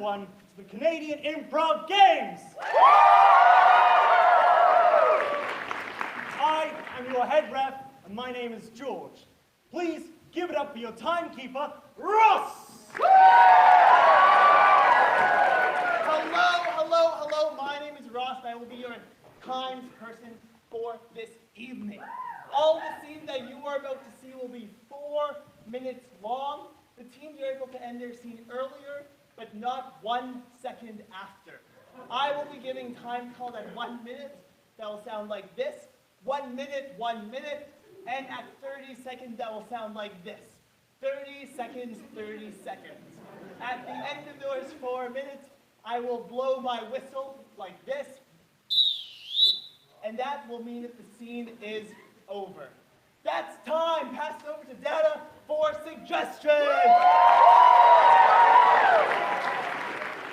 everyone to the Canadian Improv Games! I am your head ref, and my name is George. Please give it up for your timekeeper, Ross! Hello, my name is Ross, and I will be your times person for this evening. All the scenes that you are about to see will be 4 minutes long. The teams are able to end their scene earlier, but not 1 second after. I will be giving time called at 1 minute. That will sound like this. 1 minute, 1 minute. And at 30 seconds, that will sound like this. 30 seconds, 30 seconds. At the end of those 4 minutes, I will blow my whistle like this. And that will mean that the scene is over. That's time. Pass it over to Data for suggestions.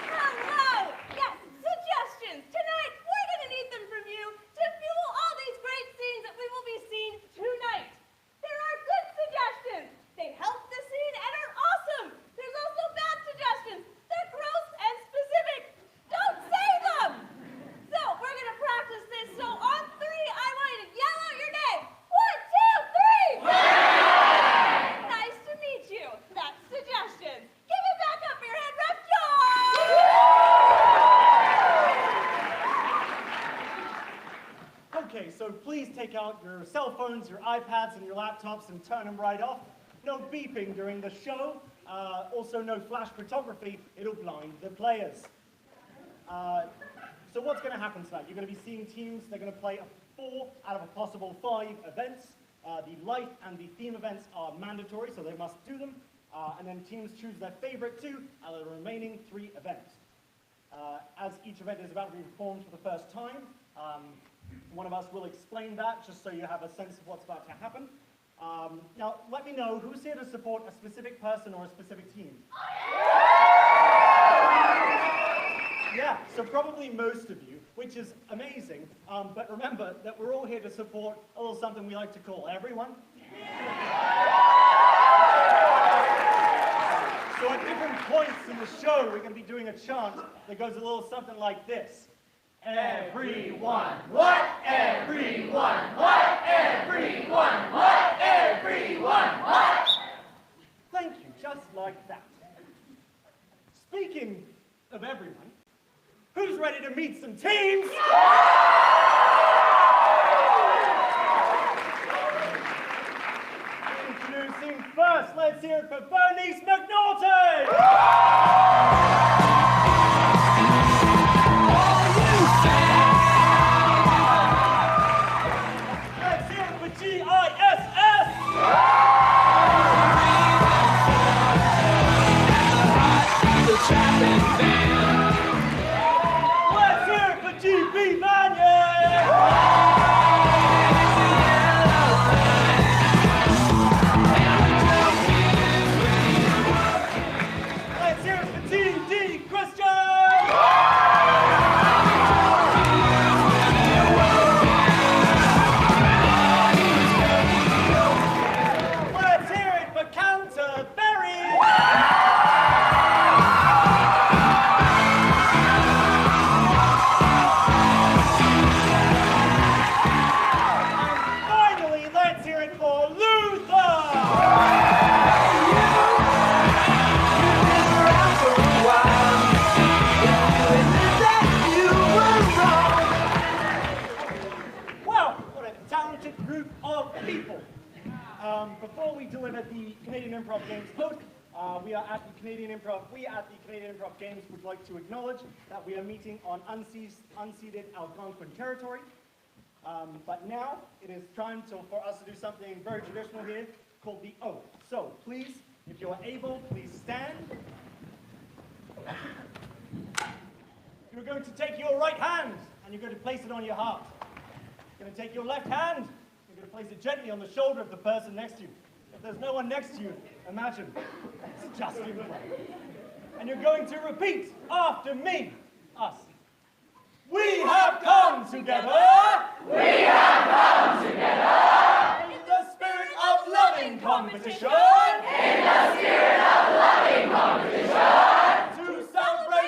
Hello! Yes, suggestions. Tonight, we're going to need them from you to fuel all these great scenes that we will be seeing tonight. There are good suggestions. They help the scene and are awesome. There's also bad suggestions. They're gross and specific. Don't say them! So, we're going to practice this. So, on 3, I want you to yell out your name. 1, 2, 3! Nice to meet you. That's suggestions. Give it back up for your head rep, George! Okay, so please take out your cell phones, your iPads, and your laptops and turn them right off. No beeping during the show. Also, no flash photography. It'll blind the players. So what's going to happen tonight? You're going to be seeing teams. They're going to play 4 out of a possible 5 events. The life and the theme events are mandatory, so they must do them. And then teams choose their favorite 2 out of the remaining 3 events. As each event is about to be performed for the first time, one of us will explain that, just so you have a sense of what's about to happen. Now, let me know who's here to support a specific person or a specific team. Yeah, so probably most of you, which is amazing. But remember that we're all here to support a little something we like to call everyone. So at different points in the show, we're going to be doing a chant that goes a little something like this. Everyone, what? Everyone, what? Everyone, what? Everyone, what? Thank you, just like that. Speaking of everyone, who's ready to meet some teams? Introducing first, let's hear it for Bernice McNaughton! Let's hear it for GISS! Let's hear it for GB Mannion! Let's hear it for TD Christian! Let's hear it for Canterbury! Finally, let's hear it for Luther! Wow, what a talented group of people. Before we deliver the Canadian Improv Games vote, we at the Canadian Improv Games would like to acknowledge that we are meeting on unceded Algonquin territory. But now it is time for us to do something very traditional here called the oath. So please, if you are able, please stand. You're going to take your right hand and you're going to place it on your heart. You're going to take your left hand, you're going to place it gently on the shoulder of the person next to you. If there's no one next to you, imagine it's just you. And you're going to repeat after me, us. We have come together. We have come together In the spirit of loving competition. in the spirit of loving competition To celebrate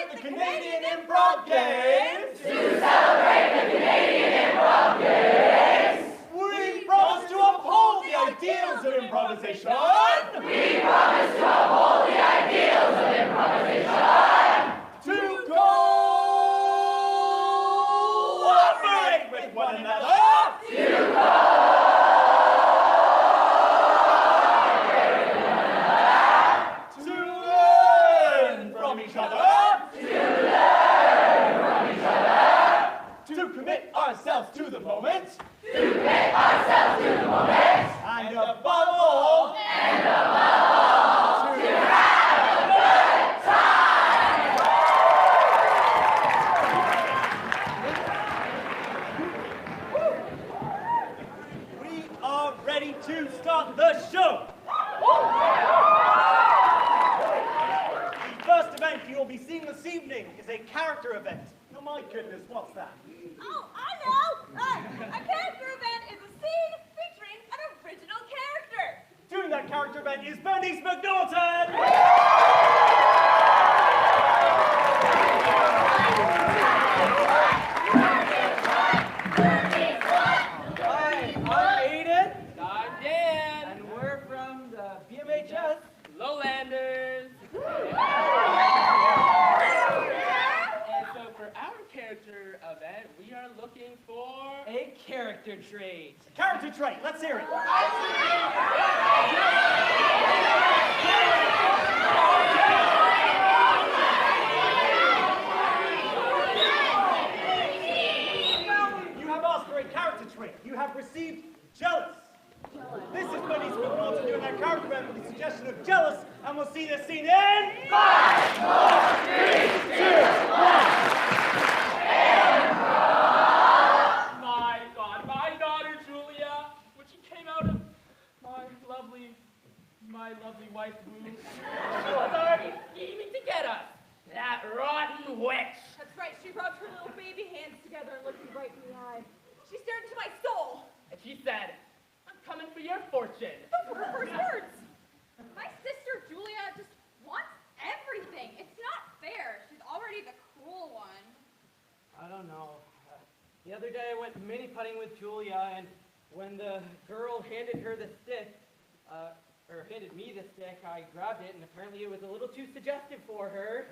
ready to start the show. The first event you will be seeing this evening is a character event. Oh my goodness, what's that? Oh, I know! A character event is a scene featuring an original character. Doing that character event is Bernice McNaughton! Hi, I'm Aiden. I'm Dan. And we're from the BMHS. Lowlanders. And so for our character event, we are looking for... A character trait. Character trait, let's hear it. You have asked for a character trait. You have received jealous. This is Bernice McNaughton doing that character event with the suggestion of jealous, and we'll see this scene in 5, 4, 3, 2, 1. My God, my daughter Julia, when she came out of my lovely wife's womb, she was already scheming to get us. That rotten witch. That's right, she rubbed her little baby hands together and looked me right in the eye. She stared into my soul. And she said, I'm coming for your fortune. Those were her first words. My sister Julia just wants everything. It's not fair. She's already the cruel one. I don't know. The other day I went mini putting with Julia, and when the girl handed her the stick, or handed me the stick, I grabbed it, and apparently it was a little too suggestive for her.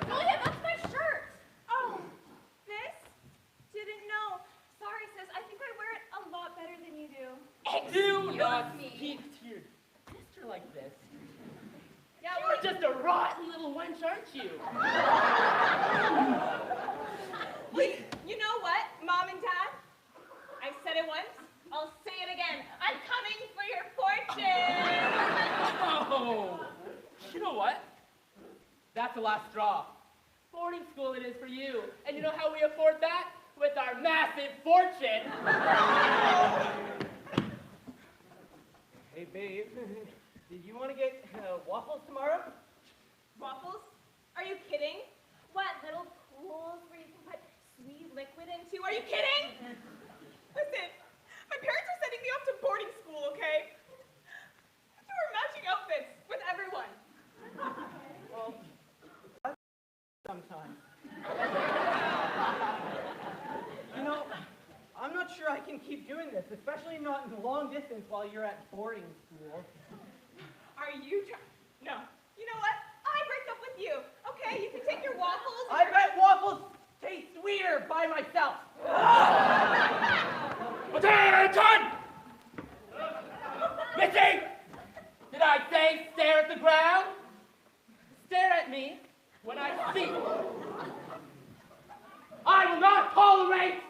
Julia, that's my shirt. Oh, this? Didn't know. Sorry, sis. I think I wear it a lot better than you do. Do not me. speak to your sister like this. Yeah, You're just a rotten little wench, aren't you? You know what, Mom and Dad? I said it once. I'll say it again. I'm coming for your fortune. Oh, you know what? That's the last straw. Boarding school it is for you. And you know how we afford that? With our massive fortune. Hey, babe, did you want to get waffles tomorrow? Waffles? Are you kidding? What, little pools where you can put sweet liquid into? Are you kidding? Listen, my parents are sending me off to boarding school, okay? I have to wear matching outfits with everyone. Well, sometime. You know, I'm not sure I can keep doing this, especially not in long distance while you're at boarding school. Are you No. You know what? I break up with you. Okay, you can take your waffles. I bet waffles taste sweeter by myself. Attention! Missy! Did I say stare at the ground? Stare at me when I speak. I will not tolerate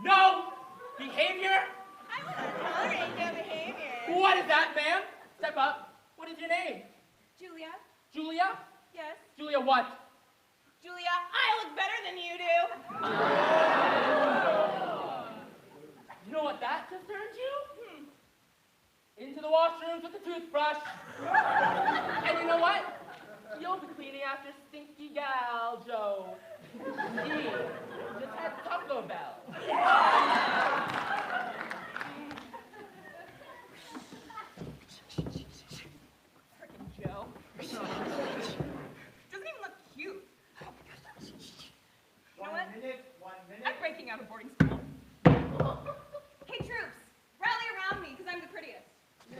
no behavior. I will not tolerate your behavior. What is that, ma'am? Step up. What is your name? Julia? Julia? Yes? Julia what? Julia, I look better than you do. You know what that just earned you? Into the washrooms with the toothbrush. And you know what? You'll be cleaning after Stinky Gal Joe. He just had Taco Bell. Frickin' Joe. Doesn't even look cute. You know what? 1 minute. I'm breaking out of boarding school. Hey, troops, rally around me, because I'm the prettiest.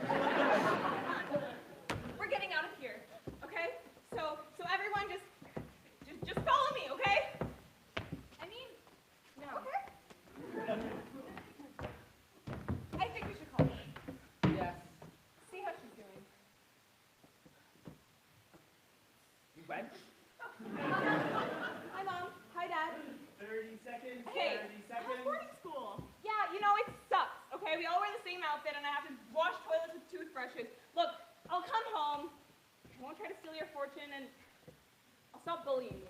Come on. We're getting out of here, okay? So everyone just follow me, okay? I mean, no. Okay? I think we should call her. Yes. See how she's doing. You went? Hi, Mom. Hi, Dad. 30 seconds. Hey, 30 how's seconds. boarding school? Yeah, you know, it sucks, okay? We all wear the same outfit, and I have to wash toilets with toothbrushes. Look, I'll come home, I won't try to steal your fortune, and I'll stop bullying you.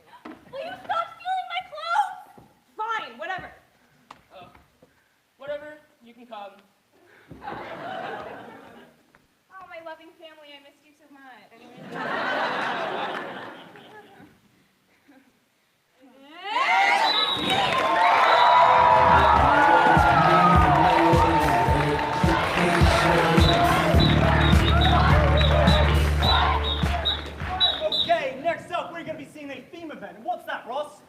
Will you stop stealing my clothes? Fine, whatever. come. Oh, my loving family, I missed you so much. Okay, next up, we're going to be seeing a theme event. What's that, Ross?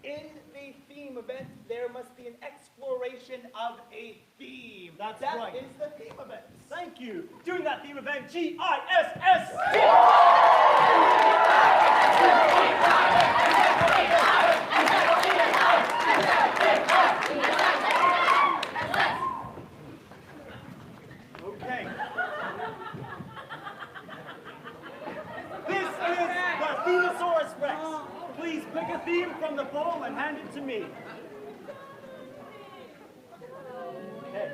In the theme event, there must be an exploration of a theme. That's That right. is the theme event. Thank you. Doing that theme event, GISS. Okay. This is the Thenosaurus Rex. Please pick a theme from the bowl and hand it to me. Okay.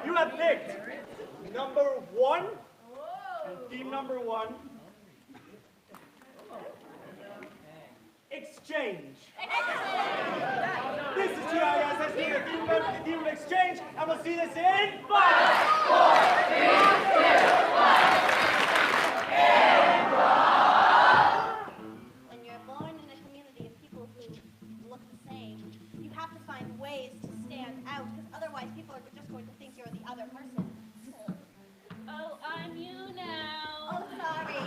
You have picked number 1 and theme number 1. Exchange. This is GISS doing the theme of exchange, and we'll see this in 5, 4, 3, 2, 1. When you're born in a community of people who look the same, you have to find ways to stand out, because otherwise people are just going to think you're the other person. Oh, I'm you now. Oh, sorry.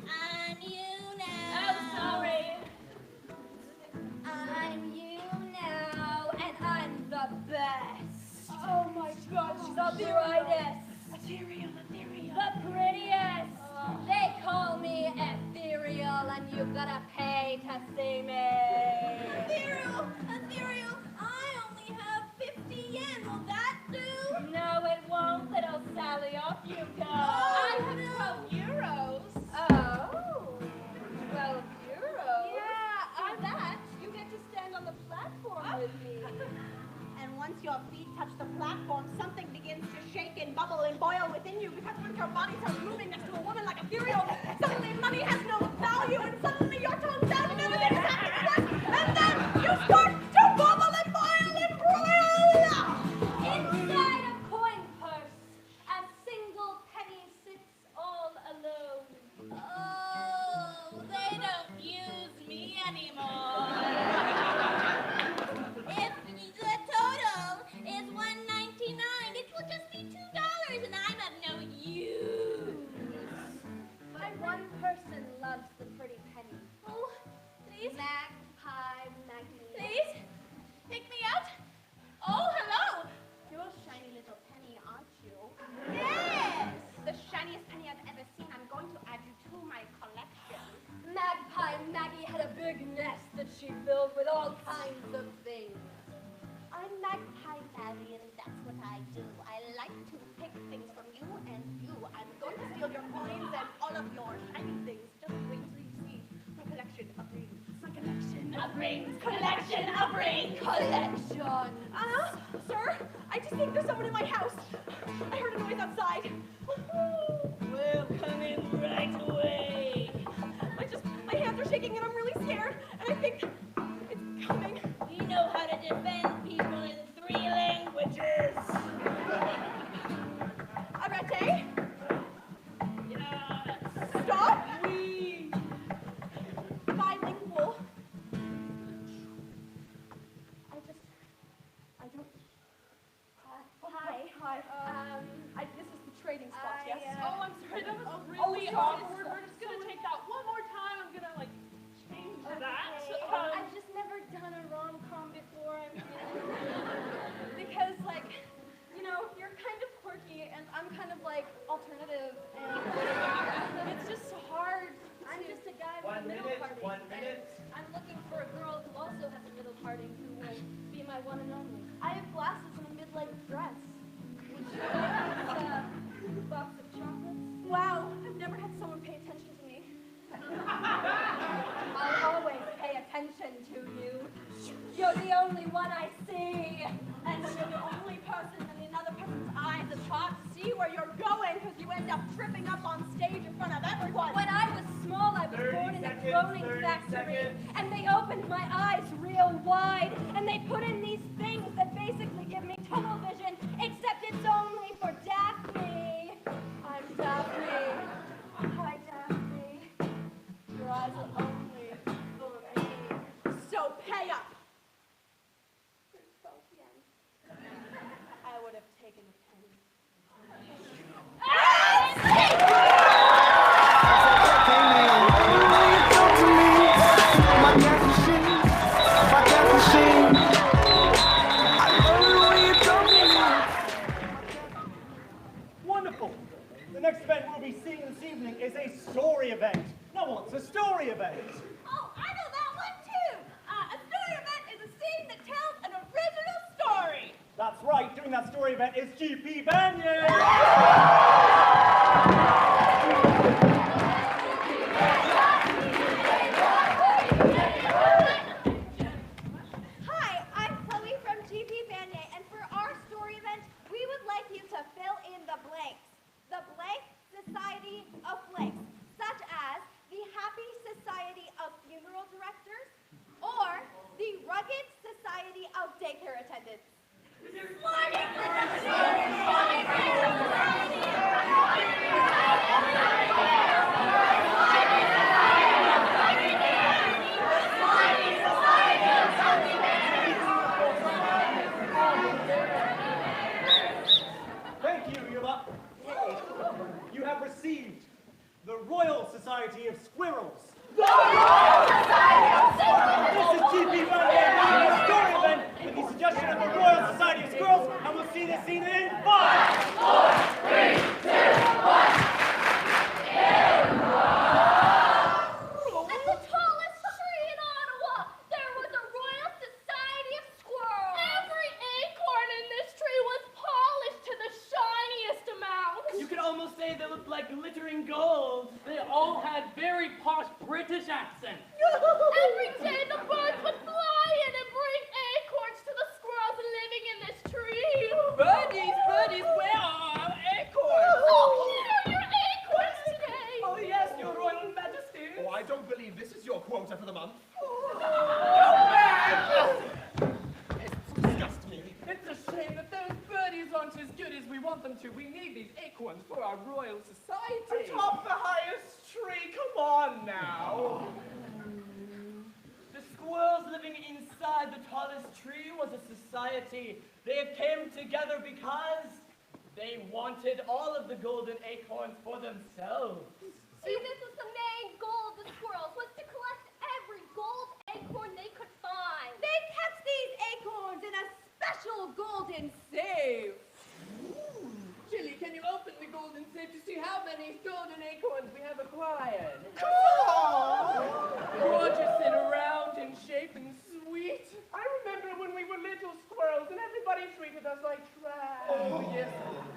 I'm you now. Oh, sorry. I'm you now, and I'm the best. Oh my God, she's The brightest. The prettiest. They call me ethereal, and you gotta pay to see me. Ethereal? I only have 50 yen. Will that do? No, it won't, little Sally. Off you go. I have 12 euros. Oh. 12 euros? Yeah, on that, you get to stand on the platform with me. And once your feet touch the platform, something begins to shake and bubble and boil within you, because when your body starts moving next to a woman like ethereal, suddenly money has no value, and suddenly your tongue's out and everything is happening at once, and then you start to bubble and boil and broil! Inside a coin purse, a single penny sits all alone. Oh, they don't use me anymore. If the total is $1.99, it will just be $2, and I'm of no use. My one person loves the pretty penny. Oh, please? Magpie Maggie. Please? Pick me out? Oh, hello. You're a shiny little penny, aren't you? Yes. The shiniest penny I've ever seen. I'm going to add you to my collection. Magpie Maggie had a big nest that she filled with all kinds of things. I'm Magpie Maggie, and that's what I do. I like to pick things from you and you. I'm going to steal your coins and all of your shiny things. Just wait till you see my collection of rings. My collection of rings. Collection of rings. Collection. Sir, I just think there's someone in my house. I heard a noise outside. We'll come in right away. My hands are shaking and I'm really scared. And I think it's coming. We know how to defend people in 3 languages. Arete? Yes. Stop? Oui. Bilingual. I don't. Hi. This is the trading spot, yes? Oh, I'm sorry, that was really awkward. We're just gonna take that one more time. I'm gonna like change that. I've just never done a rom-com before. Because, like, you know, you're kind of quirky and I'm kind of like alternative, and it's just hard. I'm just a guy with a middle parting. 1 minute. I'm looking for a girl who also has a middle parting who will be my one and only. I have glasses and a mid-length dress. Would you like this box of chocolates? Wow, I've never had someone pay attention to me. I'll always pay attention to you. You're the only one I see. And when you're the only person in another person's eyes, it's hard to see where you're going because you end up tripping up on stage in front of everyone. When I was small, I was born in a cloning factory. And they opened my eyes real wide. And they put in these things that basically give me tunnel vision, except it's only for Daphne. I'm Daphne. Hi, Daphne. Your eyes are only for me. So pay up. I would have taken a penny. Wonderful. The next event we'll be seeing this evening is a story event. Now what's a story event? Oh, I know that one too. A story event is a scene that tells an original story. That's right, doing that story event is GP Banyan! Hi, I'm Chloe from GP Band-Aid, and for our story event, we would like you to fill in the blanks. The blank Society of blanks, such as the Happy Society of Funeral Directors or the Rugged Society of Daycare Attendants. Thank you, Yuma. You have received the Royal Society of Squirrels. The Royal Society of Squirrels! This is GP Banyan, a story event with the suggestion of the Royal Society of Squirrels, and we'll see this scene in 5, 4, 3, 2, 1. At the tallest tree in Ottawa, there was a Royal Society of Squirrels. Every acorn in this tree was polished to the shiniest amount. You could almost say they looked like glittering gold. They all had very posh British accents. Every day the birds would fly in and bring acorns to the squirrels living in this tree. Birdies, where are our acorns? Oh, here are your acorns today. Oh yes, your Royal Majesty. Oh, I don't believe this is your quota for the month. It disgusts me. It's a shame that those birdies aren't as good as we want them to. We need these acorns for our Royal Society. Atop the highest tree, come on now. The squirrels living inside the tallest tree was a society. They came together because they wanted all of the golden acorns for themselves. See, this was the main goal of the squirrels, was to collect every gold acorn they could find. They kept these acorns in a special golden safe. Chili, can you open the golden safe to see how many golden acorns we have acquired? Gorgeous and round in shape and sweet. I remember when we were little squirrels and everybody treated us like trash. Oh, yes.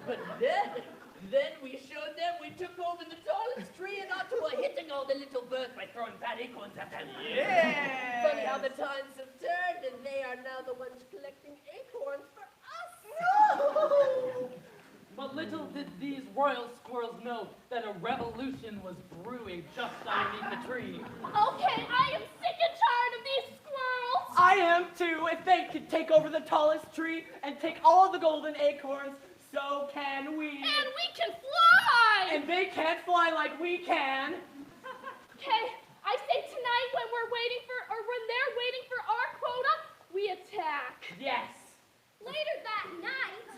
But then we showed them we took over the tallest tree and not to a hitting all the little birds by throwing bad acorns at them. Yeah. Funny how the times have turned and they are now the ones collecting acorns for us. But little did these royal squirrels know that a revolution was brewing just underneath the tree. Okay, I am sick and tired of these squirrels. I am too. If they could take over the tallest tree and take all the golden acorns, so can we. And we can fly. And they can't fly like we can. Okay, I say tonight when they're waiting for our quota, we attack. Yes. Later that night,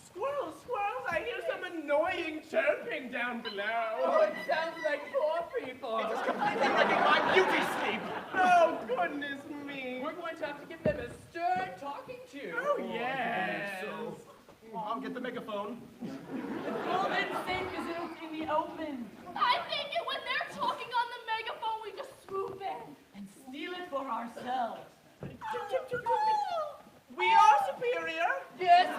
Squirrels, I hear some annoying chirping down Oh, below. it sounds like poor people. It is completely wrecking my beauty sleep. Oh, goodness me. We're going to have to give them a stern talking to. Oh, yes. So, I'll get the megaphone. Golden safe is in the open. I think it when they're talking on the megaphone, we just swoop in. And steal it for ourselves. We are superior. Yes,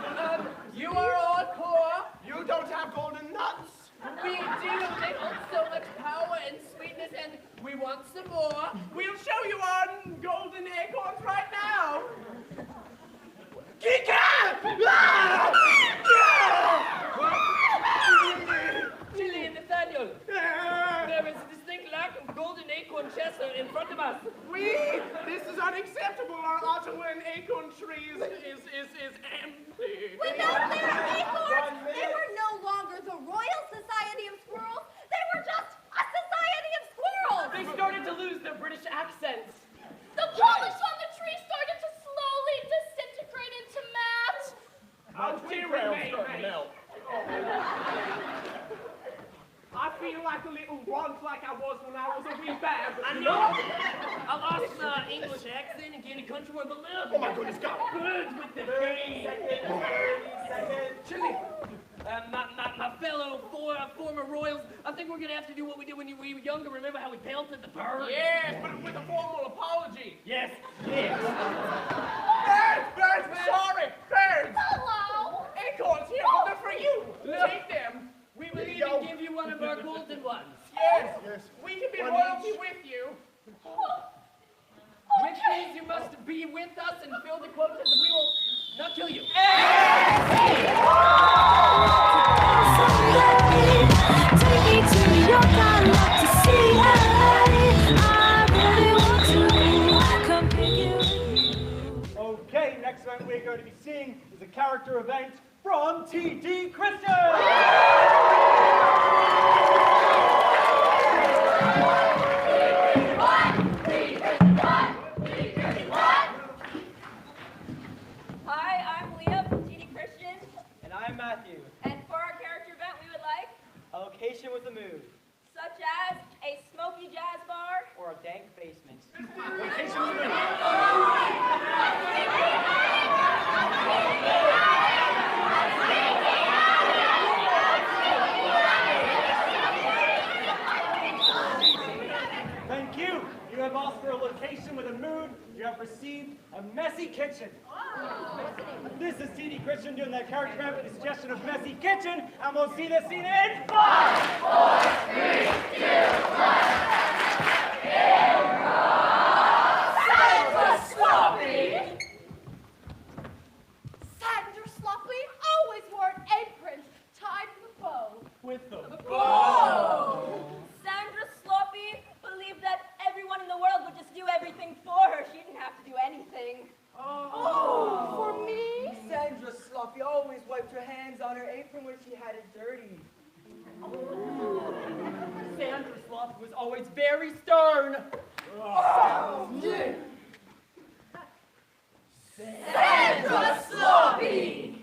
you are all poor. You don't have golden nuts. We do. They hold so much power and sweetness, and we want some more. We'll show you our golden acorns right now. Kika! Ah! like a little runt like I was when I was a wee bab. I know. I lost my English accent and gained a country word, but look. Oh my goodness, God. Birds with the 30 seconds, 30 seconds. Chili. My fellow former royals, I think we're gonna have to do what we did when we were younger. Remember how we pelted the birds? Yes, but with a formal apology. Yes, yes. Birds, sorry, birds. Hello. Acorns here, but they're for you. Take them. We will even give you one of our golden ones. Yes, Yes. we can be One royalty each. with you. Which means you must be with us and fill the quotas, and we will not kill you. Take me to New York, I'd love to see LA. I really want to come pick you with you. Okay, next event we're going to be seeing is a character event from T.D. Christian. Hi, I'm Leah from TD Christian, And I'm Matthew. and for our character event, we would like, A location with a mood, such as a smoky jazz bar, or a dank basement. Thank you. You have asked for a location with a mood. You have received a messy kitchen. This is T.D. Christian doing their character event with a suggestion of messy kitchen, and we'll see this scene in 5. Sandra Sloppy always wore an apron tied with a bow. With the Sandra Sloppy believed that everyone in the world would just do everything for her. She didn't have to do anything. Oh, for me? Sandra Sloppy always wiped her hands on her apron when she had it dirty. Sandra Sloppy was always very stern. Sandra Sloppy!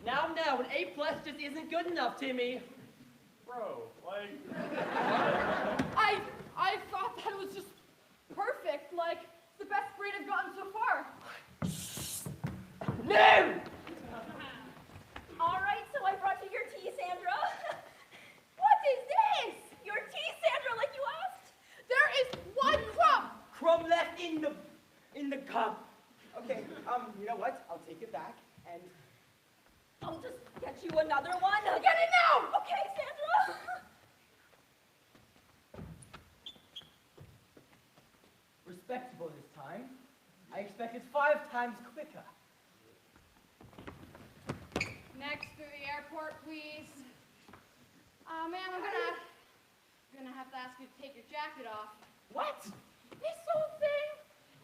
Now, an A+ just isn't good enough, Timmy. Bro, like, I thought that was just perfect, like the best grade I've gotten so far. No! All right, so I brought you your tea, Sandra. What is this? Your tea, Sandra, like you asked? There is one crumb. Crumb left in the cup. Okay, you know what? I'll take it back and I'll just get you another one. Get it now! Okay, Sandra. respectable this time. I expected 5 times quicker. Next to the airport, please. Ma'am, I'm gonna have to ask you to take your jacket off. What? This whole thing,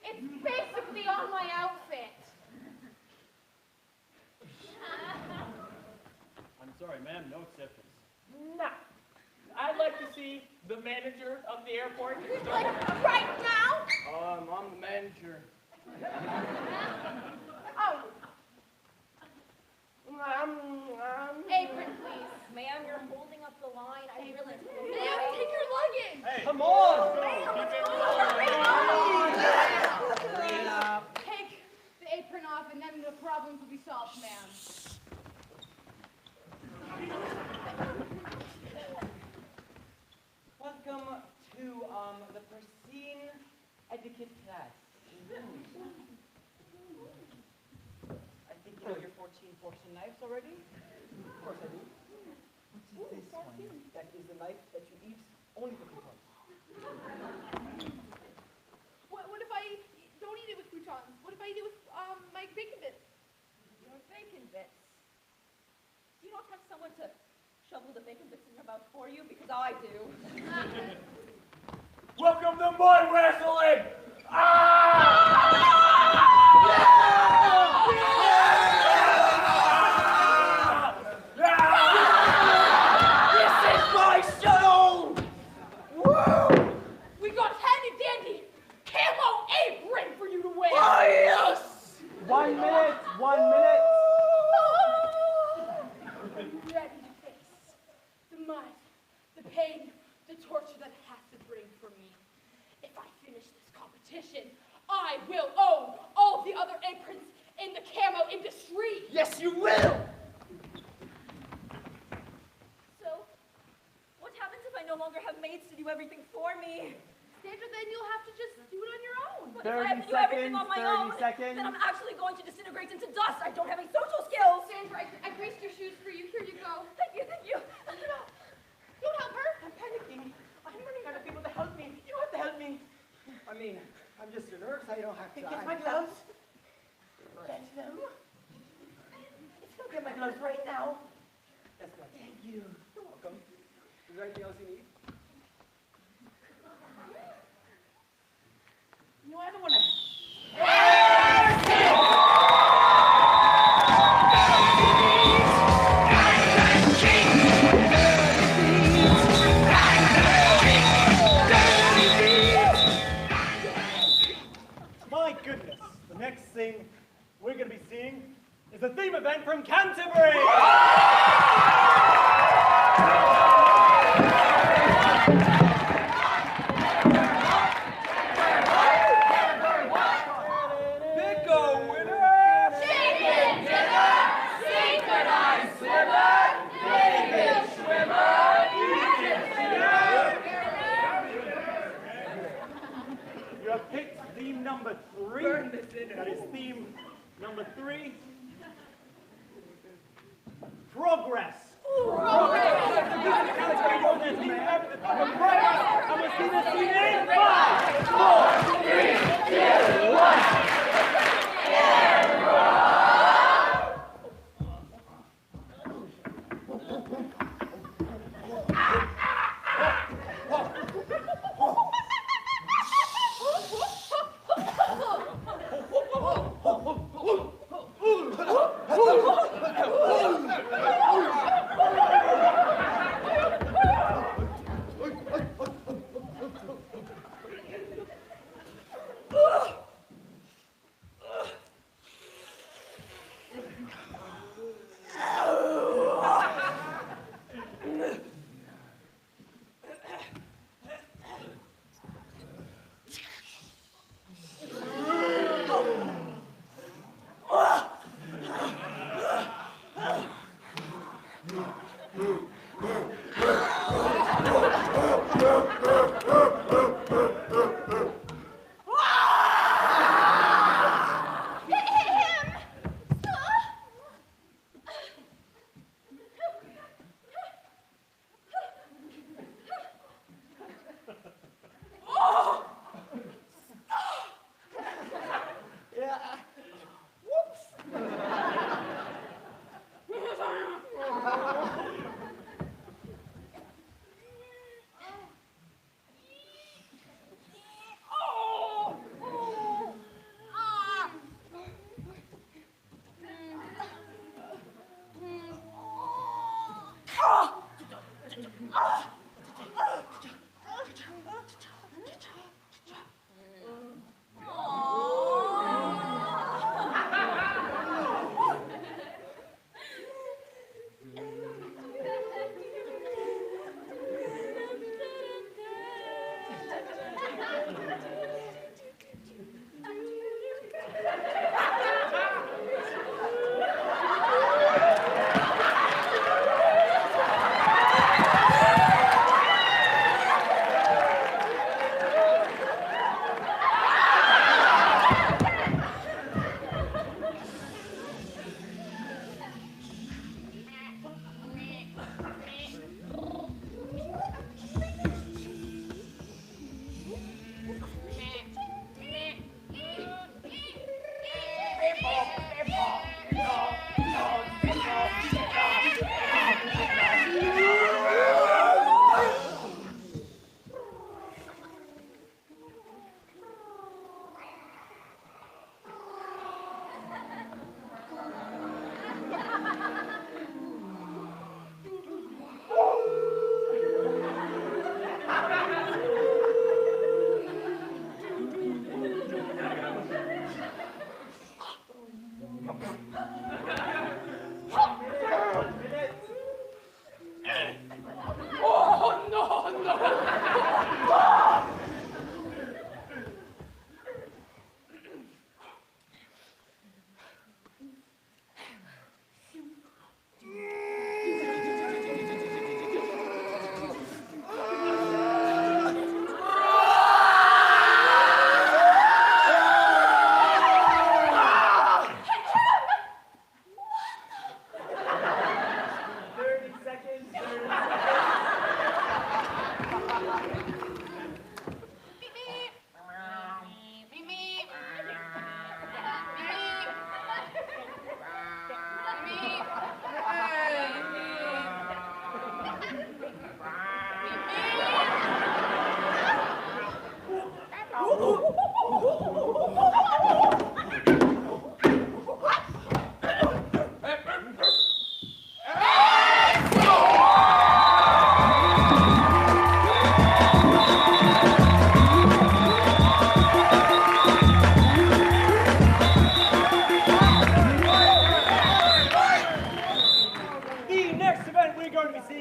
it's basically on my outfit. I'm sorry, ma'am, no acceptance. Nah. I'd like to see the manager of the airport. Like, right now? I'm the manager. Oh, apron, please. Ma'am, you're holding up the line. I really Ma'am, take your luggage. Hey, Come on! Take the apron off, and then the problems will be solved, ma'am. Welcome to the pristine etiquette class. I think you know your 14 forks and knives already? Of course I do. What is this one? That is the knife that you eat only for croutons. What if I don't eat it with croutons? What if I eat it with my bacon bits? Your bacon bits. Do you not have someone to shovel the bacon bits in your mouth for you? Because I do. Welcome to my wrestling! This is my show! Woo! We got handy dandy camo apron for you to wear. Oh, yes! 1 minute, 1 minute. Ready to face the mighty the pain, the torture that it has to bring for me. If I finish this competition, I will own all the other aprons in the camo industry. Yes, you will! So, what happens if I no longer have maids to do everything for me? Sandra, then you'll have to just do it on your own. What if I have to do everything on my own? 30 seconds. Then I'm actually going to disintegrate into dust. I don't have any social skills. Sandra, I greased your shoes for you. Here you go. Thank you, thank you. Don't help her. I'm panicking. I'm running out of people to help me. You have to help me. I mean, I'm just a nurse. I don't have to. Get my gloves. Get them. Let's go get my gloves right now. Yes, ma'am. Thank you. You're welcome. Is there anything else you need? No, I don't want to. My goodness, the next thing we're going to be seeing is a theme event from Canterbury! Bingo winner! Chicken dinner, synchronized swimmer, naked swimmer, You have picked theme number 3. That is theme number 3. Progress. And we'll see this theme in 5, 4, 3, 2, 1.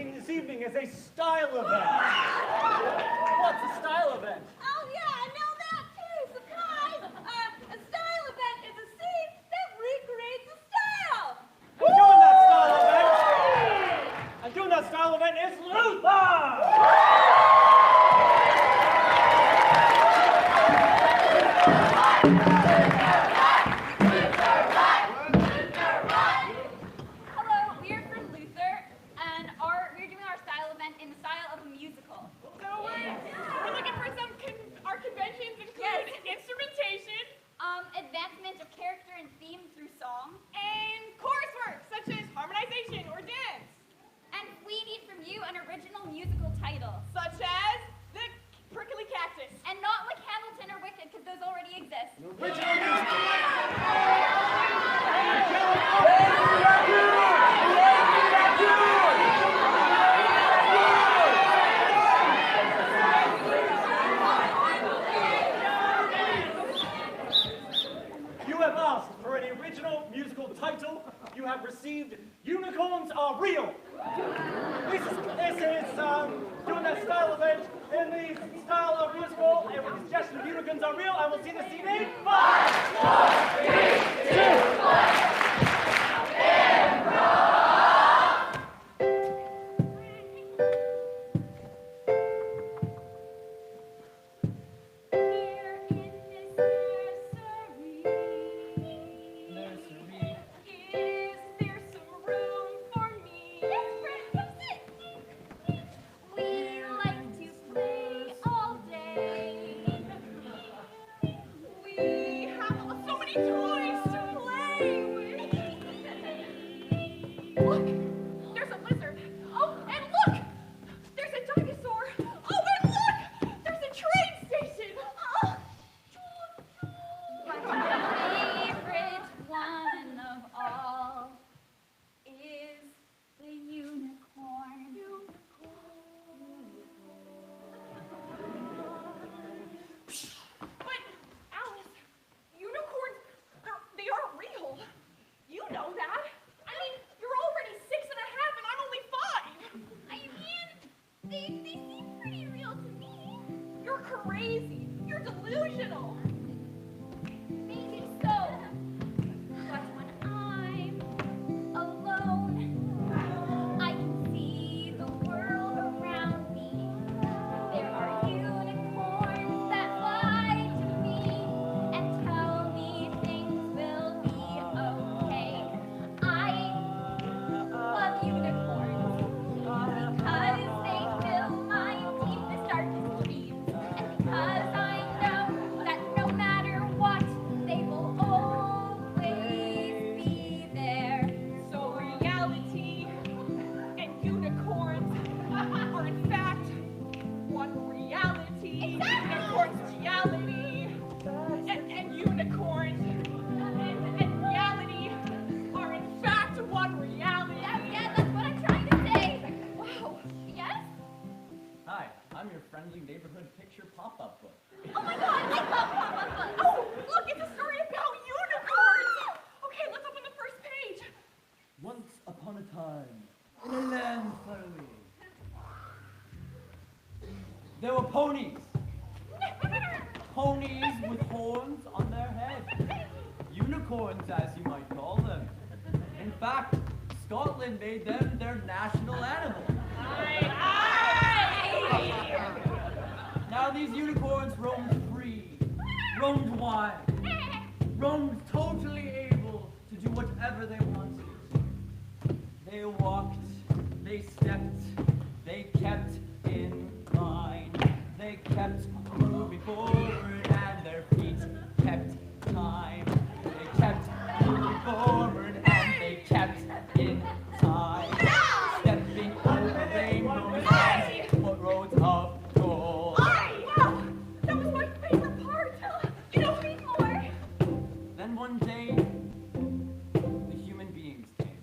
seeing this evening is a style event. What's a style event? Oh yeah, I know that too. Surprise! A style event is a scene that recreates a style. And doing that style event is Luther! Hello, we're from Luther, and we're doing our style event in the style of a musical. So we're looking for our conventions include instrumentation Advancement of character and theme through song. and coursework such as harmonization or dance, And we need from you an original musical title. such as the prickly cactus. And not like Hamilton or Wicked, because those already exist. You have asked for an original musical title. You have received Unicorns Are Real. This is doing that style event in the style of musical and with the suggestion of Unicorns Are Real. I will see the scene in 5, Here in this nursery, is there some room for me? Yes, Fred, come sit. We like to play all day. We have so many toys to play with. Look, there's a lizard. Oh, and look, there's a dinosaur. Oh, and look, there's a train station. Oh, But my favorite one of all is the unicorn. but Alice, unicorns, they aren't real. You know that. I mean, you're already 6 and a half, and I'm only 5. I mean, they seem pretty real to me. You're crazy. You're delusional. Maybe so. But when I'm alone, I can see the world around me. There are unicorns that fly to me and tell me things will be okay. I love unicorns because they fill my deepest, darkest dreams. And because I know that no matter what, they will always be there. So reality and unicorns are in fact one reality. Exactly. Unicorns reality and unicorns and reality are in fact one reality. Yeah, that's what I'm trying to say. Wow. Yes? Hi, I'm your friendly neighborhood picture pop-up book. Oh my God, I love pop-up books. Oh, look, it's a story about unicorns. Okay, let's open the first page. Once upon a time, in a land far away, there were ponies. Ponies with horns on their heads. Unicorns, as you might call them. In fact, Scotland made them their national animal. Now these unicorns roamed free, roamed wide, roamed totally able to do whatever they wanted. They walked, they stepped, they kept in line, they kept moving forward and their feet kept time. They kept moving forward and they kept in time. Stepping over rainbows and what roads of gold. Wow, that was my favorite part. You know, read more. Then one day, the human beings came.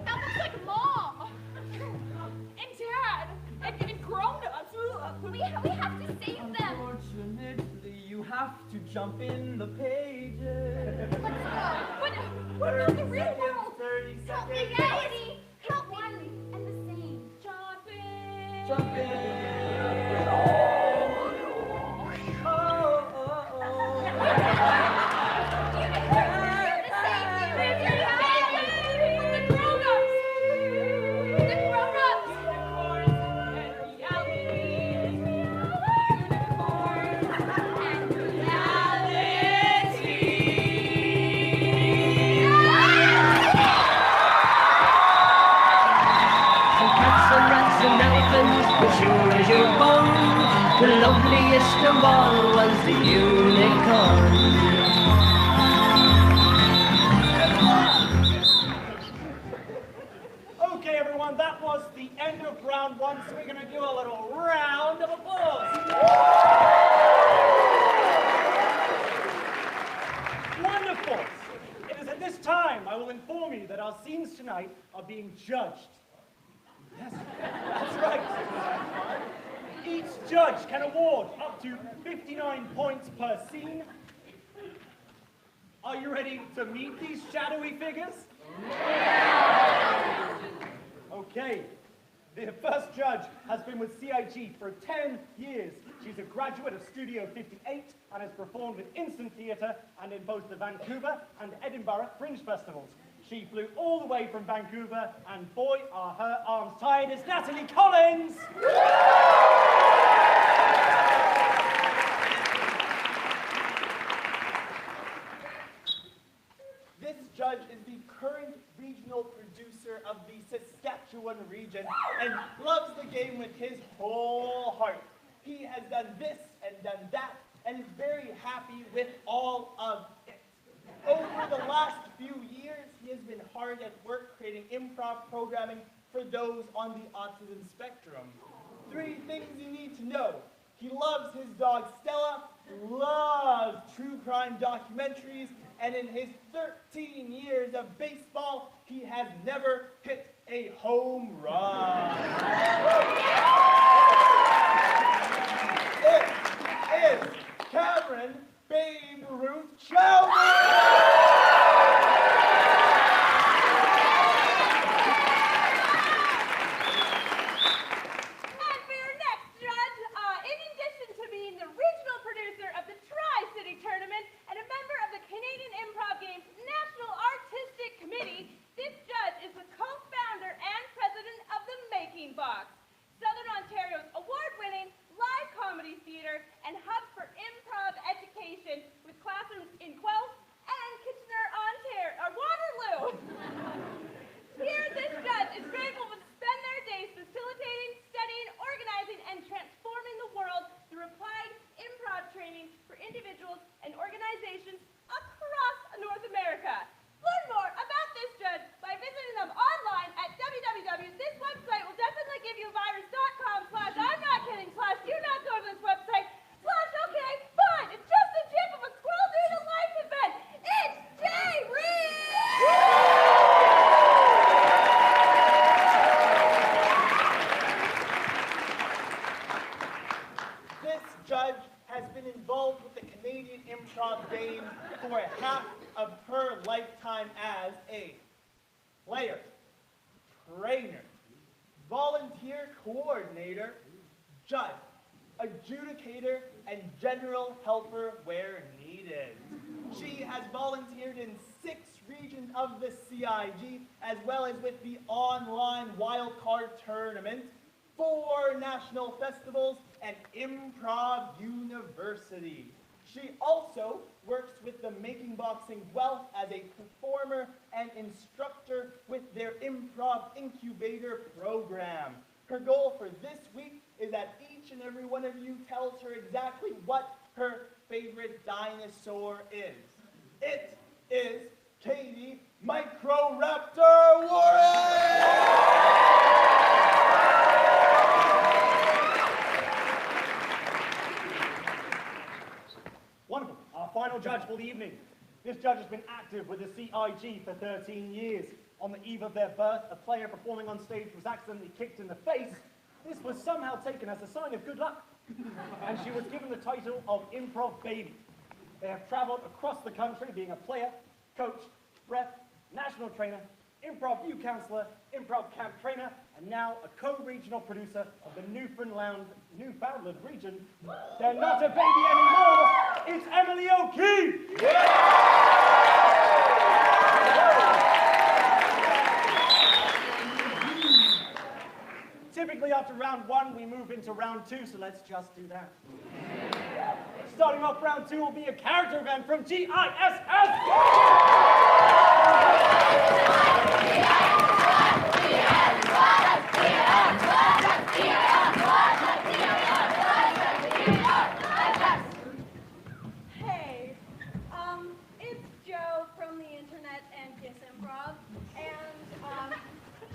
That looks like Mom and Dad and grown-ups. We have to save them. Unfortunately, you have to jump in the pages. But what about the real 30 Help seconds. reality. Help one and the same. Jump in. Jump in. The loveliest of all was the unicorn. Okay, everyone, that was the end of round one, so we're going to do a little round of applause. Wonderful. It is at this time I will inform you that our scenes tonight are being judged. Yes, that's right. Each judge can award up to 59 points per scene. Are you ready to meet these shadowy figures? Okay. The first judge has been with CIG for 10 years. She's a graduate of Studio 58 and has performed with Instant Theatre and in both the Vancouver and Edinburgh Fringe Festivals. She flew all the way from Vancouver, and boy, are her arms tired. It's Natalie Collins! This judge is the current regional producer of the Saskatchewan region and loves the game with his whole heart. He has done this and done that and is very happy with all of it. Over the last few years, he has been hard at work creating improv programming for those on the autism spectrum. 3 things you need to know. He loves his dog Stella, loves true crime documentaries, and in his 13 years of baseball, he has never hit a home run. It is Cameron Babe Ruth Chowdhury! Tournament and a member of the Canadian Improv Games National Artistic Committee, this judge is the co-founder and president of the Making Box, Southern Ontario's award-winning live comedy theater and hub for improv education with classrooms in Guelph and Kitchener, Waterloo. Here, this judge is grateful to spend their days facilitating, studying, organizing, and transforming the world through applied improv training for individuals and organizations across North America. Learn more about this judge by visiting them online at www. This website will definitely give you virus.com/I'm not kidding /do not go to this website /okay, fine. It's just the tip of a Squirrel Due to Life event. It's Jay Reed! This judge has been involved with the Canadian Improv Games for half of her lifetime as a player, trainer, volunteer coordinator, judge, adjudicator, and general helper where needed. She has volunteered in 6 regions of the CIG, as well as with the online wildcard tournament, 4 national festivals, and Improv University. She also works with the Making Boxing Guelph as a performer and instructor with their Improv Incubator program. Her goal for this week is that each and every one of you tells her exactly what her favorite dinosaur is. It is Katie Microraptor Warren! Wonderful. Our final judge for the evening. This judge has been active with the CIG for 13 years. On the eve of their birth, a player performing on stage was accidentally kicked in the face. This was somehow taken as a sign of good luck, and she was given the title of Improv Baby. They have traveled across the country being a player, coach, ref, national trainer, Improv youth counselor, Improv camp trainer, and now a co-regional producer of the Newfoundland region. They're not a baby anymore, it's Emily O'Keefe! Typically after round one, we move into round two, so let's just do that. Starting off round two will be a character event from GISS! Hey, it's Joe from the internet and GISS Improv, and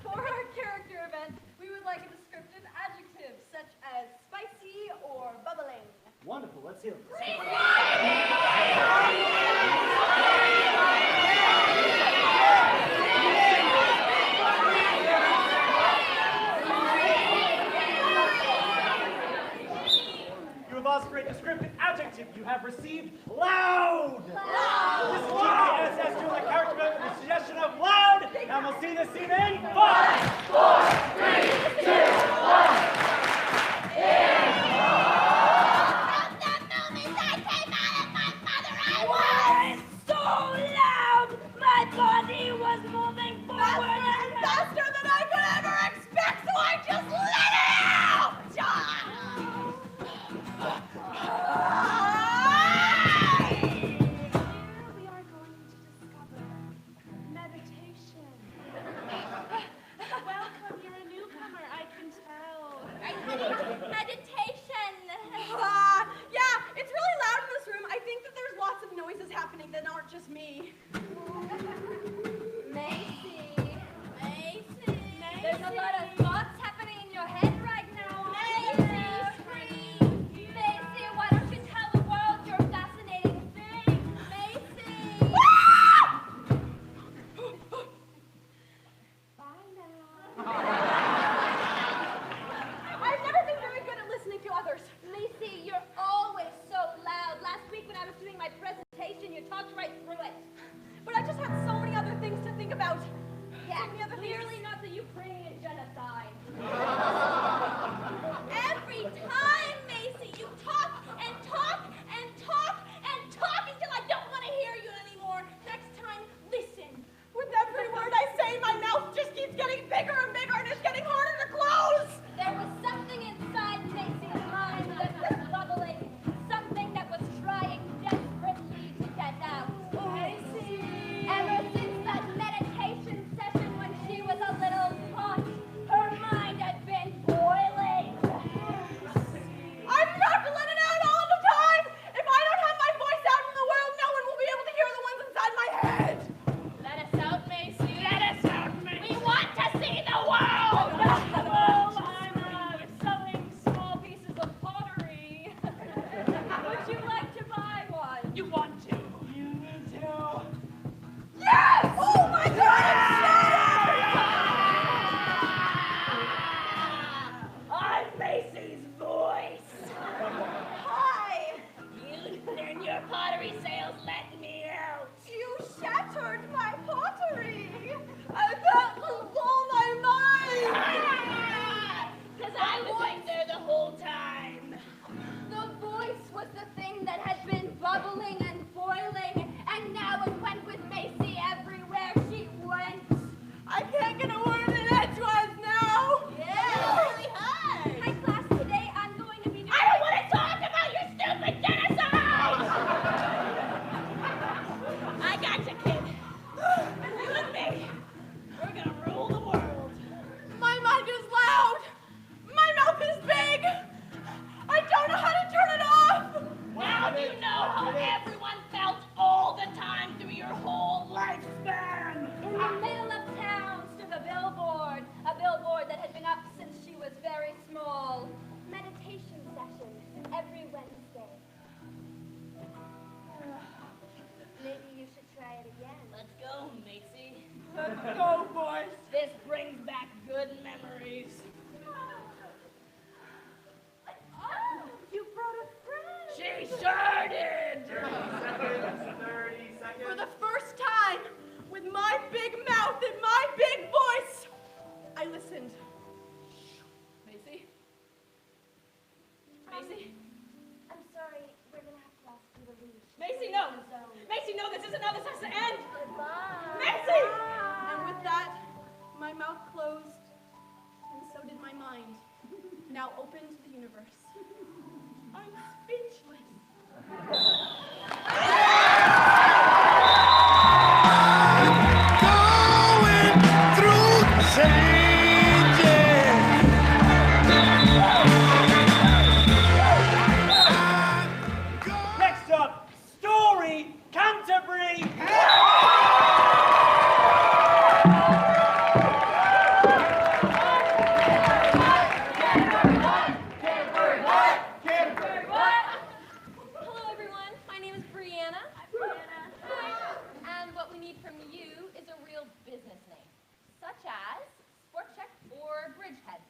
for our character event, we would like a descriptive adjective such as spicy or bubbling. Wonderful, let's hear it. You have asked for a descriptive adjective. You have received loud. This is GISS doing a character event with the suggestion of loud, and we'll see this scene in 5, 4, 3, 2, 1. Body was moving forward and faster than I could ever expect, so I just let it out! We are going to discover meditation. Welcome, you're a newcomer, I can tell. Meditation. Yeah, it's really loud in this room. I think that there's lots of noises happening that aren't just me. Macy. There's a lot of thoughts happening in your head right now. Macy, why don't you tell the world your fascinating thing? Macy. Bye now. I've never been very good at listening to others. Macy, you're always so loud. Last week when I was doing my presentation, you talked right through it. But I just had so many other things to think about. Yeah, So many other clearly things. not the Ukrainian genocide. Every time, Macy, you talk and talk and talk and talk until I don't want to hear you anymore. Next time, listen. With every word I say, my mouth just keeps getting bigger and bigger, and it's getting harder to close. There was something inside Macy's mind that was bubbling, something that was trying desperately to get out. Macy. Ever since that meditation session when she was a little tot, her mind had been boiling. I have to let it out all the time. If I don't have my voice out in the world, no one will be able to hear the ones inside my head. Let us out, Macy. Let us out, Macy. We want to see the world! I'm selling small pieces of pottery. Would you like to buy one? You want to? You need to. Yes! Oh my God! I'm Macy's voice. Hi! You and your pottery sales let me out. You shattered my pottery. That will blow my mind. Because I was there the whole time. The voice was the thing that had been bubbling and boiling, and now it went with Macy everywhere she went. I can't get a word in edgewise now. Really hard. My class today, I'm going to be doing... I don't want to talk about your stupid genocide! I got you, kid. You and me. We're gonna rule the world. My mind is loud. My mouth is big. I don't know how to turn it off. Now you know how everyone felt all the time through your whole lifespan. In the middle of town stood a billboard that had been up since she was very small. Meditation session every Wednesday. Maybe you should try it again. Let's go, Macy. Let's go, boys. This brings back good memories. Oh, you brought a friend. She sure did. 30 seconds, 30 seconds. For the first time, with my big mouth and my big now open to the universe. I'm speechless. Next up, Story Canterbury. Hello, everyone. My name is Brianna. I'm Brianna. Hi. And what we need from you is a real business name, such as Sport Check or Bridgehead.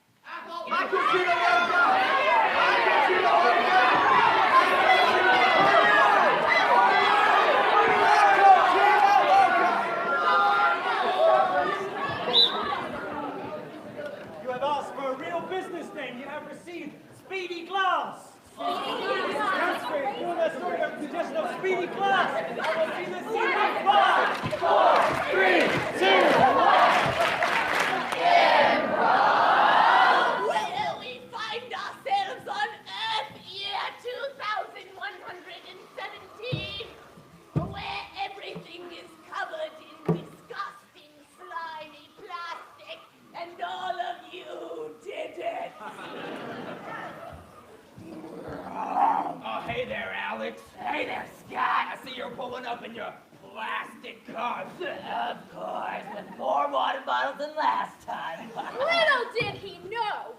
You have asked for a real business name. You have received Speedy Glass. That's great. Doing that story about the suggestion of Speedy Glass. I will see this scene in 5, 4, 3, 2, 1. Well, we find ourselves on Earth year 2117, where everything is covered in disgusting, slimy plastic, and all of you did it. Oh, hey there, Alex. Hey there, Scott. I see you're pulling up in your plastic car. Of course, with more water bottles than last time. Little did he know,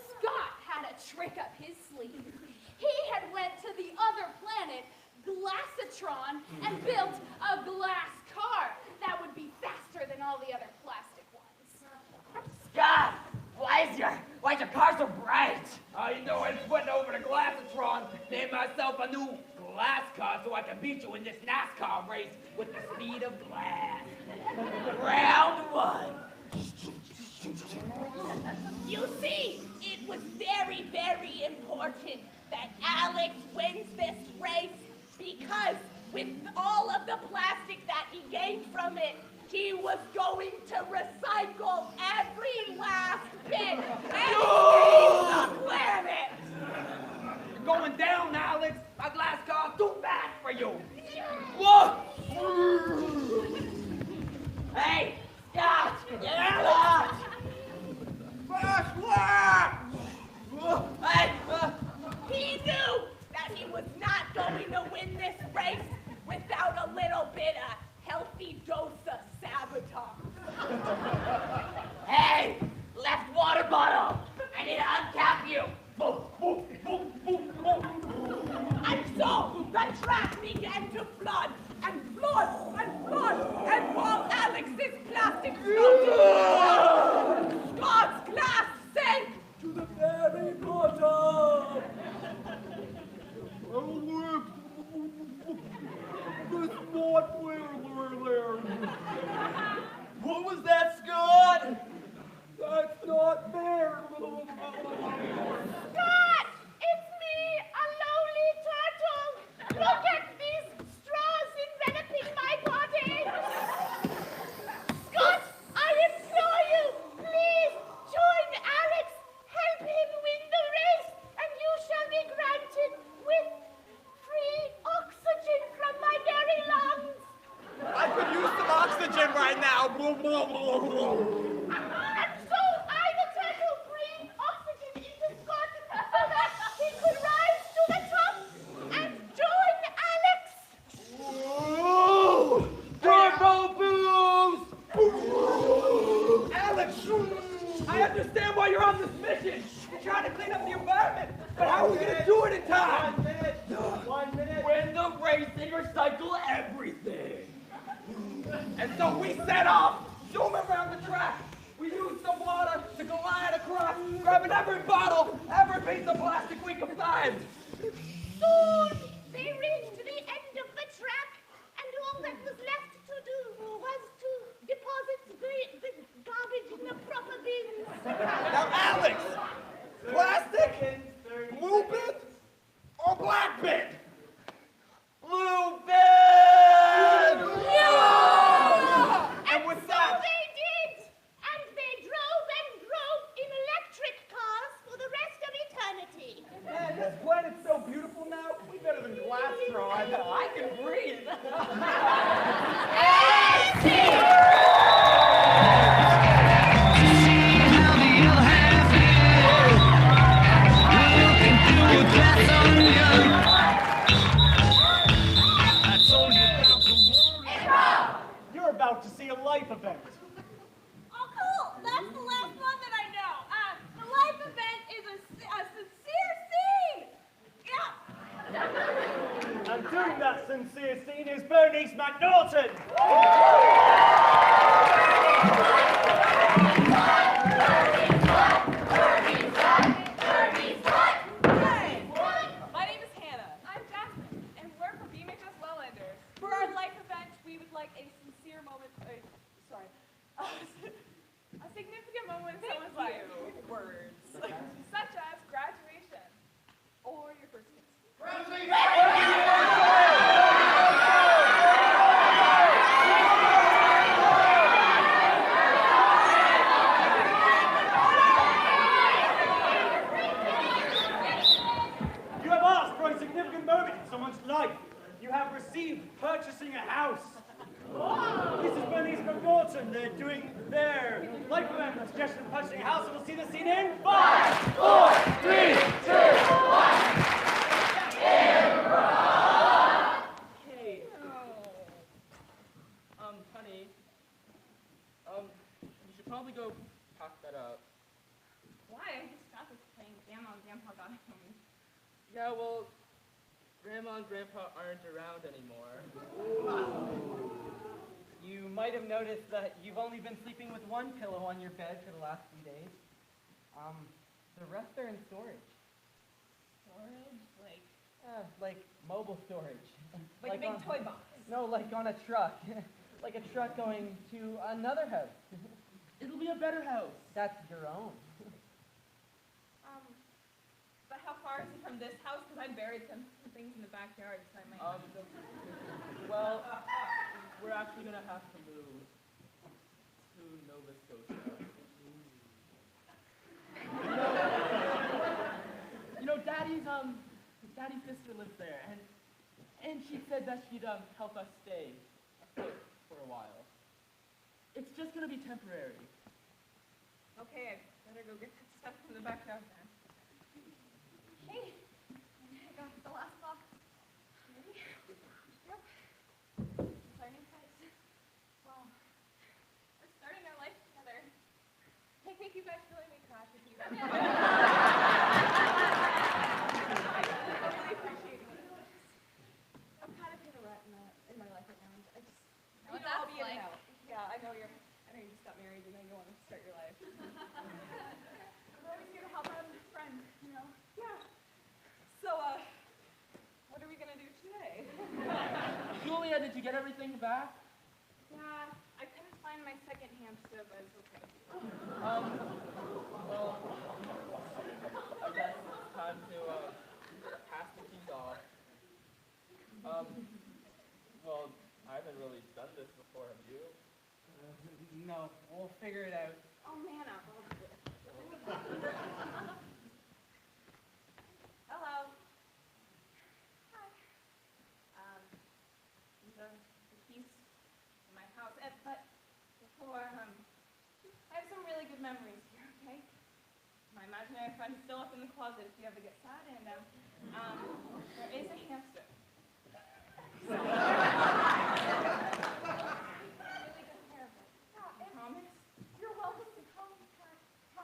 Scott had a trick up his sleeve. He had went to the other planet, Glassatron, and built a glass car that would be faster than all the other plastic ones. Scott, why is your car so bright? You know, I just went over to Glassatron, named myself a new glass car so I can beat you in this NASCAR race with the speed of glass. Round 1. You see, it was very, very important that Alex wins this race because with all of the plastic that he gained from it, he was going to recycle every last bit and save the planet. You're going down, Alex. My glass car's too fast for you. Whoa! Hey, Scott! Scott! Hey, he knew that he was not going to win this race without a little bit of healthy dose of sabotage. Hey, left water bottle. I need to uncap you. And so the track began to flood and flood and flood, and while Alex's plastic floated, Scott's glass sank to the very bottom. What was that, Scott? That's not fair. Scott! It's me, a lowly turtle! Look at these straws enveloping my body! Scott, I implore you, please join Alex, help him win the race, and you shall be granted with free oxygen from my very lungs! I could use some oxygen right now. And so I, the turtle, breathed oxygen into Scott so that he could rise to the top and join Alex! Turbo boost! Alex, I understand why you're on this mission. You're trying to clean up the environment. But how are we going to do it in time? 1 minute. Win the race and recycle everything. And so we set off, zoom around the track. We used some water to glide across, grabbing every bottle, every piece of plastic we could find. Soon they reached the end of the track, and all that was left to do was to deposit the garbage in the proper bins. Now, Alex, plastic, blue bin, or black bin? Blue bin! And so they did, and they drove in electric cars for the rest of Norton. My name is Hannah. I'm Jasmine, and we're from BMHS Wellenders. For our life event, we would like a sincere moment, a significant moment in someone's life with words, such as graduation or your first kiss. You have asked for a significant moment in someone's life. You have received purchasing a house. This is Bernice McNaughton. They're doing their life event suggestion of purchasing a house, and we'll see the scene in 5, 4, 3, 2, 1. Hey. Honey. You should probably go pack that up. Why? I just got this playing Grandma and Grandpa got it for me. Yeah, well, Grandma and Grandpa aren't around anymore. You might have noticed that you've only been sleeping with one pillow on your bed for the last few days. The rest are in storage. Storage? Like mobile storage. Like a big on- toy box. No, like on a truck. Like a truck going to another house. It'll be a better house. That's your own. But how far is it from this house? Because I buried some things in the backyard, so I might. Well, we're actually gonna have to move to Nova Scotia. You know, Daddy's sister lives there, and she said that she'd help us stay put for a while. It's just gonna be temporary. Okay, I better go get that stuff from the backyard then. Hey, I got the last box. Ready? Yep. Signing price. Wow. We're starting our life together. Hey, thank you guys for letting me crash with you. I really appreciate it. I'm kind of in a rut in my life right now. I just, I'll be in and out. Yeah, I know you just got married and then you want to start your life. I'm always here to help out a friend, you know? Yeah. So, what are we gonna do today? Julia, did you get everything back? Yeah, I couldn't find my second hamster, but it's okay. Well, I guess it's time to pass the keys off. Well, I haven't really done this before, have you? No, we'll figure it out. Oh man, I'll do it. Hello. Hi. These are the keys to my house. But before, I have some really good memories here, okay? My imaginary friend is still up in the closet if you ever get sad, and there is a hamster. Really good care of it. Yeah, I promise. You're welcome to come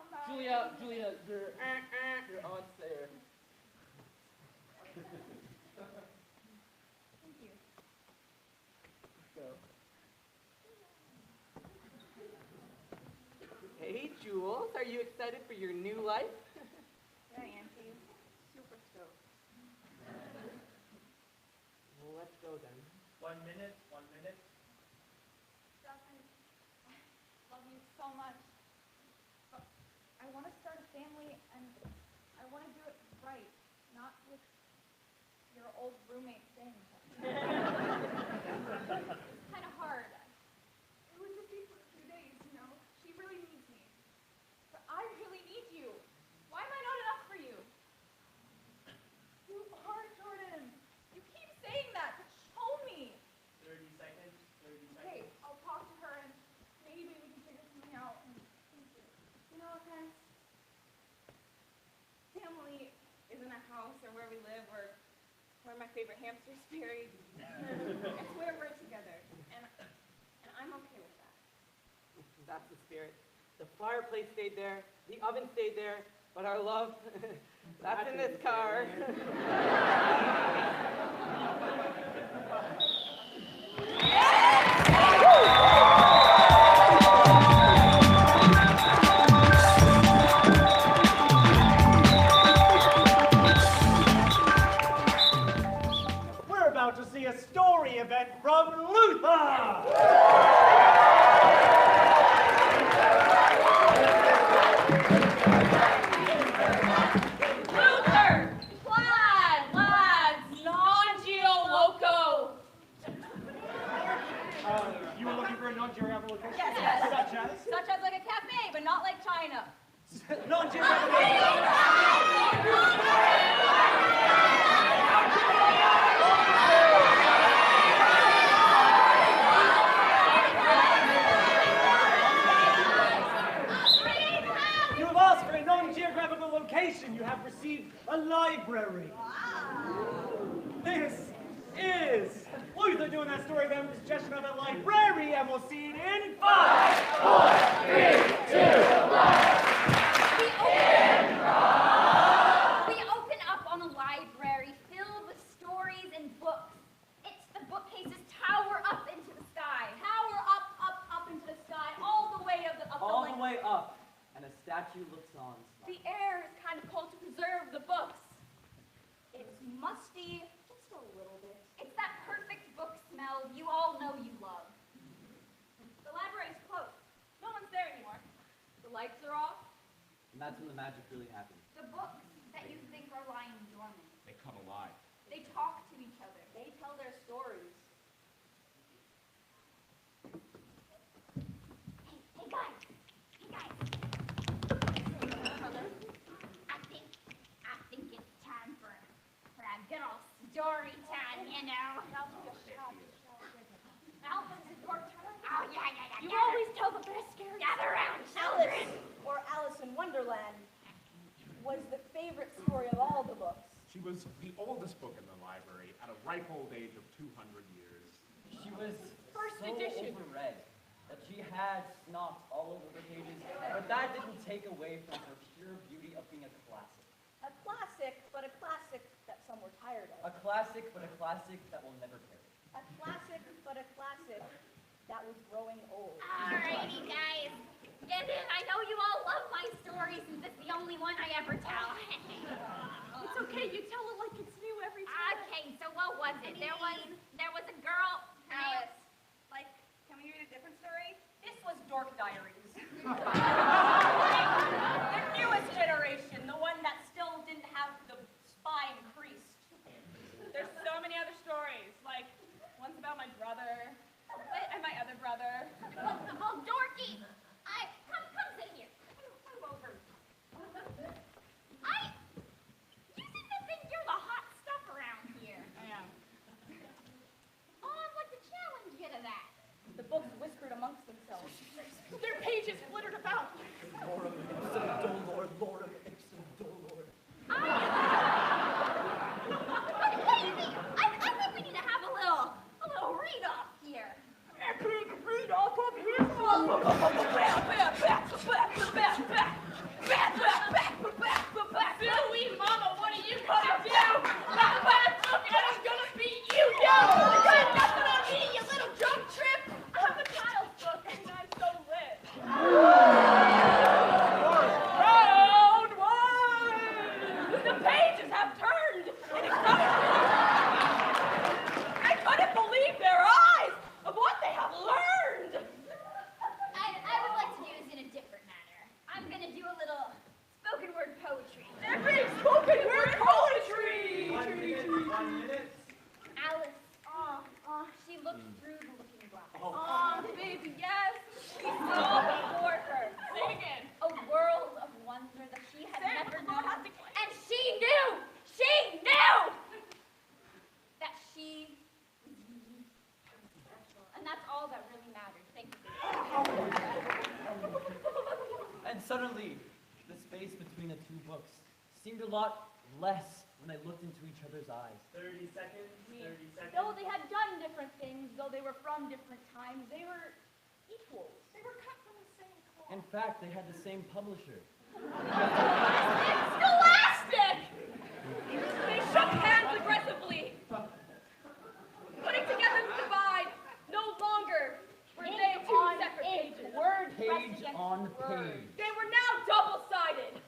by. Julia, you're on there. Thank you. Go. Hey, Jules, are you excited for your new life? Yeah, Auntie. Super stoked. Well, let's go then. 1 minute. Justin, I love you so much. But I want to start a family, and I want to do it right, not with your old roommate staying with us. It's kind of hard. It would just be for a few days, you know. She really needs me. But I really need you. Why am I not enough for you? You are, Jordan. You keep saying that, but show me. 30 seconds. Okay, I'll talk to her and maybe we can figure something out. And you know, guys, family isn't a house or where we live or where my favorite hamster's buried. It's where we're together, and I'm okay with that. That's the spirit. The fireplace stayed there, the oven stayed there, but our love, that's in this car. We're about to see a story event from Luther! Luther! Lads! Non-geo loco! You were looking for a non-geographical location? Yes. Such as? Such as like a cafe, but not like China. Non-geographical. You have asked for a non-geographical location. You have received a library. This is Luther doing that story event with the suggestion of a library, and we'll see it in 5, 4, 3, 2, 1. We open up on a library filled with stories and books. The bookcases tower up into the sky. Tower up into the sky, all the way up the All length. the way up, and a statue looks on. The air is kind of cold to preserve the books. It's musty, just a little bit. It's that perfect book smell you all know you love. The library's closed. No one's there anymore. The lights are off. And that's when the magic really happens. The books that you think are lying dormant. They come alive. They talk to each other. They tell their stories. Hey guys. I think it's time for a good old story time, you know. Albus, it's your turn. Oh yeah. You always tell the best stories. Gather around, children. Or Alice in Wonderland was the favorite story of all the books. She was the oldest book in the library at a ripe old age of 200 years. She was First so edition. overread that she had snot all over the pages, but that didn't take away from her pure beauty of being a classic. A classic, but a classic that some were tired of. A classic, but a classic that will never perish. A classic, but a classic that was growing old. Alrighty, guys. Get in. I know you all love my story since it's the only one I ever tell. It's okay, you tell it like it's new every time. Okay, so what was it? There was a girl. Alice, like, can we read a different story? This was Dork Diaries. The newest generation, the one that still didn't have the spine creased. There's so many other stories, like, one's about my brother, and my other brother. Oh, Dorky! Come sit here. Move over. You seem to think you're the hot stuff around here. I am. Oh, I'd like to challenge you to that. The books whispered amongst themselves. Their pages flittered about. Lorem ipsum dolor, lorem ipsum dolor. I think we need to have a little read-off here. Read off of his Silly mama, what are you gonna do? That last book and I'm gonna beat you down! You got nothing on me, you little drunk trip! I'm a child's book and I'm so lit. Round one! The pages have turned and I couldn't believe their eyes of what they have learned! I would like to do this in a different manner. I'm gonna do a little spoken word poetry. They're being spoken word poetry! 1 minute, 1 minute. Alice, she looked through the looking glass. Oh, baby, yes! She saw before her. Say it again. A world of wonder that she had Say it never before known. I have to claim. And she knew that she was unique. And that's all that really mattered. Thank you. And suddenly, the space between the two books seemed a lot less when they looked into each other's eyes. 30 seconds, 30 seconds. Though they had done different things, though they were from different times, they were equals. They were cut from the same cloth. In fact, they had the same publisher. Scholastic! They shook hands aggressively, putting together the divide. one page. They were now double-sided.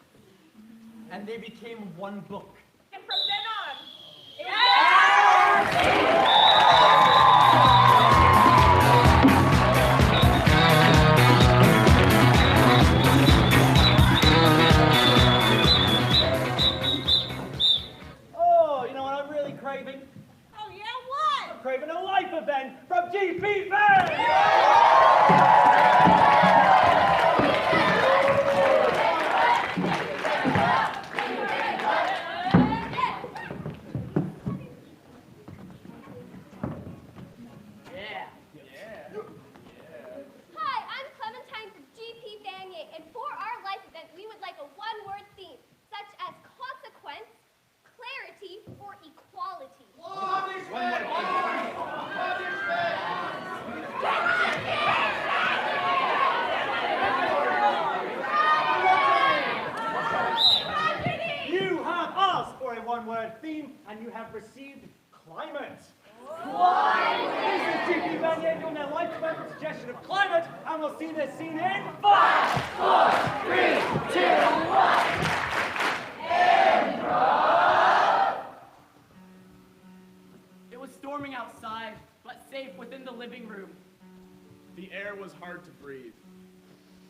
And they became one book. And from then on, Oh, you know what I'm really craving? Oh, yeah, what? I'm craving a life event from GP Fans! Hi, I'm Clementine from GP Vanier, and for our life event, we would like a one-word theme, such as consequence, clarity, or equality. You have asked for a one-word theme, and you have received climate. This is GP Vanier doing their life event suggestion of climate, and we'll see this scene in 5, 4, 3, 2, 1. It was storming outside, but safe within the living room. The air was hard to breathe.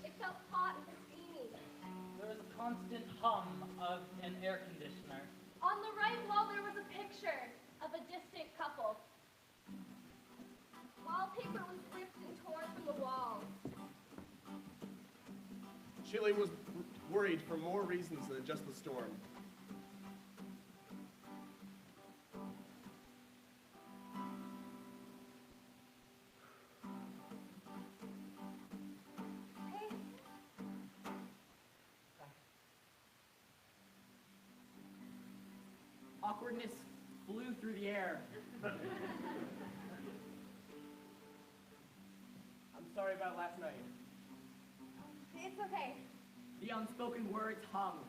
It felt hot and steamy. There was a constant hum of an air conditioner. On the right wall, there was a picture of a distant couple. Wallpaper was ripped and torn from the walls. Chile was worried for more reasons than just the storm. Hey, Awkwardness flew through the air. I'm sorry about last night. it's okay. The unspoken words hung.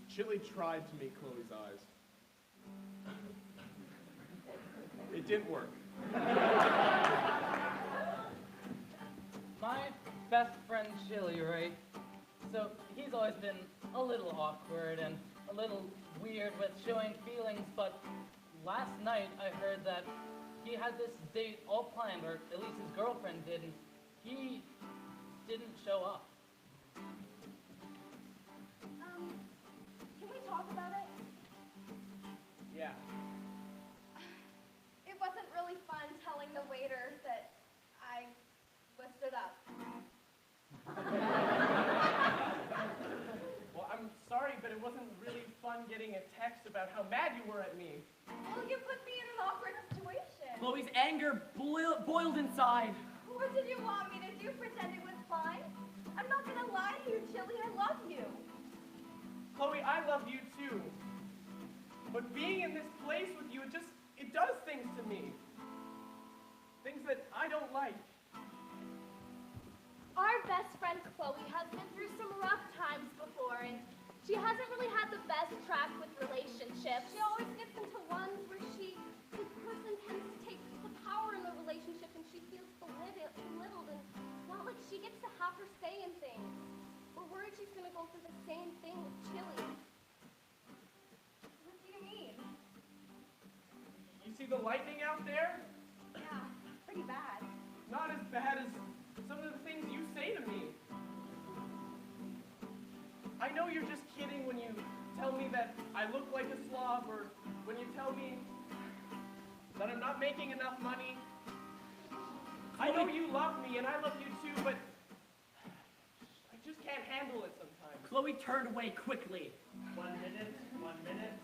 Chile tried to meet Chloe's eyes. It didn't work. My best friend Chili, right? So he's always been a little awkward and a little weird with showing feelings, but last night I heard that he had this date all planned, or at least his girlfriend did, and he didn't show up. Can we talk about it? Yeah. It wasn't really fun telling the waiter that I was stood up. Well, I'm sorry, but it wasn't really fun getting a text about how mad you were at me. Well, you put me in an awkward situation. Chloe's anger boiled inside. What did you want me to do? Pretend it was fine? I'm not gonna lie to you, Chili. I love you. Chloe, I love you too. But being in this place with you, it does things to me. Things that I don't like. Our best friend Chloe has been through some rough times before, and she hasn't really had the best track with relationships. She always gets into ones where this person tends to take the power in the relationship, and she feels belittled, and it's not like she gets to have her say in things. We're worried she's gonna go through the same thing with Chili. What do you mean? You see the lightning out there? Yeah, pretty bad. Not as bad as some of the things you say to me. I know you're just kidding when you tell me that I look like a slob, or when you tell me that I'm not making enough money. I know you love me, and I love you too, but I just can't handle it sometimes. Chloe turned away quickly. 1 minute, 1 minute.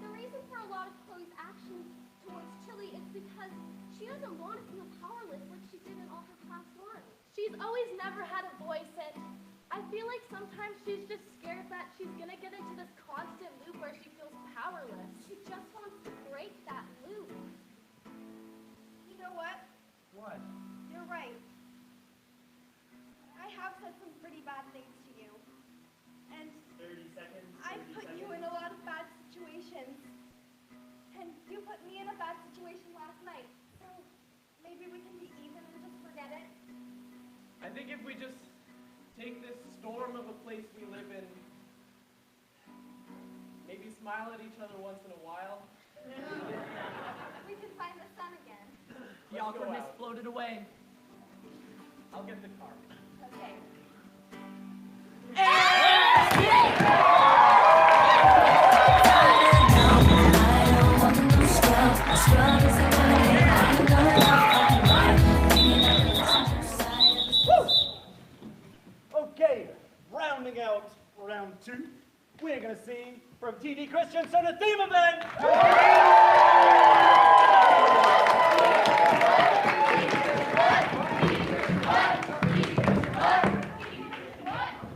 The reason for a lot of Chloe's actions towards Chili is because she doesn't want to feel powerless like she did in all her past ones. She's always never had a voice, and I feel like sometimes she's just scared that she's gonna get into this constant loop where she feels powerless. She just wants to break that loop. You know what? What? You're right. I have said some pretty bad things to you. And 30 seconds. I've put you in a lot of bad situations. And you put me in a bad situation last night. So maybe we can think if we just take this storm of a place we live in, maybe smile at each other once in a while. We can find the sun again. The awkwardness floated away. I'll get the car. Okay. Okay, rounding out round 2, we're going to see from TD Christiansen a theme event.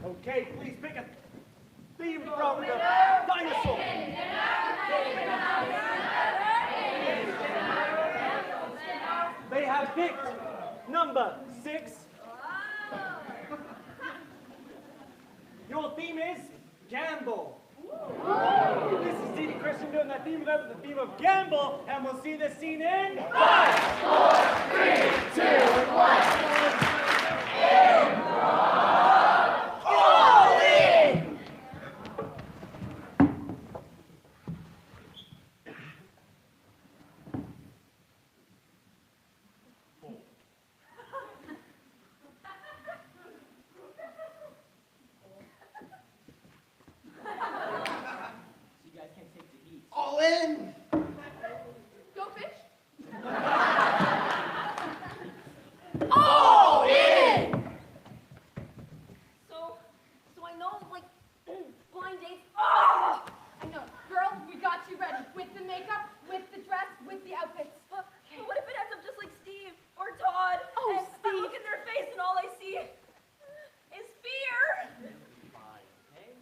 Okay, please pick a theme from the dinosaur. They have picked number 6. Your theme is gamble. This is TD Christian doing that theme event with the theme of gamble, and we'll see this scene in 5, 4, 3, 2, 1. All in! You guys can't take the heat. All in! Go fish. All in! So I know, like, blind dates. Oh! I know. Girl, we got you ready. With the makeup, with the dress, with the outfits. But what if it ends up just like Steve or Todd? Oh, and I Steve. look at their face and all I see is fear.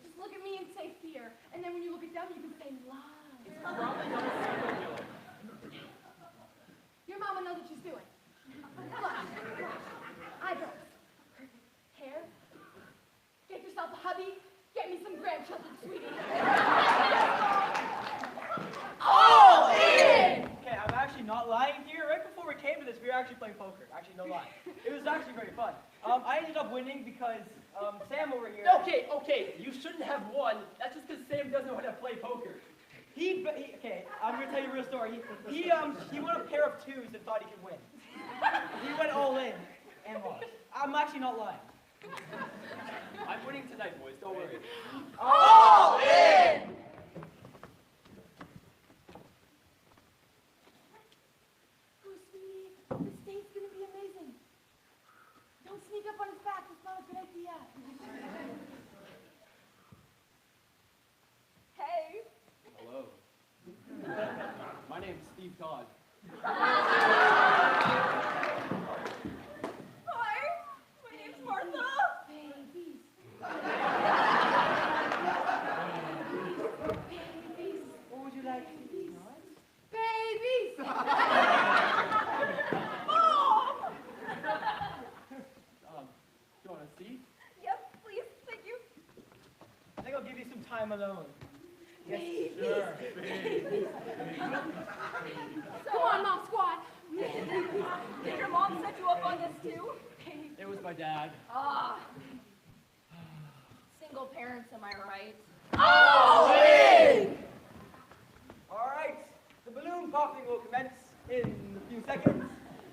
Just look at me and say fear. And then when you look at them, you can say love. Your mama knows what she's doing. Blush. Eyebrows. Hair. Get yourself a hubby. Get me some grandchildren, sweetie. All in! Okay, I'm actually not lying here. Right before we came to this, we were actually playing poker. Actually, no lie. It was actually very fun. I ended up winning because Sam over here. Okay, you shouldn't have won. That's just because Sam doesn't know how to play poker. Okay, I'm gonna tell you a real story. He won a pair of 2s and thought he could win. He went all in and lost. I'm actually not lying. I'm winning tonight, boys. Don't worry. All in! Oh, sweetie, this date's gonna be amazing. Don't sneak up on his back. It's not a good idea. Hey. Hello. My name's Steve Todd. Hi. My name's Martha. Babies. What would you like? Babies! Do you want a seat? Yep, please. Thank you. I think I'll give you some time alone. Babies. Sure. Come on, Mom Squad. Did your mom set you up on this too? It was my dad. Ah. Single parents, am I right? All in! All right, the balloon popping will commence in a few seconds.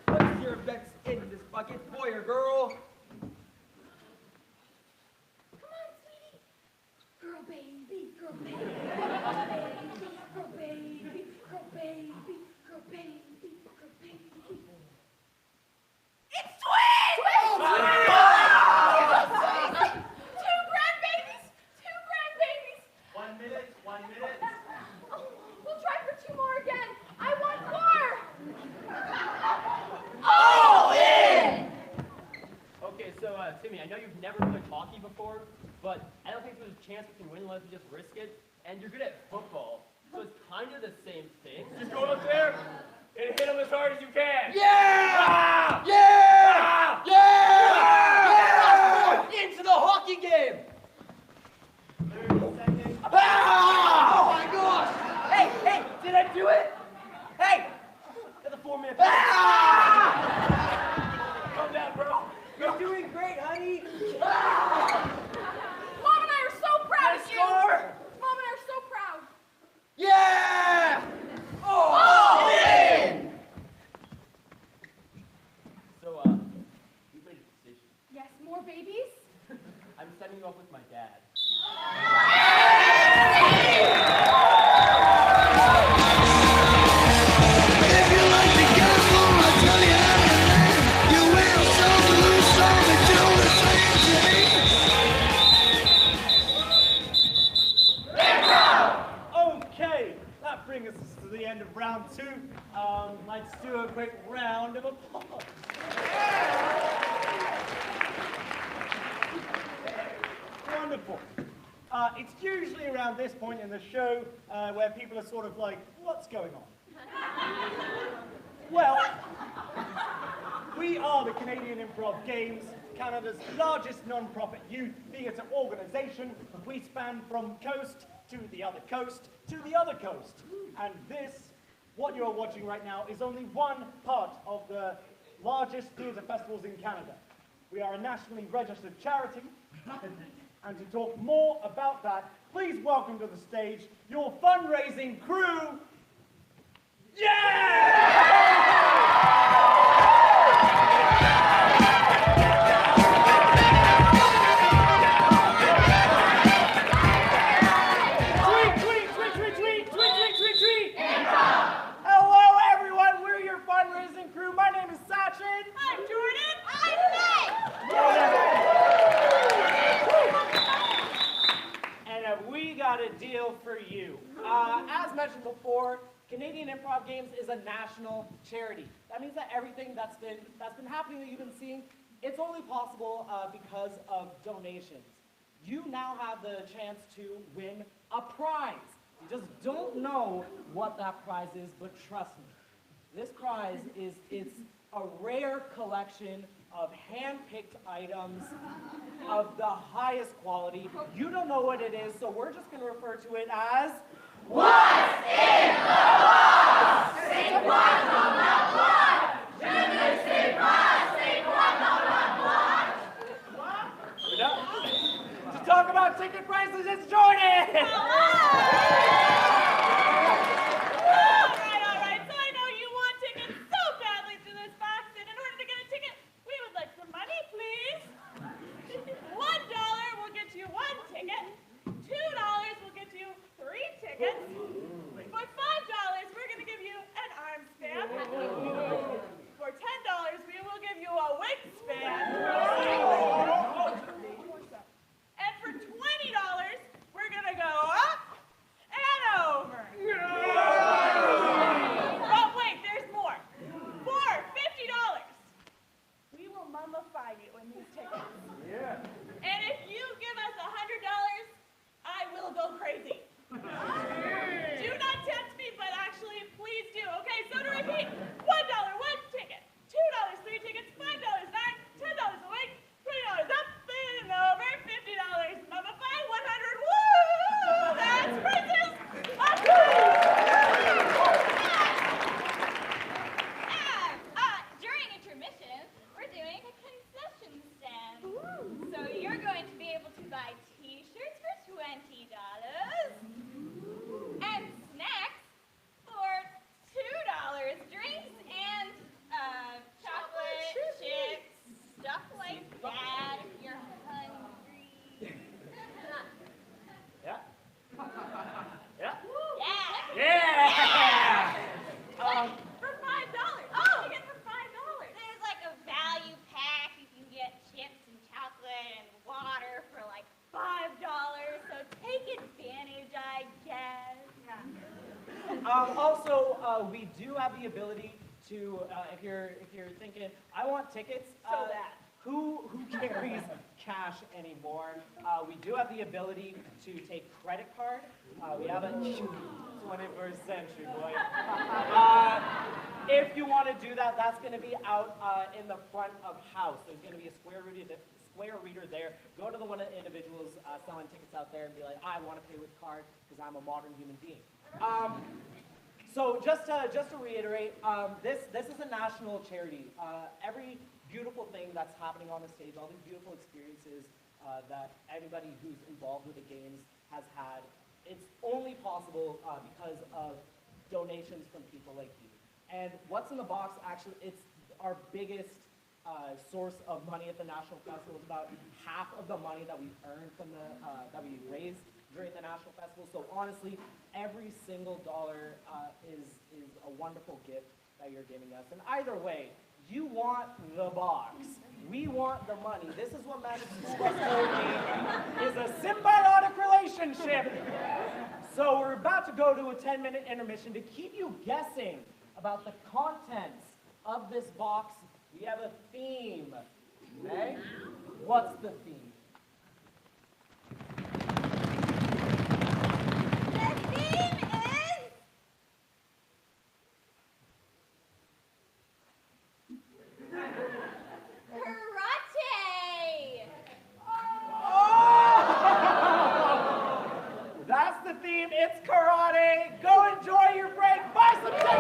Place your bets in this bucket, boy or girl. Come on, sweetie. Girl, baby, girl, baby, girl, baby, girl, baby, girl, baby, girl, baby. It's twins! Twins! Two grandbabies! Two grandbabies! 1 minute, 1 minute. Oh, we'll try for 2 more again. I want more! All in! Okay, so Timmy, I know you've never played hockey before, but I don't think there's a chance we can win unless we just risk it. And you're good at football, so it's kind of the same thing. Just go up there and hit them as hard as you can. Yeah! Yeah! Yeah! Into the hockey game! 30 seconds. Ah! Oh my gosh! Hey, did I do it? Hey! That's a 4-minute. Ah! Calm down, bro. You're doing great, So, we made a decision. Yes, more babies? I'm setting you up with my dad. If you like to gamble, I'll tell you how to land. You win some, lose some, and do the same to me. Okay, that brings us to the end of round 2. Let's do a quick round of applause. Wonderful. It's usually around this point in the show where people are sort of like, what's going on? Well, we are the Canadian Improv Games, Canada's largest non-profit youth theatre organisation. We span from coast to the other coast to the other coast. And this, what you're watching right now, is only one part of the largest theatre festivals in Canada. We are a nationally registered charity. And to talk more about that, please welcome to the stage your fundraising crew. Hello, everyone. We're your fundraising crew. My name is Sachin. I'm Jordan. I'm Faye. And we got a deal for you. As mentioned before, Canadian Improv Games is a national charity. That means that everything that's been happening that you've been seeing, it's only possible because of donations. You now have the chance to win a prize. You just don't know what that prize is, but trust me, this prize it's a rare collection of hand-picked items of the highest quality. You don't know what it is, so we're just going to refer to it as What's in the box? Sing one on the block. Junior sing one, sing one on the block. We're done. To talk about ticket prices, it's Jordan! All right. So I know you want tickets so badly to this box, and in order to get a ticket, we would like some money, please. $1 will get you 1 ticket. $2 will get you 3 tickets. For $5, we're going to give you an arm span. For $10, we will give you a wingspan. And for $20, we're going to go up and over. But wait, there's more. For $50, we will mummify you in these tickets. Yeah. And if you give us $100, I will go crazy. Do not tempt me, but actually, please do. Okay, so to repeat, $1, 1 ticket, $2, 3 tickets, $5, 9, $10 a week, $20 up and over, $50, mummify, 100, woo! That's princess! During intermission, we're doing a concession stand. So you're going to be able to buy t-shirts for $20 and snacks for $2, drinks and chocolate chips, stuff like that if you're hungry. Yeah. Yeah. Yeah. Yeah. For $5. Oh. You get for $5. There's like a value pack. You can get chips and chocolate and water for like $5. So take advantage, I guess. Also, we do have the ability to, if you're thinking, I want tickets. So that. Who carries cash anymore? We do have the ability to take credit card. We have a 21st century, boy. If you want to do that, that's going to be out in the front of house. There's going to be a square reader there. Go to the one of the individuals selling tickets out there and be like, I want to pay with card because I'm a modern human being. So just to reiterate, this is a national charity. Every beautiful thing that's happening on the stage, all the beautiful experiences that anybody who's involved with the games has had, it's only possible because of donations from people like you. And what's in the box, actually, it's our biggest source of money at the National Festival. It's about half of the money that we earned from that we raised during the National Festival. So honestly, every single dollar is a wonderful gift that you're giving us. And either way, you want the box. We want the money. This is what Magic School Bus told me is a symbiotic relationship. So we're about to go to a 10-minute intermission to keep you guessing about the contents of this box. We have a theme, okay? What's the theme? The theme is karate. That's the theme. It's karate. Go enjoy your break. Buy some tickets.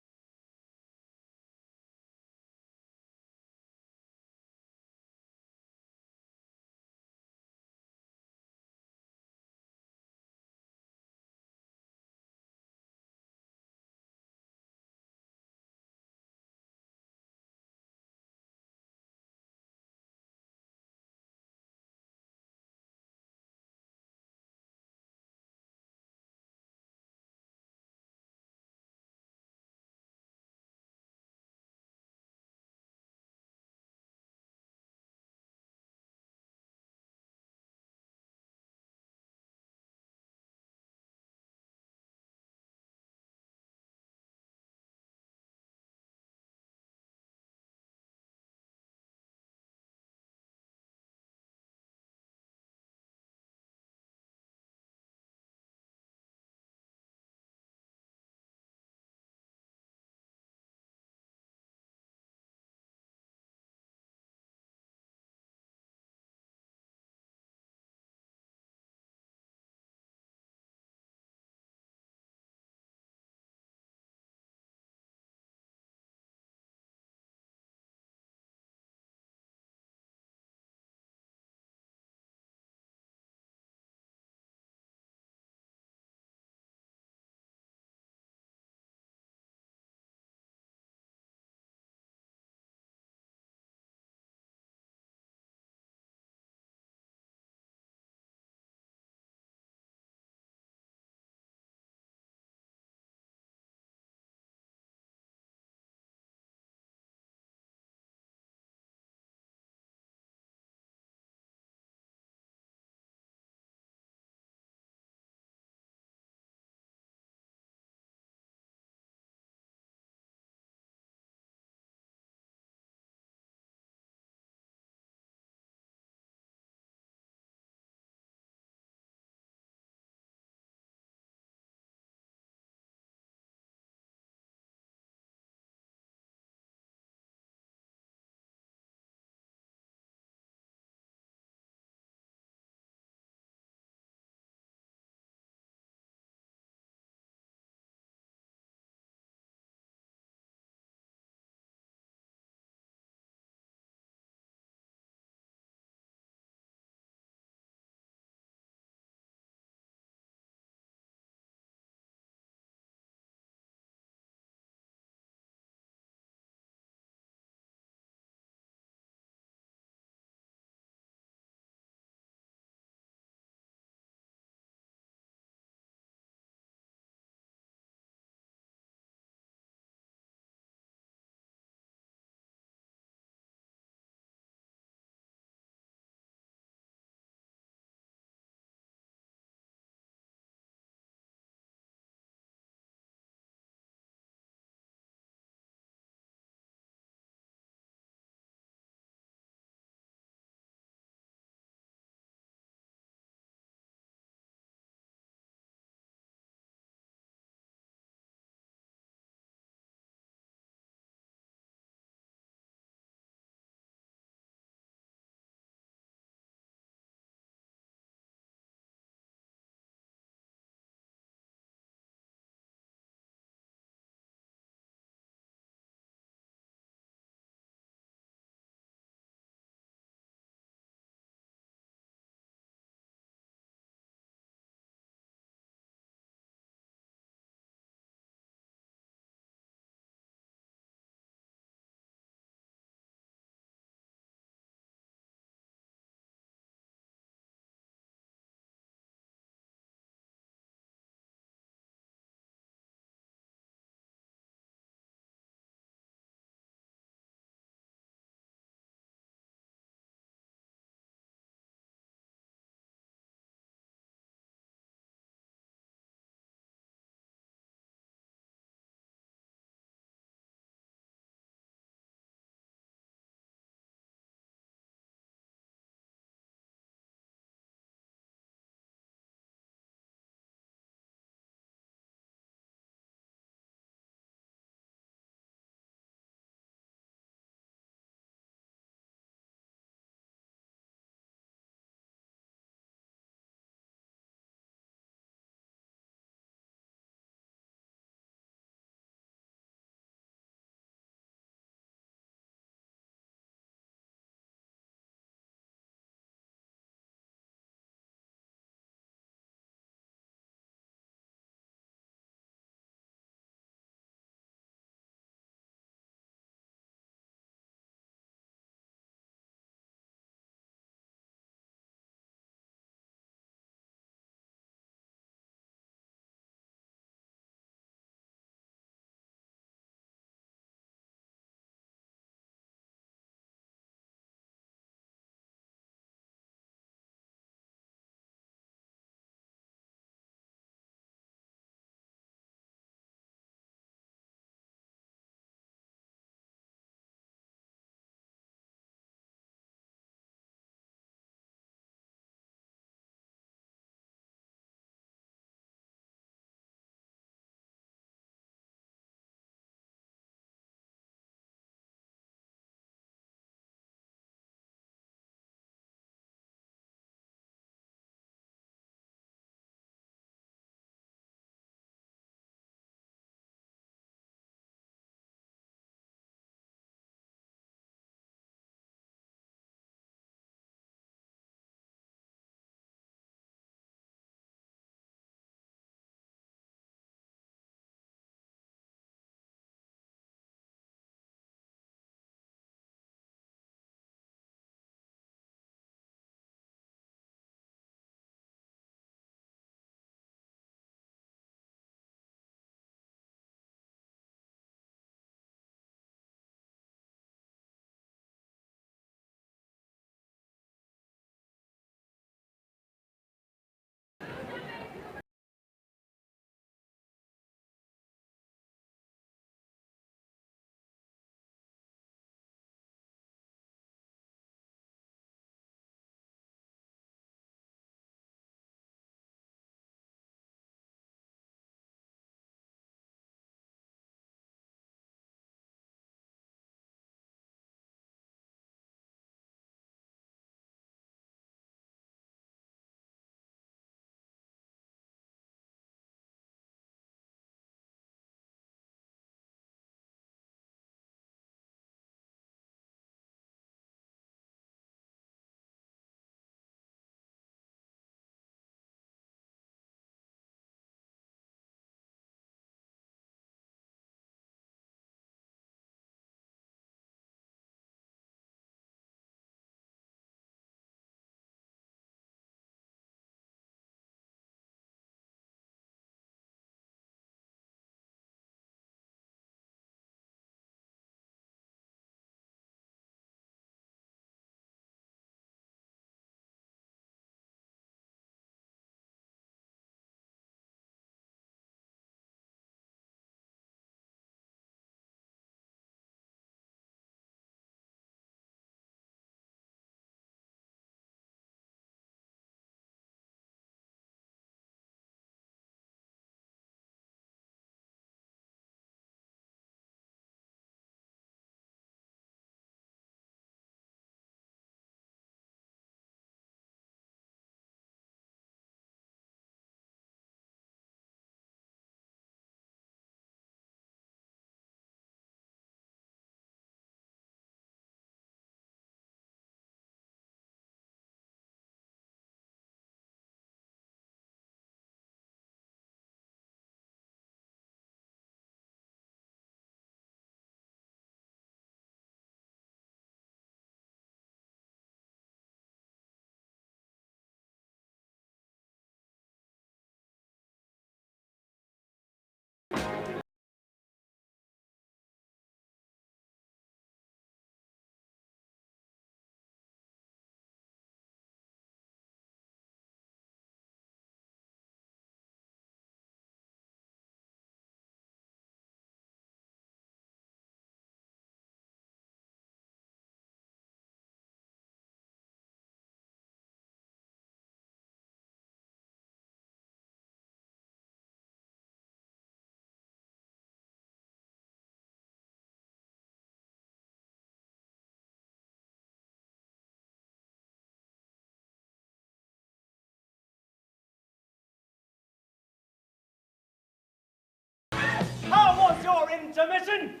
intermission?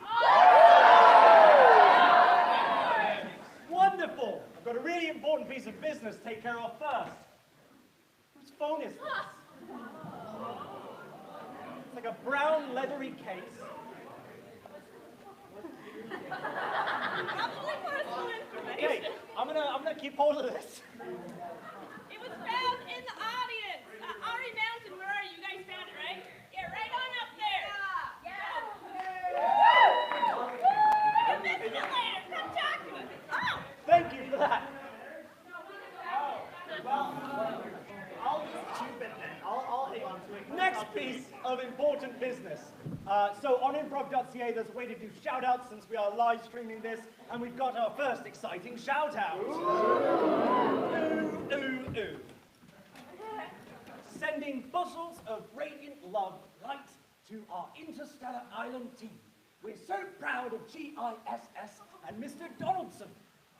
Wonderful. I've got a really important piece of business to take care of first. Whose phone is this? It's like a brown leathery case. Probably personal information. Okay, I'm gonna keep hold of this. It was found in the audience. Ari Mountain, where are you? You guys found it, right? Yeah, right on up there. Yeah. You'll visit it later. Come talk to us. Oh! Thank you for that. Well, I'll just keep it then. I'll hang on to it. Next piece of important business. So on improv.ca, there's a way to do shout-outs since we are live streaming this, and we've got our first exciting shout-out. Ooh, ooh, ooh. Sending bottles of radiant love light to our interstellar island team. We're so proud of GISS and Mr. Donaldson.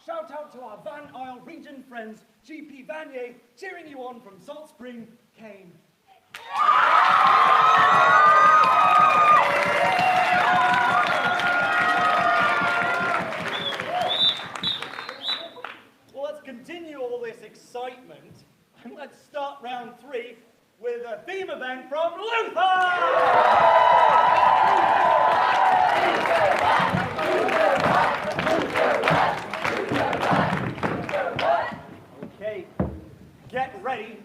Shout out to our Van Isle region friends, GP Vanier, cheering you on from Salt Spring, Kane. Well, let's continue all this excitement, and let's start round 3 with a theme event from Luther! Okay, get ready,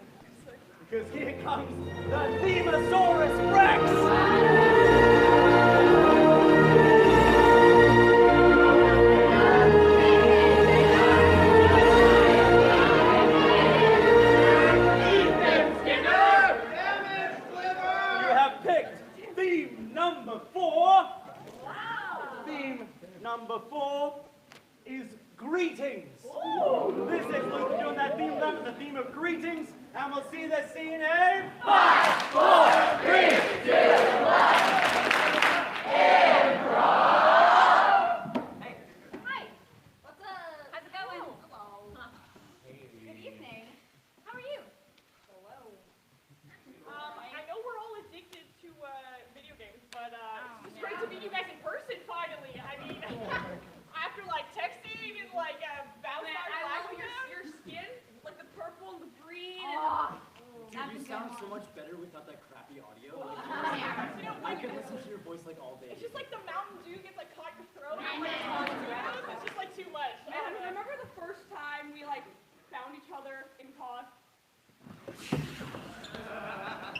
because here comes the Themosaurus Rex! You have picked theme number 4. Theme number 4 is greetings. This is Luke doing that theme, the theme of greetings, and we'll see this scene in 5, 4, 3, 2, 1. Improv! Hey. Hi. What's up? How's it going? Hello. Good evening. How are you? Hello. I know we're all addicted to video games, but it's great to meet you guys in person finally. I mean, after like texting and like bouncing Your skin, like the purple and the green. Dude, you sound so much better without that crappy audio. You know, I could listen to your voice like all day. it's just like the Mountain Dew gets like caught in your throat. It's just like too much. Man, remember the first time we like found each other in COD?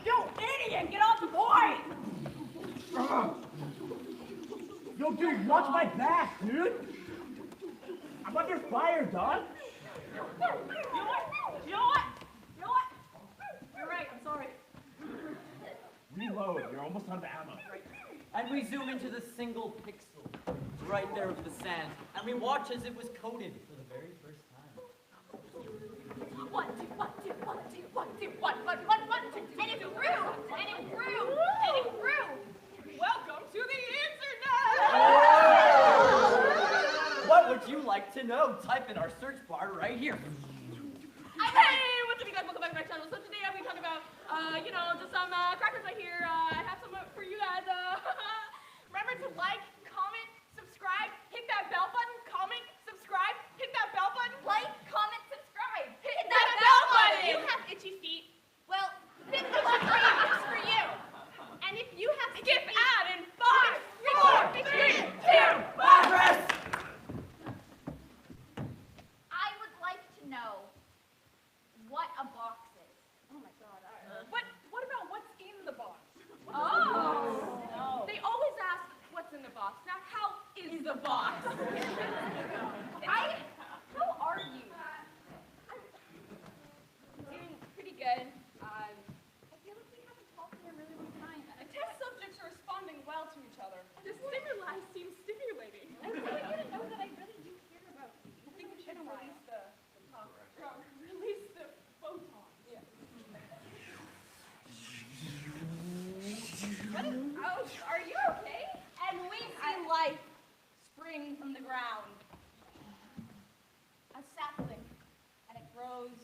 You idiot! Get off the board! Yo, dude, watch my back, dude. I'm under fire, dog. You know what? You know what? You know what? You're right. I'm sorry. Reload. You're almost out of ammo. And we zoom into the single pixel right there of the sand, and we watch as it was coded for the very first time. 1, 2, 1, 2, 1, 2, 1, 2, 1, 1, 1, 1, 2, and it grew, and it grew, and it grew. Welcome to the internet. What would you like to know? Type in our search bar right here. Hey, what's up, you guys? Welcome back to my channel. So today I'm going to talk about, just some crackers right here. I have some for you guys. Remember to like, comment, subscribe, hit that bell button, comment, subscribe, hit that bell button. Like, comment, subscribe. Hit that bell button. You have itchy feet. Well, this is for you. And if you have Skip feet, ad in 5, 4, 3, 2, 1. Progress! I would like to know what a box is. Oh my god. What about what's in the box? Oh. They always ask what's in the box. Now, how is the box? How are you? Doing pretty good. I feel like we haven't talked in a really long time. The test subjects are responding well to each other. The stimuli seem stimulating. I want you to know that I really do care about you. I think we should release the photon. Yeah. Are you okay? And we see life spring from the ground. A sapling. And it grows.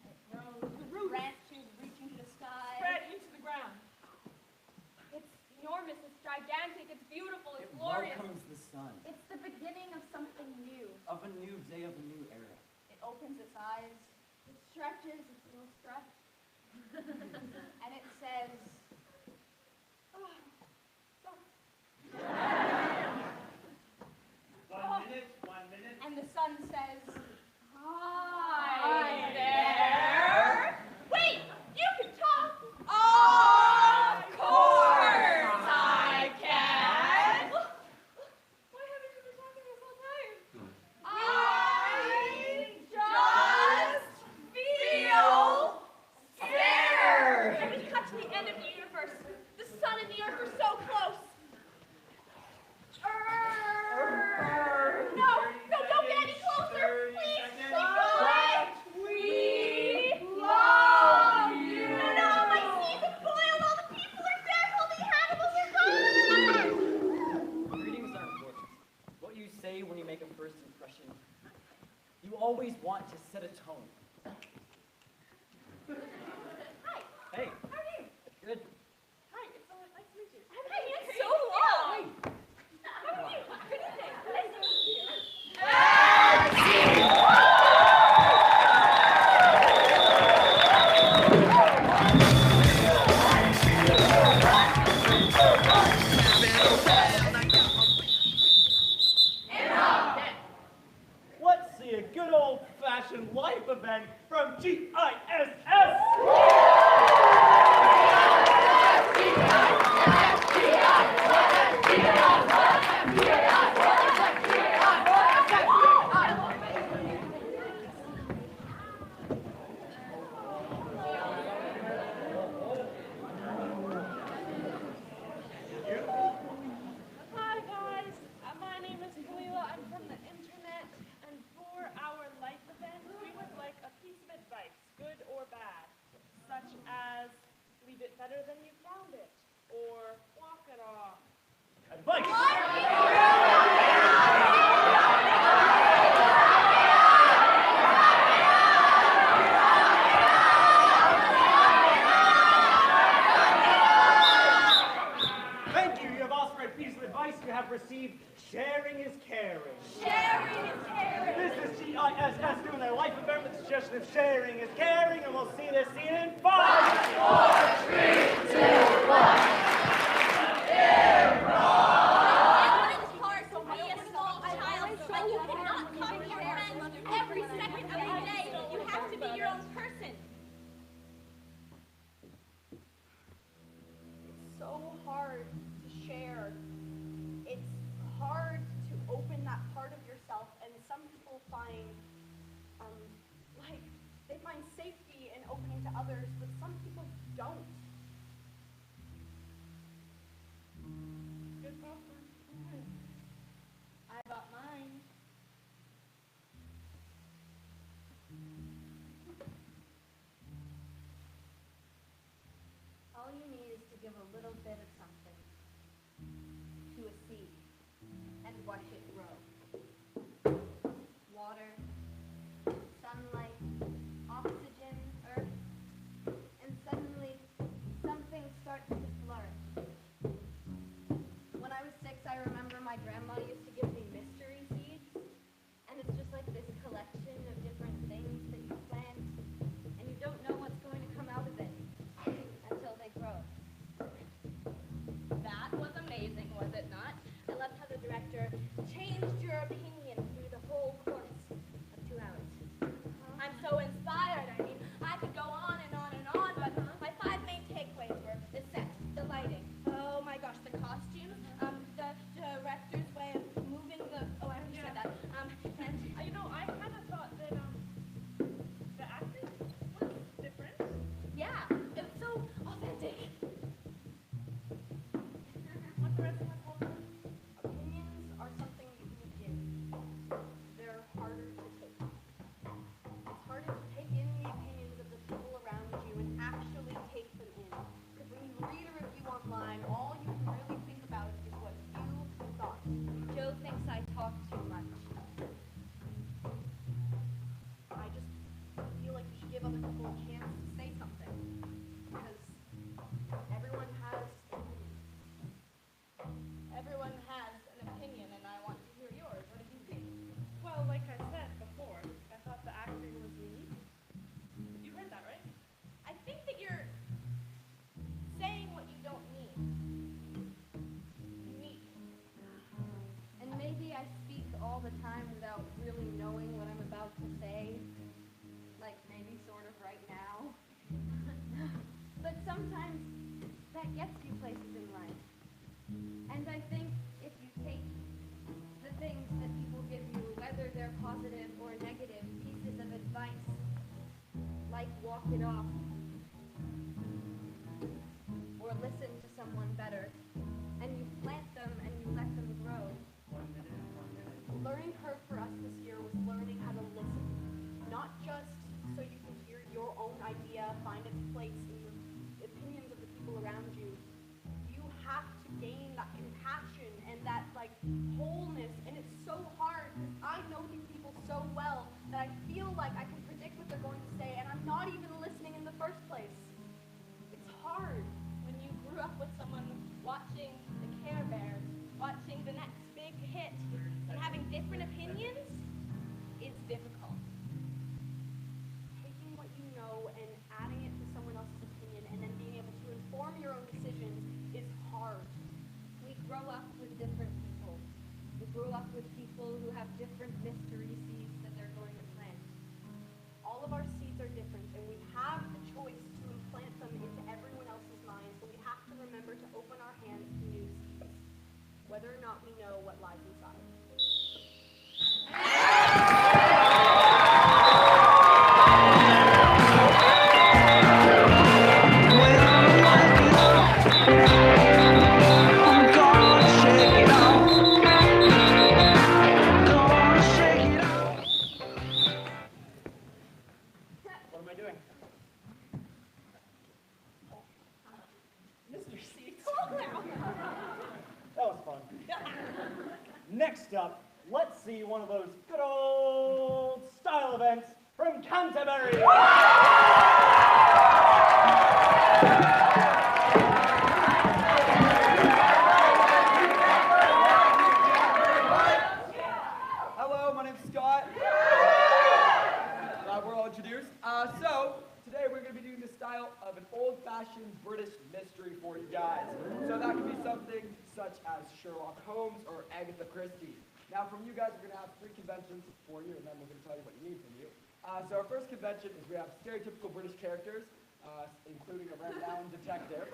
And it grows. The roots branches reaching to the sky. spread into the ground. It's enormous. It's gigantic. It's beautiful, it's It glorious. welcomes the sun It's the beginning of something new. of a new day, of a new era. It opens its eyes, it stretches its little stretch, and it says, oh, One minute. and the sun says, hi there. Wait, you can talk. Of course I can. Why haven't you been talking this whole time? I just feel scared. And we cut to the end of the universe. The sun and the earth are so close. No, don't get any closer. Please, go away. We love you. No, my seeds have boiled. All the people are dead. All the animals are gone. Greetings are important. What you say when you make a first impression. You always want to set a tone. Hi, Hey, how are you? good. Hi, it's so nice to meet you. I haven't seen you in so long. How are you? Good evening. Nice to meet you. Let's see a good old-fashioned life event from GISS. Hi guys, my name is Kalila. I'm from the internet, and for our life event, we would like a piece of advice, good or bad, such as leave it better than you found it, or walk it off. Advice. Thank you. You have asked for a piece of advice. You have received sharing is caring. Sharing is caring. This is GISS doing their life event with the suggestion of sharing is caring, and we'll see this scene in 5, 4, 3, 2, 1. It is hard to be a small child, but you cannot copy your friends every second of the day. You have to be your own person. It's so hard to share. It's hard to open that part of yourself, and some people find, they find safety in opening to others, but some people don't. Good popcorn. I bought mine. All you need is to give a little bit of something to a seed and watch it grow. Water, sunlight, oxygen, earth, and suddenly something starts to flourish. When I was 6, I remember my grandma used to give me mystery seeds, and it's just like this collection of different things that you plant, and you don't know what's going to come out of it until they grow. That was amazing, was it not? I loved how the director changed your opinion through the whole course of 2 hours. I'm so inspired. I mean, I could go on and on and on, but my 5 main takeaways were the set, the lighting, oh my gosh, the costumes, the director's way of moving the, oh, I already said that, and, You know, I kind of thought that the acting was different. yeah, it was so authentic. What the rest of my phone? Opinions are something you can give. the time without really knowing what I'm about to say. Like maybe sort of right now. But sometimes that gets you places in life. And I think if you take the things that people give you, whether they're positive or negative pieces of advice, like walk it off, or listen to someone better, and you plant them and you let them grow. Learning curve for us this year was learning how to listen, not just so you can hear your own idea find its place in the opinions of the people around you. You have to gain that compassion and that like wholeness, and it's so hard because I know these people so well that I feel like I can predict what they're going to say, and I'm not even listening in the first place. It's hard. When you grew up with someone watching the Care Bears, watching the next big hit, and having different opinions, it's difficult. Taking what you know and adding it to someone else's opinion and then being able to inform your own decisions is hard. We grow up with different people. We grow up with people who have different mystery seeds that they're going to plant. All of our seeds are different, and we have the choice to implant them into everyone else's mind, so we have to remember to open our hands to new seeds, whether or not we know what lies inside. What am I doing? Mr. Seats. That was fun. Next up, let's see one of those good old style events from Canterbury. Hello, my name's Scott. Glad we're all introduced. So, today we're going to be doing the style of an old-fashioned British mystery for you guys. So that could be something such as Sherlock Holmes or Agatha Christie. Now, from you guys, we're going to have 3 conventions for you, and then we're going to tell you what you need from you. So our first convention is we have stereotypical British characters, including a renowned detective.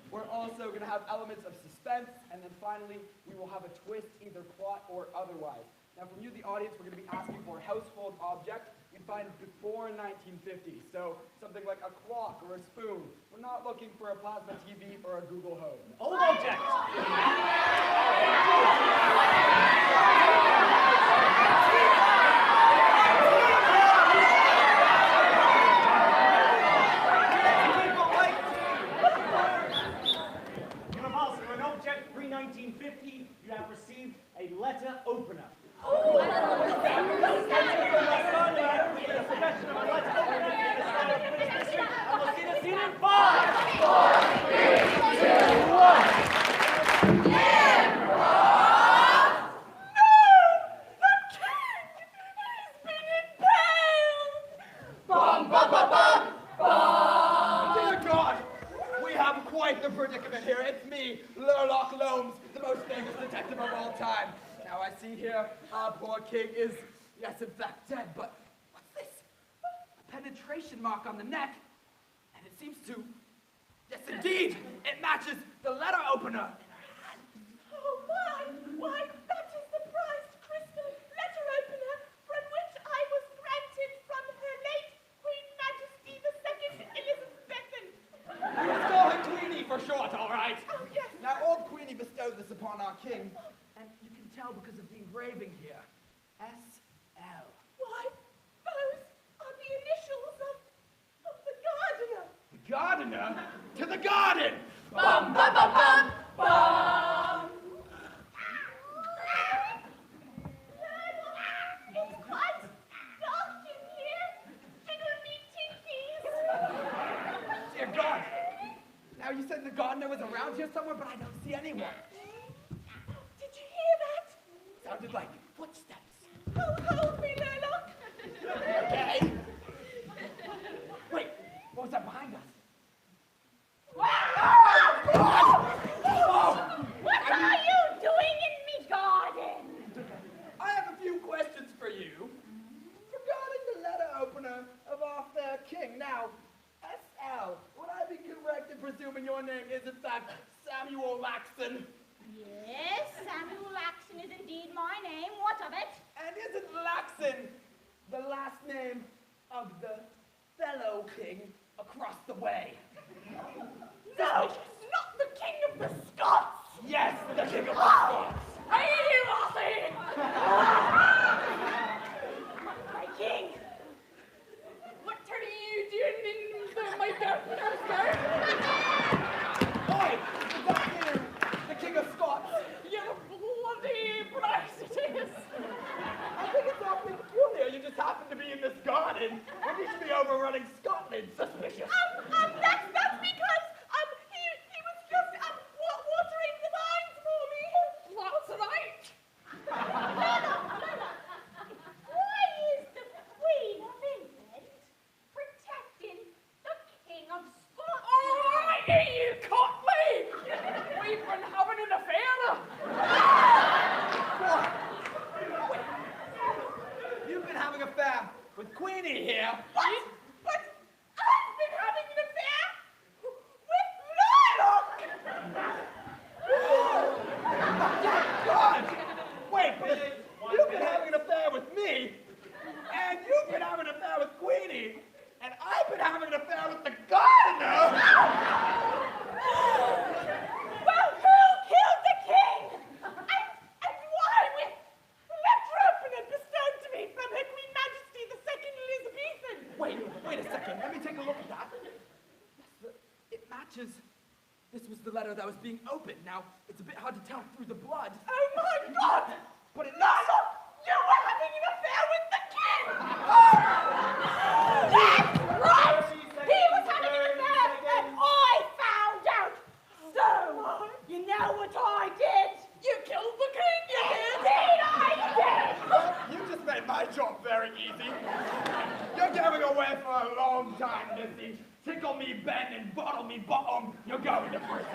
We're also going to have elements of suspense, and then finally, we will have a twist, either plot or otherwise. Now, from you, the audience, we're going to be asking for a household object you find before 1950. So, something like a clock or a spoon. We're not looking for a plasma TV or a Google Home. Old object. You have asked for an object pre-1950. You have received a letter opener. Dear God, we have quite the predicament here. It's me, Sherlock Holmes, the most famous detective of all time. Now I see here, our poor king is, yes, in fact dead, but what's this? A penetration mark on the neck, and it seems to, yes, indeed, it matches the letter opener. Oh, why, that is the prized crystal letter opener from which I was granted from her late Queen Majesty the Second Elizabethan. Let's call her Queenie for short, all right? Oh, yes. Now, old Queenie bestowed this upon our king, and you can tell because of the engraving here. S.L. Why, those are the initials of the gardener. The gardener? To the garden! Bum, bum, bum, bum, bum. It's quite dark in here. Tickle me tinkies. Dear God! Now, you said the gardener was around here somewhere, but I don't see anyone. Did you hear that? Sounded like footsteps. Oh, hold me, Sherlock. Okay. Wait, what was that behind us? Oh! fair king. Now, SL, would I be correct in presuming your name is in fact Samuel Laxton? Yes, Samuel Laxton is indeed my name. What of it? And isn't Laxton the last name of the fellow king across the way? No, not the king of the Scots. Yes, the king of the Scots. Hey, you Aussie! My king! What are you doing in my governor's garden? Oi, is that you, the king of Scots? You're bloody price it is! I think it's awfully peculiar you just happen to be in this garden when you should be overrunning Scotland. Suspicious. That's because, he was just, watering the vines for me. That's right. Why is the Queen of England protecting the King of Scots? Oh, you caught me! We've been having an affair. What? You've been having an affair with Queenie here. What? I've been having an affair with Lilac! God! Wait, you've been having an affair with me, and you've been having an affair with Queenie, and I've been having an affair with the gardener! Well, who killed the king? And why with left open and bestowed to me from Her Queen Majesty the Second Elizabethan? Wait a second, let me take a look at that. Yes, it matches. This was the letter that was being opened. Now, it's a bit hard to tell through the blood. Oh my God! But it Lila, you were having an affair with the king! Yes, right! He was having an affair, and I found out. So, you know what I did? You killed the king, you did! Indeed I did! You just made my job very easy. You're going away for a long time, Missy. Tickle me, Ben, and bottle me, bottom. You're going to prison.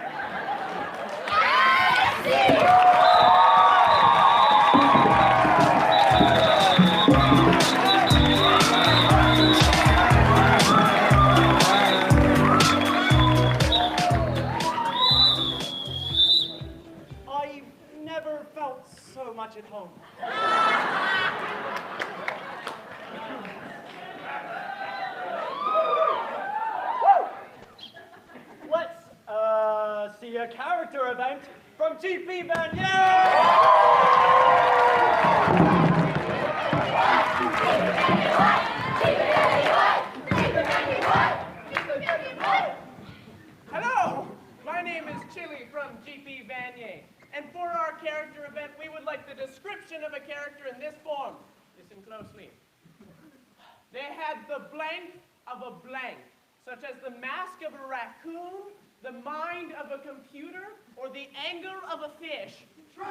I've never felt so much at home. Let's see a character event from GP Van. Hello, my name is Chili from GP Vanier, and for our character event, we would like the description of a character in this form. Listen closely. They had the blank of a blank, such as the mask of a raccoon, the mind of a computer, or the anger of a fish. You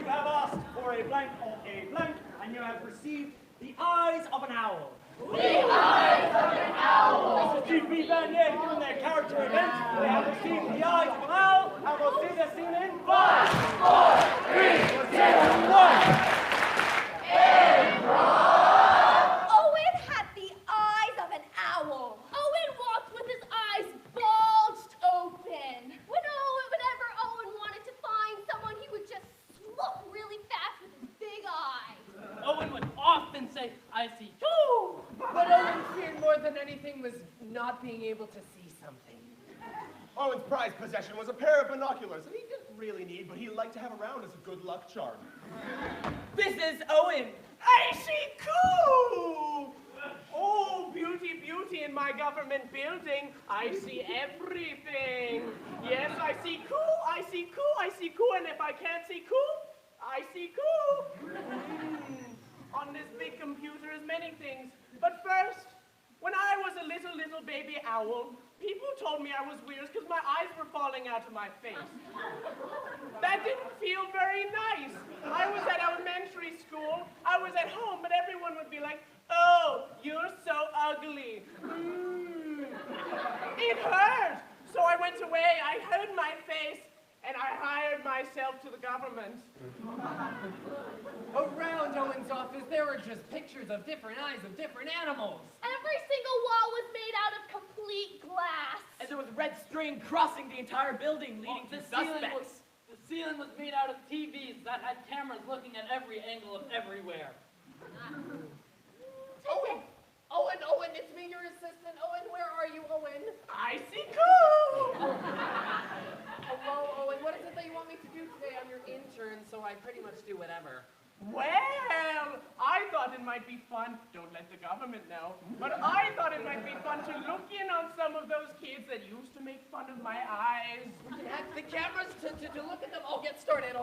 have asked for a blank or a blank, and you have received the eyes of an owl. The eyes of an owl. This is GP Van Yeh doing their character event. They have received the eyes of an owl, and we'll see the scene in 5, 4, 3, 2, 1. Owen had the eyes of an owl. Owen walked with his eyes bulged open. Whenever Owen wanted to find someone, he would just look really fast with his big eyes. Owen would often say, I see you. But Owen's fear more than anything was not being able to see something. Owen's prized possession was a pair of binoculars, and he didn't really need, but he liked to have around as a good luck charm. This is Owen. I see cool. Oh, beauty, beauty in my government building. I see everything. Yes, I see cool, I see cool, I see cool, and if I can't see cool, I see cool. On this big computer is many things. But first, when I was a little baby owl, people told me I was weird because my eyes were falling out of my face. That didn't feel very nice. I was at elementary school, I was at home, but everyone would be like, Oh, you're so ugly. It hurt. So I went away, I hid my face, and I hired myself to the government. Around Owen's office, there were just pictures of different eyes of different animals. Every single wall was made out of complete glass. And there was red string crossing the entire building, leading to suspects. The ceiling was made out of TVs that had cameras looking at every angle of everywhere. Owen, it's me, your assistant. Owen, where are you, Owen? I see cool. Hello, Owen. What is it that you want me to do today? I'm your intern, so I pretty much do whatever. Well, I thought it might be fun, don't let the government know, but I thought it might be fun to look in on some of those kids that used to make fun of my eyes. We can hack the cameras to look at them. I'll get started.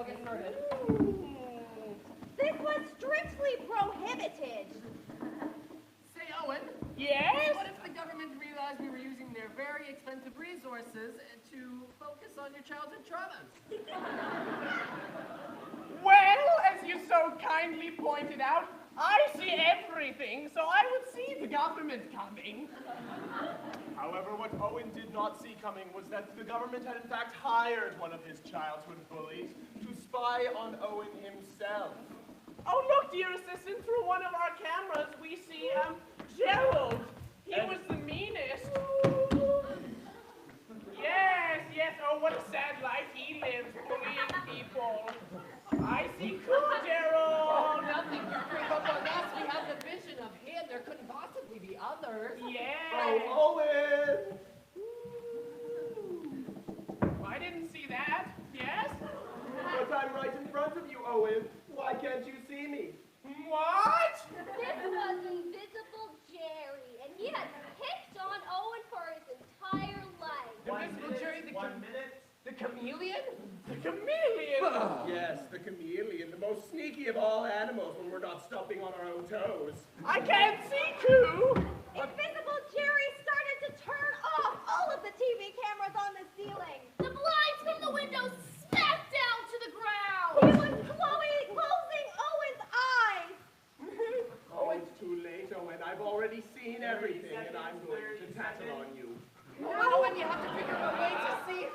This was strictly prohibited. Say, Owen. Yes? What if the government realized we were using their very expensive resources to focus on your childhood traumas? Well, as you so kindly pointed out, I see everything, so I would see the government coming. However, what Owen did not see coming was that the government had in fact hired one of his childhood bullies to spy on Owen himself. Oh, look, dear assistant, through one of our cameras, we see, Gerald. He was the meanest. Yes, oh, what a sad life he lives, bullying people. I see cool, Gerald. Nothing to creep up on us. We have the vision of him. There couldn't possibly be others. Yeah. Oh, Owen! I didn't see that. Yes? But I'm right in front of you, Owen. Why can't you see me? What? This was Invisible Jerry, and he had picked on Owen for his entire life. Invisible Jerry, the chameleon? The chameleon? Yes, the chameleon, the most sneaky of all animals when we're not stopping on our own toes. I can't see Coo. Invisible Jerry started to turn off all of the TV cameras on the ceiling. The blinds from the windows smacked down to the ground. He was closing Owen's eyes. Oh, it's too late, Owen. I've already seen everything, and I'm going to tattle on you. Owen, you have to figure out a way to see.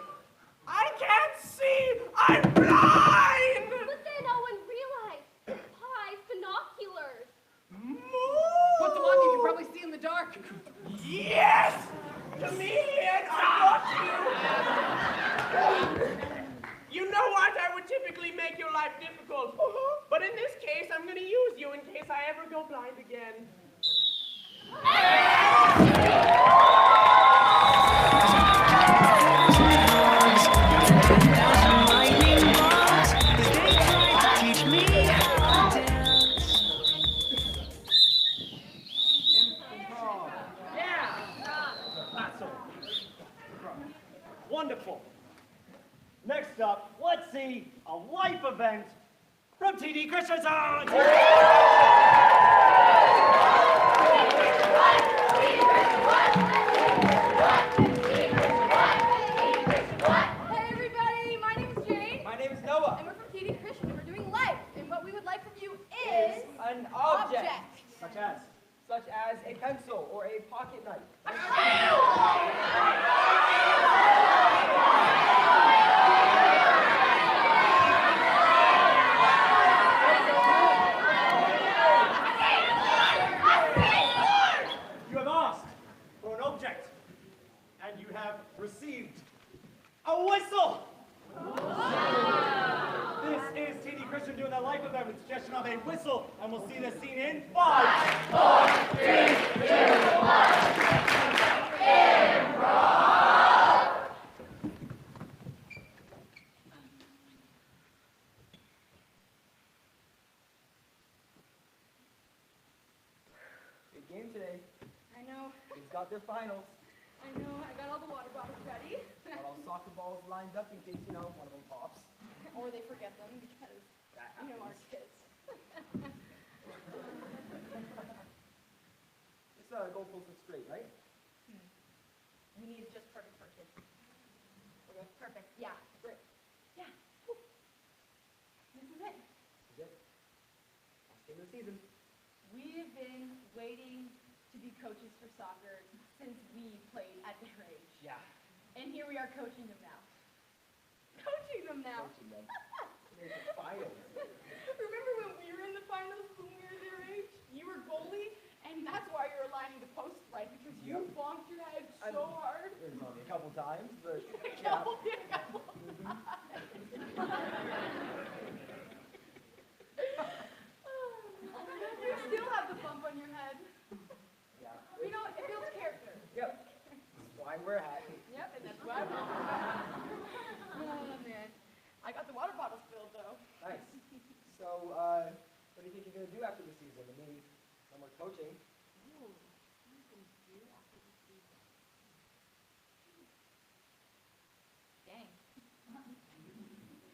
I can't see. I'm blind. But then Owen realized high binoculars. Put them on, you can probably see in the dark. Yes! Chameleon, I got you! You know what? I would typically make your life difficult. But in this case, I'm going to use you in case I ever go blind again. Wonderful. Next up, let's see a life event from TD Christensen. Hey everybody, my name is Jane. My name is Noah. And we're from TD Christian and we're doing life. And what we would like from you is An object. Such as? Such as a pencil or a pocket knife. You have asked for an object, and you have received a whistle. This is TD Christian doing their life event with suggestion of a whistle, and we'll see this scene in 5, 4, 3, 2, 1. Improv! Big game today. I know, It's got their finals. I know, I got all the water bottles ready. Got all soccer balls lined up in case, one of them pops. Or they forget them because, our kids. This goalpost looks straight, right? We need just perfect for kids. Okay. Perfect, yeah, great. Yeah. Whew. This is it. Is it? Last game of the season. We've been waiting to be coaches for soccer since we played at their age. Yeah. And here we are coaching them now. Coaching them now. Coaching them. There's the finals. Remember when we were in the finals when we were their age? You were goalie, and that's why you were lining the post right, because you Yep. bonked your head so hard. It was only a couple times, but Yeah. You still have the bump on your head. yeah. You know, it builds character. Yep. That's why we're happy. Yep, and that's why I'm Oh, man. I got the water bottle spilled, though. Nice. So, what do you think you're going to do after the season? I mean, no more coaching. Ooh, what are you going to do after the season? Dang.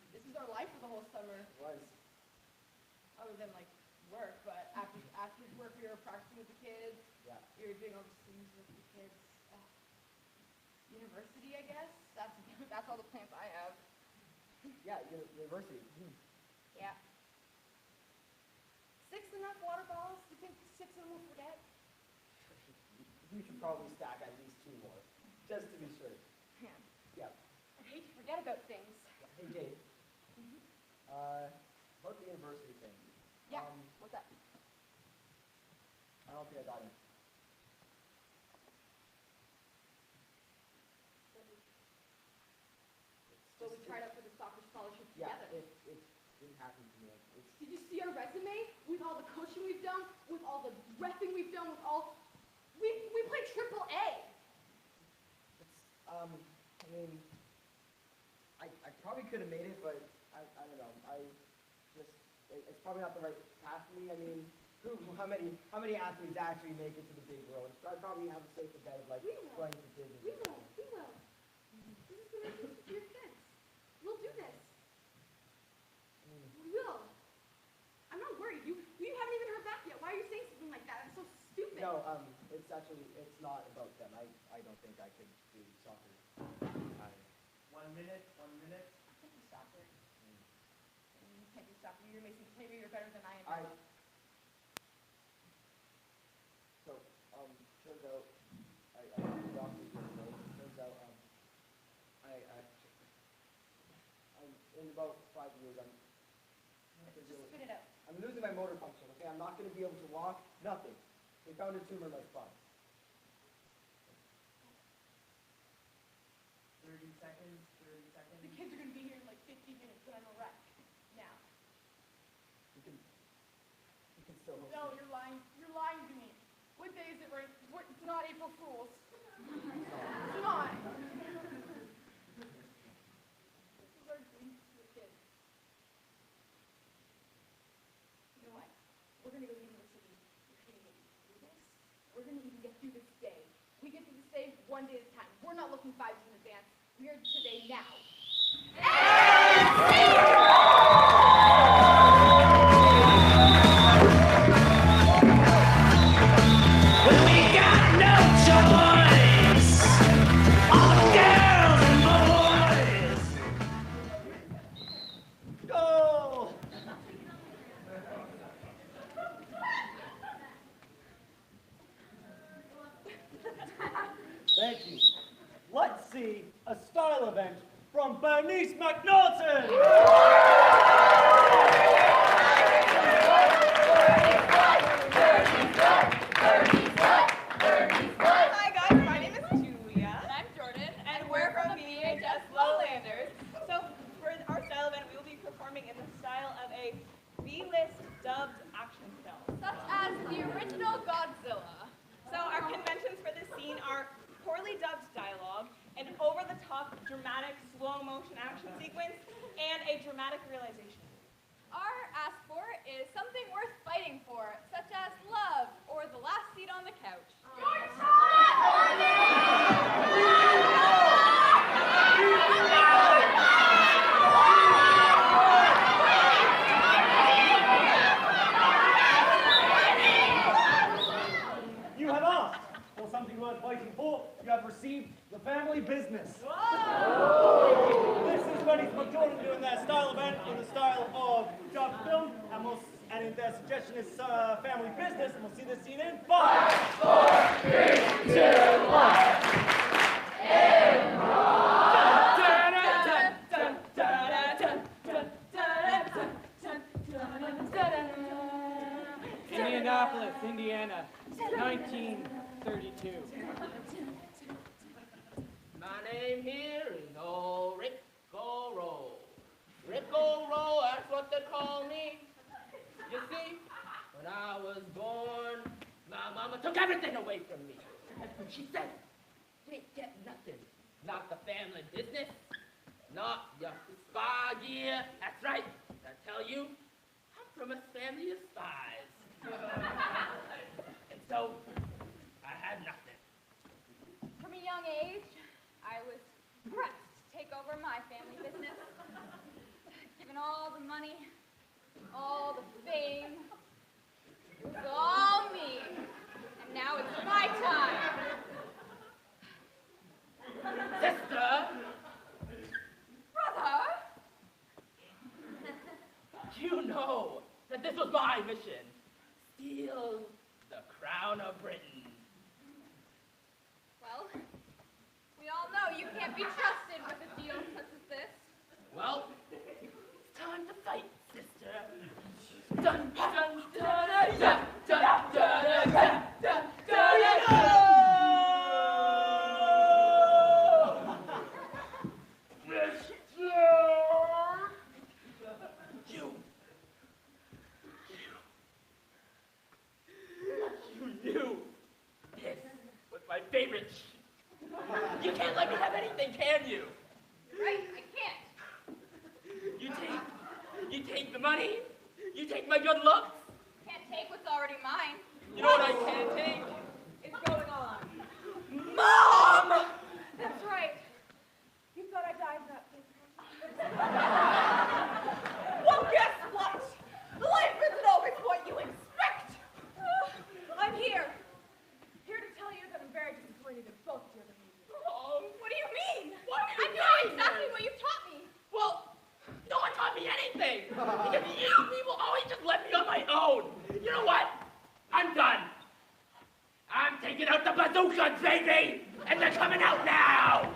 This is our life for the whole summer. It was. Other than, like, work, but after work, we were practicing with the kids. Yeah. We were doing all the things with the kids. University, I guess. That's all the plans I have. Yeah, university. Yeah. 6 enough water bottles? You think 6 of them will forget? You should probably stack at least 2 more, just to be sure. Yeah. Yeah. I hate to forget about things. Hey, Jade. About the university thing. Yeah. What's that? I don't think I got it. So we tried out for the soccer scholarship Yeah, together. it didn't happen to me. It's, Did you see our resume? With all the coaching we've done, with all the reffing we've done, with all... We played triple A. I mean, I probably could have made it, but I don't know. It's probably not the right path for me. I mean, how many athletes actually make it to the big world? I'd probably have a safer bet of like We will. going to business. We will. We will. This is going to be your kids. We'll do this. We will. I'm not worried. You haven't even heard back yet. Why are you saying something like that? It's so stupid. No, it's not about them. I don't think I could do soccer. 1 minute, 1 minute. I can't do soccer. You can't do soccer. Maybe you're better than I am. Turns out, I went to the doctor yesterday. Turns out, in about 5 years, Just spit it out. I'm losing my motor function, okay? I'm not going to be able to walk, nothing. They found a tumor in my spine. 30 seconds, 30 seconds. The kids are going to be here in like 15 minutes, and I'm a wreck. Now. You can still host No, me. you're lying. You're lying to me. What day is it right? It's not April Fool's. It's not. This is our dream for the kids. You know what? We're going to go to university. We're going to get through this. We're going to even get through this day. We get through this day one day at a time. We're not looking 5 years in advance. We are today now. Go! Thank you. Let's see a style event from Bernice McNaughton. Hi guys, my name is Julia. And I'm Jordan. And we're from VHS Lowlanders. So for our style event, we will be performing in the style of a B-list dubbed action film. Such as the original Godzilla. So our conventions for this scene are poorly dubbed dialogue, an over-the-top dramatic slow-motion action sequence, and a dramatic realization. Our ask for is something worth fighting for, such as love or the last seat on the couch. You have asked for something worth fighting for. You have received the family business. This is Bernice McNaughton doing their style event in the style of dubbed film, and we'll and if their suggestion is family business, we'll see this scene in 5, 4, 3, 2, 1. Indianapolis, Indiana, 1932. My name here is old Rico Roll. Rico Roll, that's what they call me. You see, when I was born, my mama took everything away from me. She said, you ain't get nothing. Not the family business, not your spa gear. That's right, I tell you, I'm from a family of spies. And so, I had nothing. From a young age, I was pressed to take over my family business. Given all the money, all the fame, it was all me. And now it's my time. Sister, Brother! you know that this was my mission. Steal the crown of Britain. Well, we all know you can't be trusted with a deal such as this. Well, it's time to fight, sister. Dun, dun, dun, dun, dun, dun, dun, dun, dun, dun. You knew this was my favorite. You can't let me have anything, can you? Right, I can't. You take the money, you take my good looks. Can't take what's already mine. You know what I can't take? It's going on. Mom! That's right. You thought I died that way. Well, guess what? Life isn't always what you expect. I'm here. Here to tell you that I'm very disappointed in both your behaviors. Oh, What do you mean? what are you I'm doing doing exactly here? what you taught me. Well, no one taught me anything. Because you people always just let me on my own. You know what? I'm done. I'm taking out the bazookas, baby! And they're coming out now!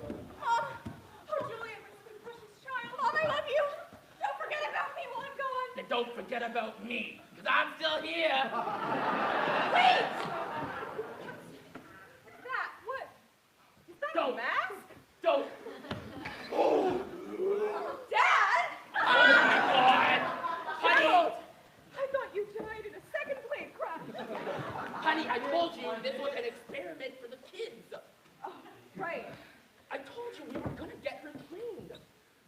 Oh, Juliet, my sweet precious child. Mom, I love you. Don't forget about me while I'm gone. And don't forget about me, because I'm still here. Wait! What's that? What? Is that Don't. a mask? Don't. Oh, Dad! oh my God! Honey, Gerald! I thought you died in a second plane crash. honey, I told you this was an experiment for the kids. Oh, right. I told you we were gonna get her trained.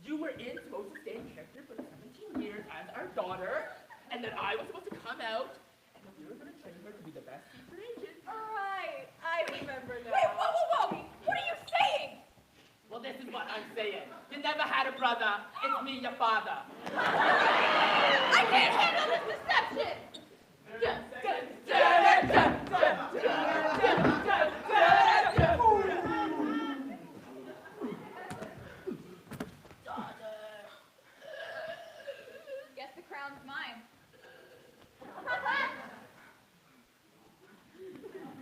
You were supposed to stay in character for the 17 years as our daughter, and then I was supposed to come out, and then we were gonna train her to be the best secret agent. Right. I remember now. Wait, whoa, whoa, whoa! What are you saying? Well, this is what I'm saying. You never had a brother. It's me, your father. I can't handle this deception! Guess the crown's mine.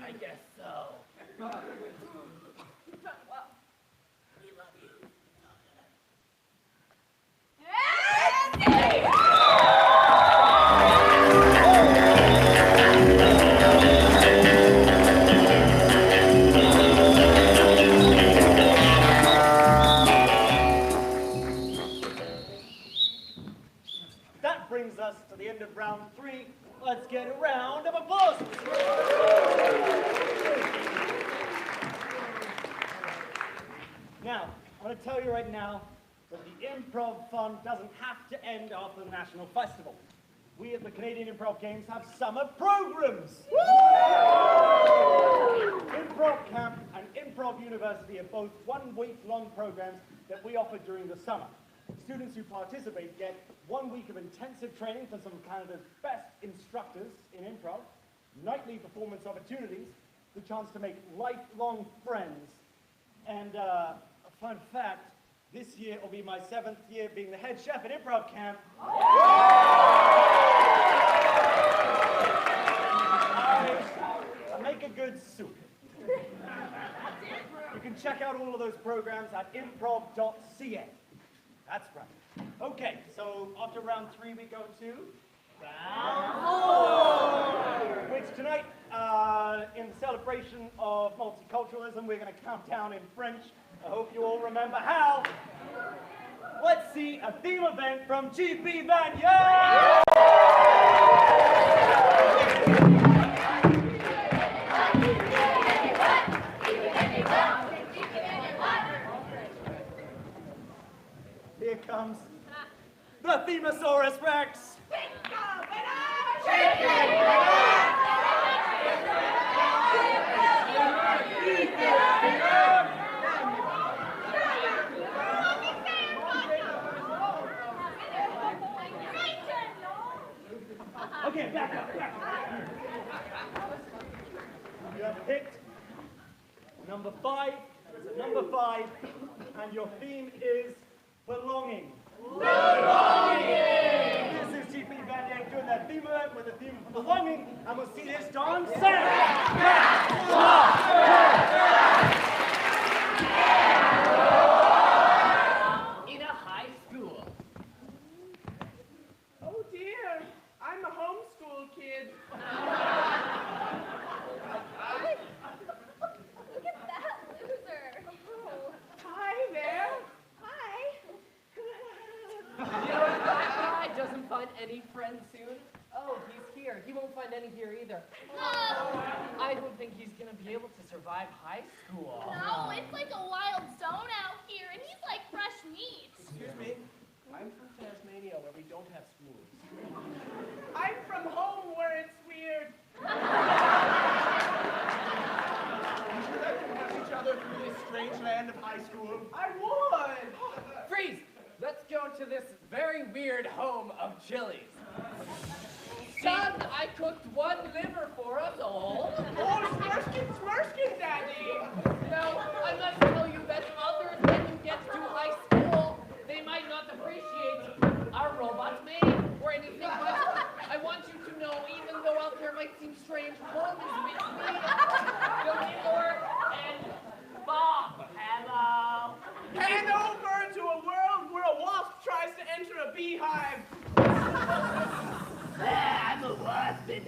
I guess so. You've done well. We love you. That brings us to the end of round 3. Let's get a round of applause. Now, I want to tell you right now that the Improv Fund doesn't have to end after the National Festival. We at the Canadian Improv Games have summer programs. Improv Camp and Improv University are both one-week-long programs that we offer during the summer. Students who participate get 1 week of intensive training from some of Canada's best instructors in improv, nightly performance opportunities, the chance to make lifelong friends, And a fun fact, this year will be my 7th year being the head chef at Improv Camp. I make a good soup. You can check out all of those programs at improv.ca. That's right. Okay, so after round 3 we go to round 4, which tonight, in celebration of multiculturalism, we're going to count down in French. I hope you all remember how. Let's see a theme event from GP Vanier! Here comes the Themosaurus Rex! Okay, back up. You have picked number 5. It's a number 5, and your theme is belonging. This is GP Vanier doing that theme event with the theme of belonging, and we'll see this on Saturday. In a high school. Oh dear, I'm a homeschool kid. Look at that loser. Oh. Hi there. Hi. You know what? That guy doesn't find any friends soon. Oh, he's here. He won't find any here either. I don't think he's gonna be able to survive high school. No, it's like a wild zone out here, and he's like fresh meat. Excuse me. I'm from Tasmania, where we don't have schools. I'm from home where it's weird. Would you like to pass each other through this strange land of high school? I would. Freeze! Let's go to this very weird home of Chili's. Son, I cooked 1 liver for us all. Oh, smirshkin, Daddy. Now, I must tell you that others, when you get to high school, they might not appreciate our robot maid or anything, but I want you to know, even though out there might seem strange, home is with me, Theodore, and Bob. Hello. Hand over to a world where a wasp tries to enter a beehive. I'm a wasp, and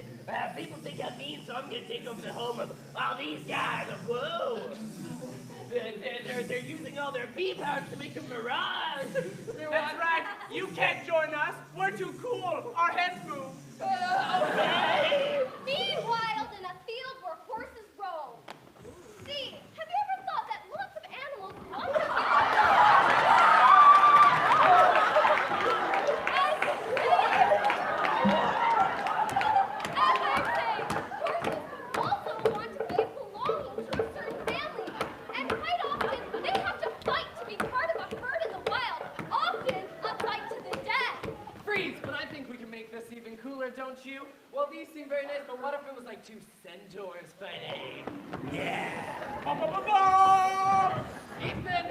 people think I'm mean, so I'm gonna take over the home of all these guys. Whoa! They're using all their bee powers to make a mirage. That's right. You can't join us. We're too cool. Our heads move. Okay. Be wild in a field where horses roam. See, have you ever thought that lots of animals want to be As I say, horses also want to be belonging to a certain family. And quite often, they have to fight to be part of a herd in the wild, often a fight to the death. Freeze, but I think we can make this even cooler, don't you? Well, these seem very nice, but what if it was like 2 centaurs fighting? Yeah! Ethan,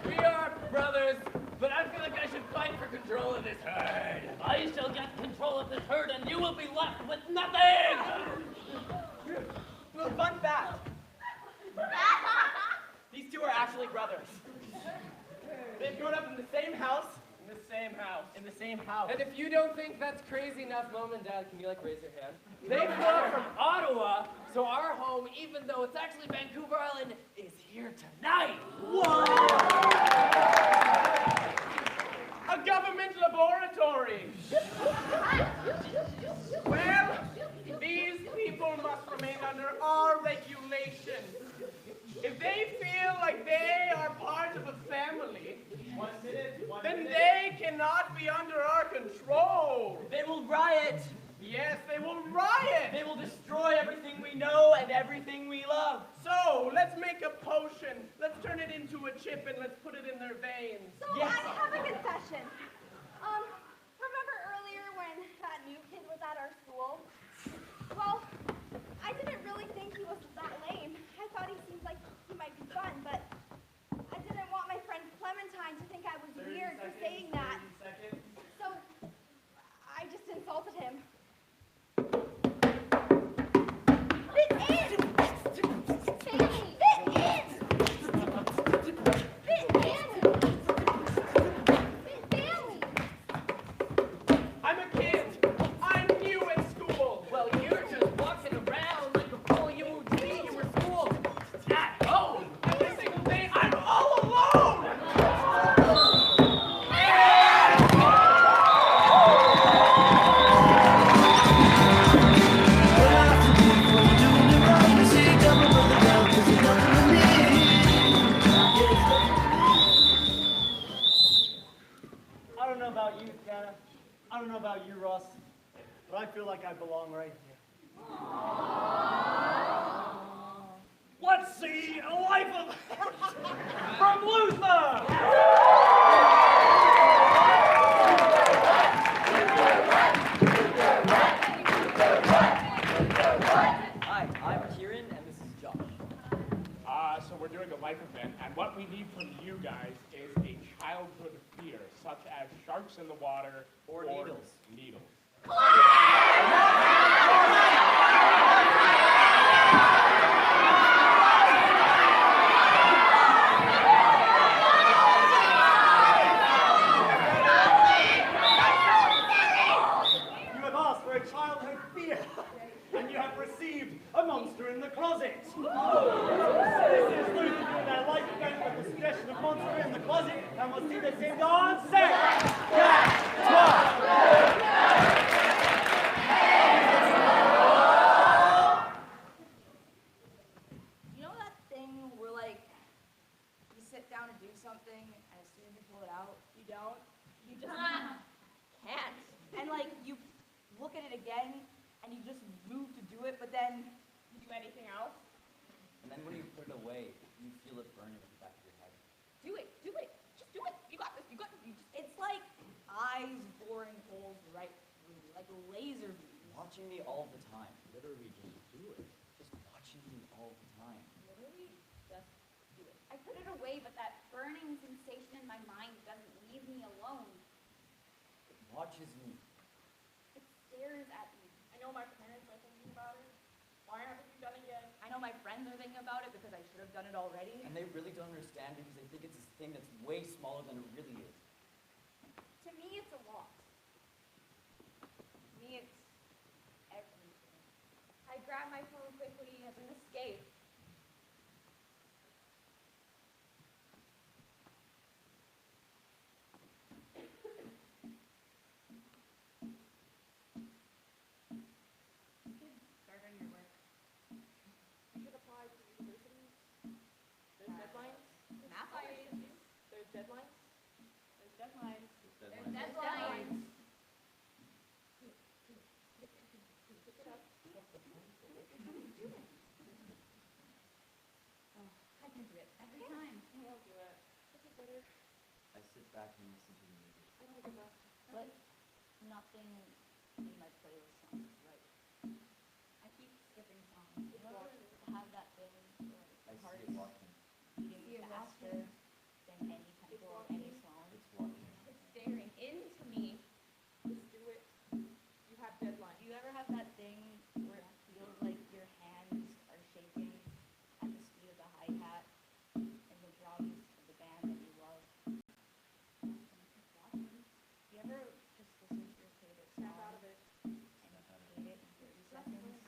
we are brothers, but I feel like I should fight for control of this herd. I shall get control of this herd, and you will be left with nothing! Well, fun fact. These two are actually brothers. They've grown up in the same house. In the same house. And if you don't think that's crazy enough, Mom and Dad, can you like raise your hand? They flew up from Ottawa, so our home, even though it's actually Vancouver Island, is here tonight. Whoa! A government laboratory. Well, these people must remain under our regulations. If they feel like they are part of a family, then they cannot be under our control. They will riot. Yes, they will riot. They will destroy everything we know and everything we love. So, let's make a potion. Let's turn it into a chip and let's put it in their veins. So I have a confession. Remember earlier when that new kid was at our school? Well, I didn't really think he was that lame. I thought he seemed like he might be fun, but know about you, Ross, but I feel like I belong right here. Let's see a life of from Luther. Hi, I'm Kieran, and this is Josh. So we're doing a life event, and what we need from you guys is a childhood fear, such as sharks in the water Or needles. Needles. You have asked for a childhood fear, and you have received a monster in the closet. This is Luther doing their life event with the suggestion of monster in the closet, and we'll see this game go on. Set, You know that thing where, like, you sit down to do something, and as soon as you pull it out, you don't? You just can't. And, like, you look at it again, and you just move to do it, but then you do anything else? And then when you put it away, you feel it burning in the back of your head. Do it. Just do it. You got this. You got this. It's like eyes boring holes right through you, like laser beams. Watching me all the time. Literally just do it. Just watching me all the time. Literally, just do it. I put it away, but that burning sensation in my mind doesn't leave me alone. It watches me. It stares at me. I know my parents are thinking about it. Why haven't you done it yet? I know my friends are thinking about it because I should have done it already. And they really don't understand because they think it's this thing that's way smaller than it really is. To me, it's a lot. To me, it's everything. I grab my phone quickly as an escape. Start on your work. You should apply to universities. There's deadlines. Math questions. There's deadlines. There's deadlines. There's deadlines. Pick it up. I can do it every time. I won't do it. This is better. I sit back and listen to the music. I don't give up. But nothing in my playlist sounds right. I keep skipping songs. You ever have that thing where I your heart see it walking. beating faster than any tempo of any song? It's walking. It's staring into me. Just do it. You have deadlines. Do you ever have that thing where it feels like your hands are shaking at the speed of the hi-hat and the drums of the band that you love? Do you ever just listen to your favorite Snap song out of it. and hate it in 30 seconds?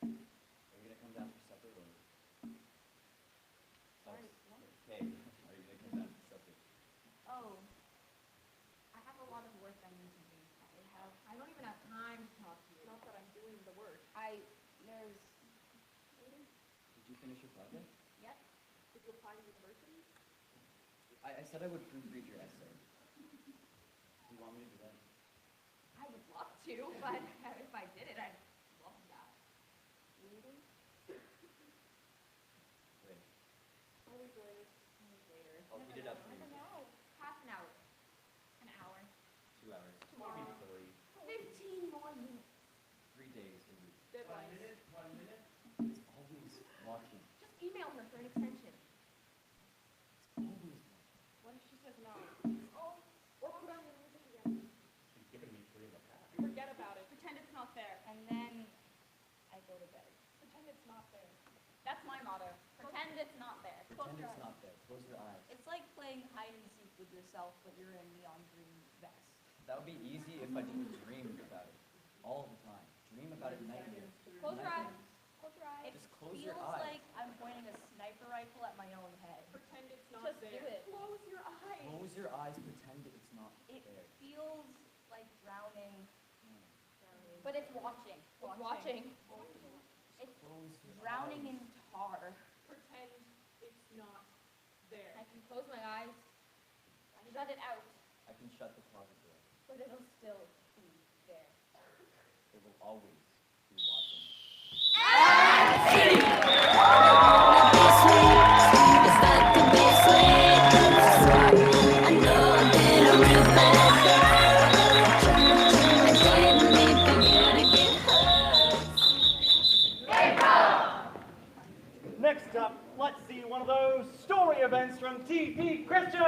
Are you gonna come down for supper or? Sorry, what? Hey, are you gonna come down for supper? Oh, I have a lot of work I need to do. I don't even have time to talk to you. Not that I'm doing the work. There's, Did you finish your project? yep. Did you apply to university? I said I would proofread your essay. Do you want me to do that? I would love to, but if I did it, I'd love that. Really? Wait, Always late. Later. I'll heat it up for you. No, half an hour. An hour. 2 hours. Tomorrow. Maybe 15 more minutes. 3 days a week. Deadlines. It's always walking. Just email her for an extension. It's always walking. What if she says no? Oh, or put on your music again. She's given me 3 in the past. Forget about it. Pretend it's not there. And then I go to bed. Pretend it's not there. That's my motto. Pretend it's not there. Pretend it's not there. Close your eyes. It's like playing hide and seek with yourself, but you're in a neon green vest. That would be easy if I didn't dream about it all the time. Dream about it nightly. Close your eyes. Close your eyes. It Just close feels your eyes. like I'm pointing a sniper rifle at my own head. Pretend it's not Just there. do it. Close your eyes. Close your eyes. Pretend it's not It there. feels like drowning. But it's watching. It's watching. It's Close your drowning eyes. in tar. Pretend it's not there. I can close my eyes. Shut it out. can shut the closet door. But it'll still be there. It will always be watching. Next up, let's see one of those story events from TP Christian.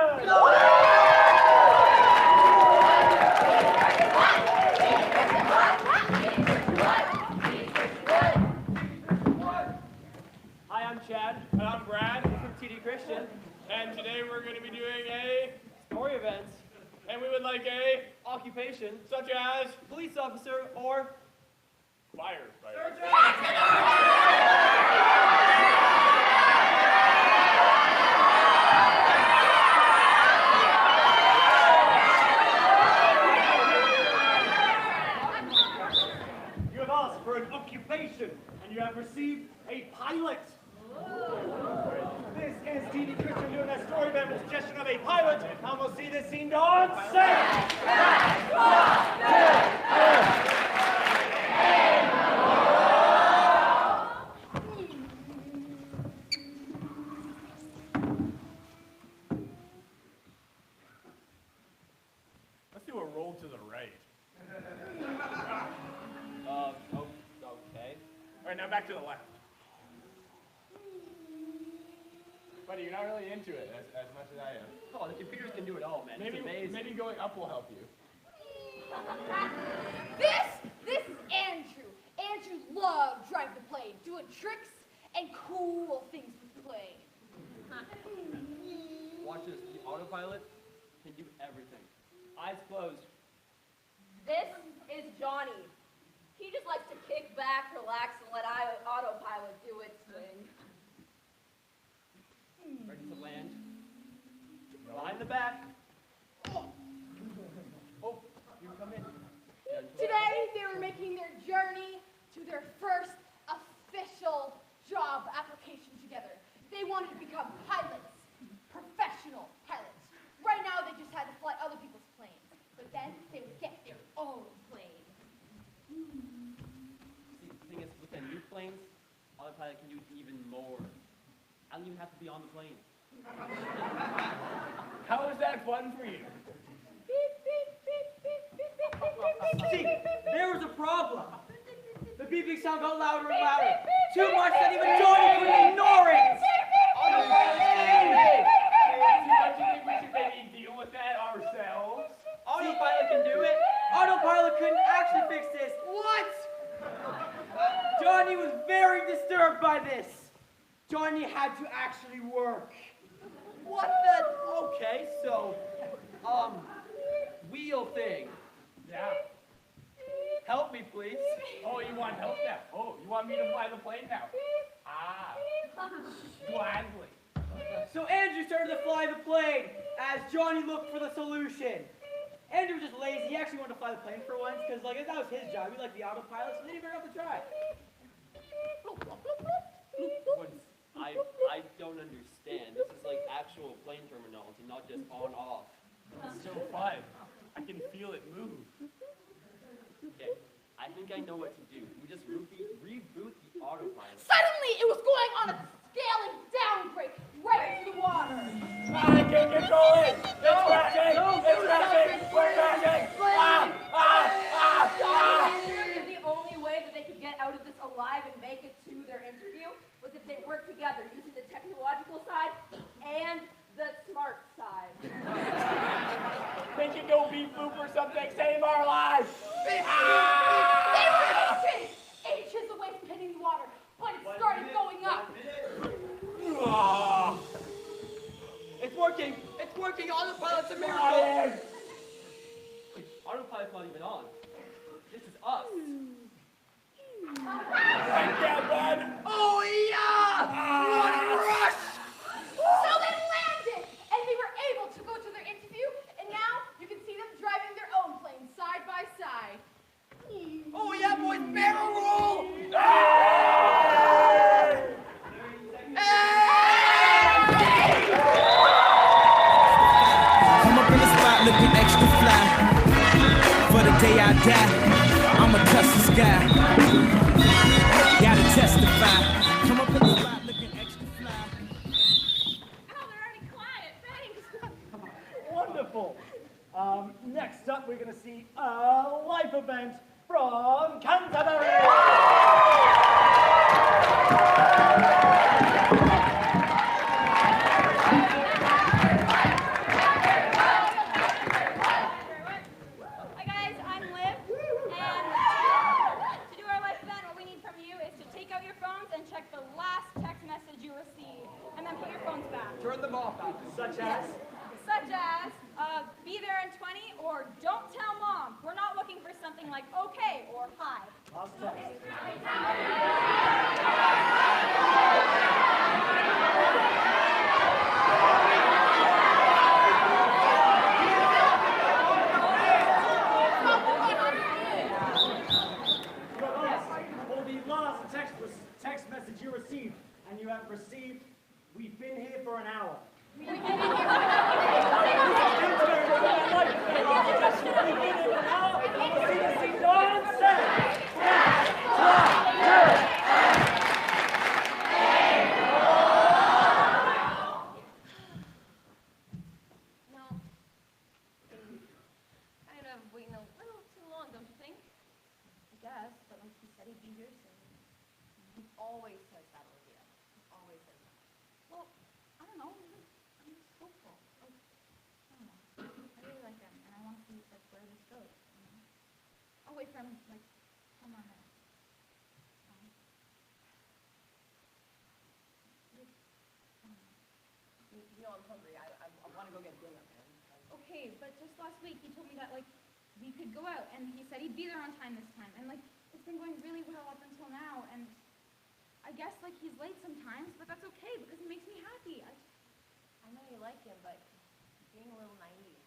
Hi, I'm Chad. And I'm Brad. From TD Christian. And today we're going to be doing a... Story events. And we would like a... Occupation. Such as... Police officer or Firefighter. You have asked for an occupation, and you have received a pilot. This is TD Christian doing their story event with suggestion of a pilot, and we'll see this scene on set. Let's do a roll to the right. Okay. All right, now back to the left. Buddy, you're not really into it as much as I am. Oh, the computers can do it all, man. Maybe going up will help you. This is Andrew. Andrew loved driving the plane, doing tricks and cool things with the plane. Watch this. The autopilot can do everything. Eyes closed. This is Johnny. He just likes to kick back, relax, and let autopilot do its thing. Ready to land. Behind the back. Oh, you come in. Today, they were making their journey to their first official job application together. They wanted to become pilots, professional pilots. Right now, they just had to fly other people's planes, but then they would get their own plane. See, the thing is, with the new planes, autopilot can do even more. I don't even have to be on the plane. How is that fun for you? See, there was a problem. The beeping sound got louder and louder. Too much that even Johnny couldn't ignore it. Don't you think we should maybe deal with that ourselves? Autopilot can do it. Autopilot couldn't actually fix this. What? Johnny was very disturbed by this. Johnny had to actually work. What the? Okay, so, wheel thing. Yeah. Help me, please. Oh, you want help now? Oh, you want me to fly the plane now? Ah. Gladly. So Andrew started to fly the plane as Johnny looked for the solution. Andrew was just lazy. He actually wanted to fly the plane for once because, like, that was his job. He liked the autopilot, so they didn't even have to try. I don't understand. This is like actual plane terminology, not just on-off. It's so fun. I can feel it move. Okay, I think I know what to do. We just reboot the autopilot. Suddenly, it was going on a scaling down break right into the water. I can't control it! It's crashing! It's crashing! We're crashing! The only way that they could get out of this alive and make it to their interview was if they worked together using the technological side and the smart side. They can go beep boop or something, save our lives! They were inches away from hitting the water, but it started going up. It's working! It's working! Autopilot's a miracle! Autopilot's not even on. This is us. Oh yeah! What a rush! So they landed, and they were able to go to their interview, and now you can see them driving their own plane side by side. Oh yeah, boys, barrel roll! Come up in the spot looking extra day I die, I'ma touch the sky. Gotta testify. Come up in the spot looking extra fly. Oh, they're already quiet. Thanks. Wonderful. Next up, we're going to see a live event from Canterbury. Hi guys, I'm Liv, and to do our live event, what we need from you is to take out your phones and check the last text message you received, and then put your phones back. Turn them off, Such as? Such as, be there in 20, or don't tell mom. We're not looking for something like okay or hi. Last text. For the last text message you received, and you have received, we've been here for an hour. We've been here for an hour, and we'll see the scene on set. No. Kind of waiting a little too long, don't you think? I guess, but like he said he'd be here soon. He always says that, Olivia. He always says that. Well, I don't know. I'm just hopeful. Like, I don't know. I really like him, and I want to see like where this goes. You know? I'll wait for him like 10 more minutes. You know I'm hungry. I want to go get dinner, man. Okay, but just last week he told me that like we could go out, and he said he'd be there on time this time, and like it's been going really well up until now, and I guess like he's late sometimes, but that's okay because he makes me happy. I know you like him, but you're being a little naive.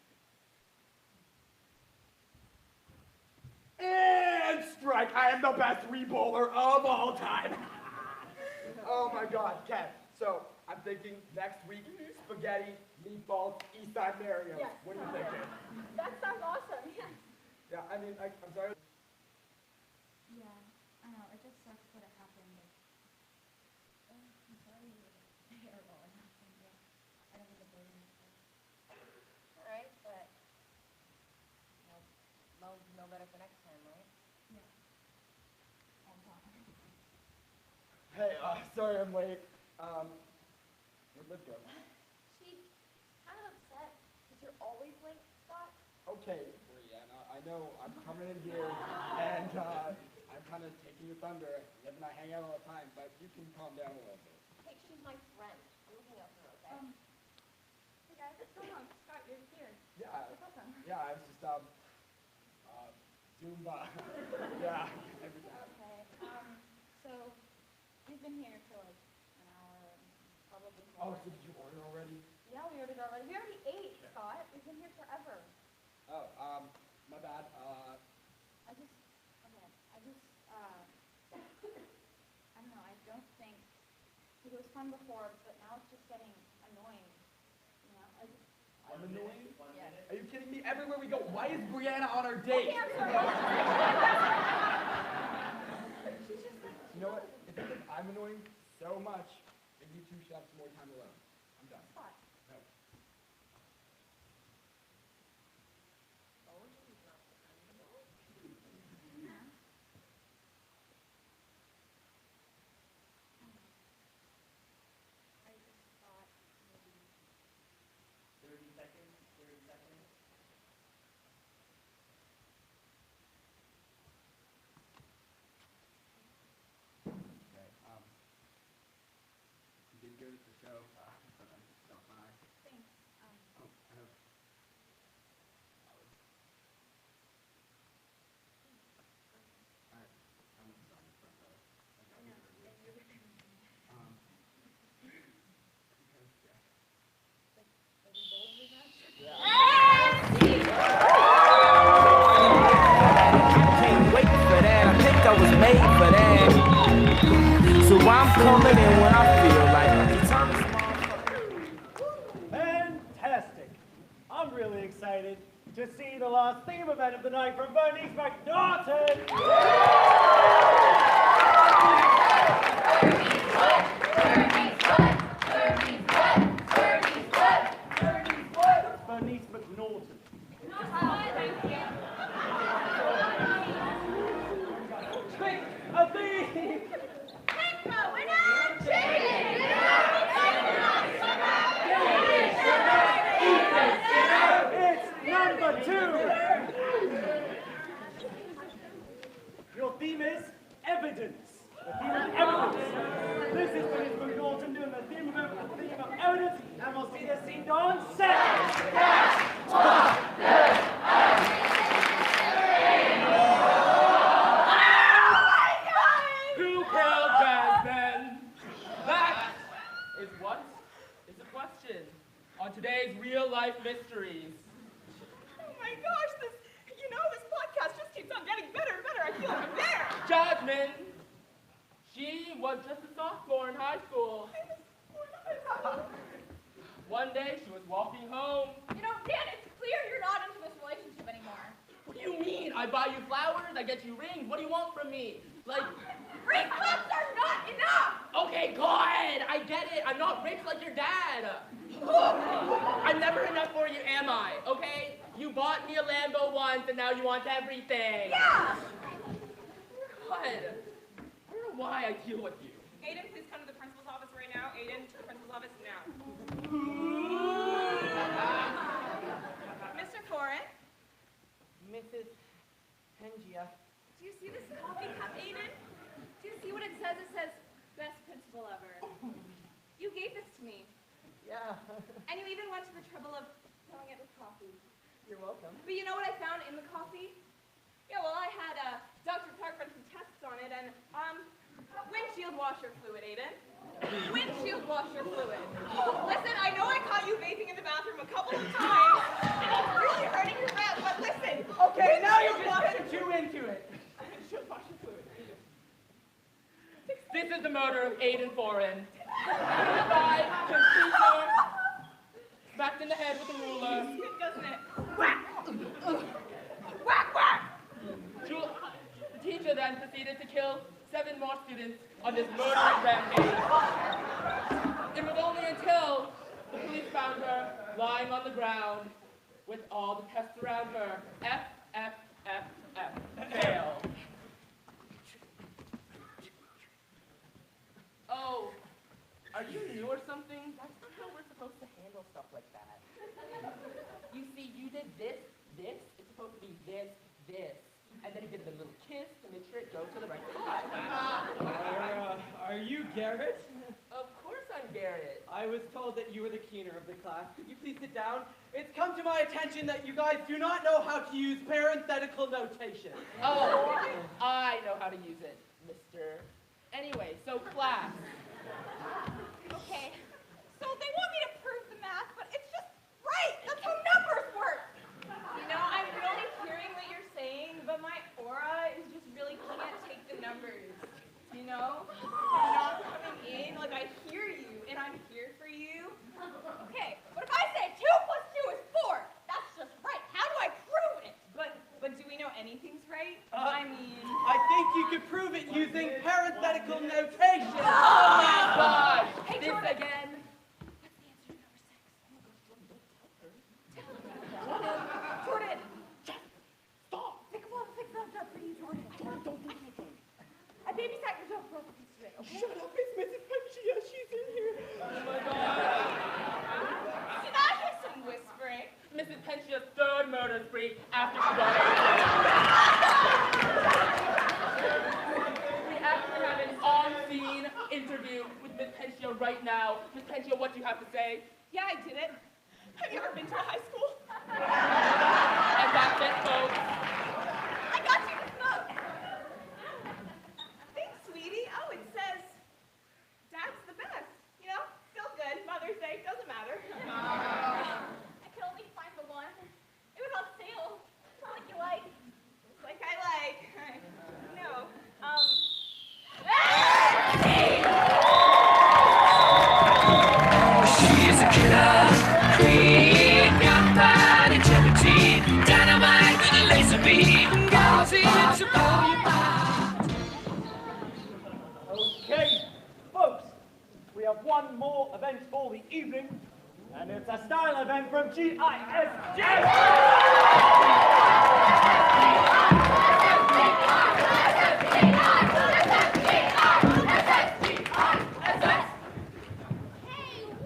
And strike! I am the best re-bowler of all time. Oh my God, Ken. So I'm thinking next week, spaghetti, meatballs, Eastside Mario's. Yes. What are you thinking? That sounds awesome. Yeah. Yeah, I mean, I'm sorry. Yeah, I know. It just sucks that it happened. I'm sorry. Terrible. It happened. Yeah. I don't think it was. All right, but no better for next time, right? Yeah. Hey, sorry I'm late. Where'd Liv go? She's kind of upset because you're always late, Scott. Okay, Brianna, I know I'm coming in here and I'm kind of taking your thunder. Liv and I hang out all the time, but you can calm down a little bit. Hey, she's my friend. I'm looking out for her, okay? Hey guys, what's going on? Scott, you're here. Yeah, What's up, son? yeah, I was just, Zumba. Yeah, everything. Okay. So we've been here for like an hour, probably Oh, more. so did you order already? Yeah, we ordered already. We already ate, Scott. We've been here forever. Oh, my bad. I don't know, I don't think, it was fun before, but now it's just getting annoying, you know? I'm annoying? Yeah. Are you kidding me? Everywhere we go, why is Brianna on our date? Okay, I'm sorry. You know what? If you think I'm annoying so much, maybe you two should have some more time alone. I'm done. Scott. No. I just thought maybe 30 seconds, 30 seconds. Okay, you did good at the show. Stop by. thanks. Oh, I have. Alright, I'm sorry, but, I know, and you're because, yeah. Like, are we bowling with us? Can't wait for that. I think I was made for that. So I'm coming in when I feel like Fantastic. I'm really excited to see see the last theme event of the night from Bernice McNaughton. Bernice McNaughton. Think of thee! It's number 2! Your theme is evidence. The theme of evidence. This is Bernice McNaughton doing the theme of evidence, and we'll see this scene on set. Who killed Jasmine? That is what is the question on today's real-life mysteries. Oh my gosh, this podcast just keeps on getting better and better. I feel like I'm there. Jasmine, she was just a sophomore in high school. One day she was walking home. You know, Dan, it's clear you're not into this relationship anymore. What do you mean? I buy you flowers, I get you rings. What do you want from me? Like, Reflex are not enough! okay, God, I get it. I'm not rich like your dad. I'm never enough for you, am I? Okay? You bought me a Lambo once, and now you want everything. Yeah! God, I don't know why I deal with you. Aiden, please come to the principal's office right now. Aiden, to the principal's office now. Mr. Foreign, Mrs. Pengia. Do you see this coffee cup, Aiden? Do you see what it says? It says, best principal ever. You gave this to me. Yeah. And you even went to the trouble of filling it with coffee. You're welcome. But you know what I found in the coffee? Yeah, well, I had Dr. Clark run some tests on it, and, windshield washer fluid, Aiden. Windshield washer fluid. listen, I know I caught you vaping in the bathroom a couple of times, and it's really hurting your breath, but listen. Okay, now you're just getting too into it. Windshield washer fluid. This is the murder of Aiden Foreign. By Concealer, smacked in the head with a ruler. Doesn't it? Whack! Whack, whack! The teacher then proceeded to kill 7 more students on this murderous rampage. It was only until the police found her lying on the ground with all the tests around her. F, F, F, F. Fail. Oh, are you new or something? That's not how we're supposed to handle stuff like that. You see, you did this, this. It's supposed to be this, this. And then you give it a little kiss to make sure it goes to the right spot. Are you Garrett? Of course I'm Garrett. I was told that you were the keener of the class. Could you please sit down? It's come to my attention that you guys do not know how to use parenthetical notation. Oh, I know how to use it, mister. Anyway, so class. Okay, so they want me to prove the math, but it's just right. That's how numbers work. You know, I'm really hearing what you're saying, but my aura is just really can't take the numbers. You know? They're not coming in. Like, I hear you, and I'm here for you. Okay, but if I say 2 plus 2 is 4, that's just right. How do I prove it? But do we know anything's right? I think you could prove it using parenthetical notation. Oh my gosh! Hey, This Jordan. again. What's the answer to number 6? Jordan! Stop! Think of all the things I've done for you, Jordan. Don't think anything. I babysat your dog for today, okay? Shut up, it's Mrs. Penchia. She's in here. Oh my god! Did I hear some whispering? Mrs. Penchia's 3rd murder spree after she got Aiden. We actually have an on-scene interview with Miss Penchia right now. Miss Penchia, what do you have to say? Yeah, I did it. Have you ever been to a high school? And that's it, folks. I got you to smoke. Thanks, sweetie. Oh, it says, Dad's the best. You know, still good. Mother's Day, doesn't matter. I could only find the one. It was on sale. Like you like. Like I like. No. She's a killer queen, got body, one more event for the evening, and it's a style event from GISG. Hey,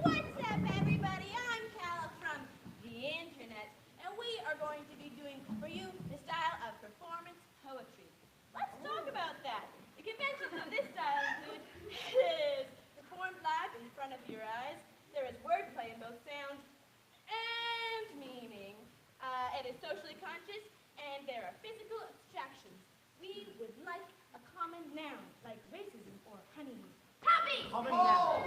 what's up, everybody? I'm Cal from the internet, and we are going to be doing for you the style of performance poetry. Let's talk about that. The conventions of this style include is performed live in front of your eyes. There is wordplay in both sound and meaning. It is socially conscious, and there are physical abstractions. We would like a common noun, like racism or honey. Happy! Common noun.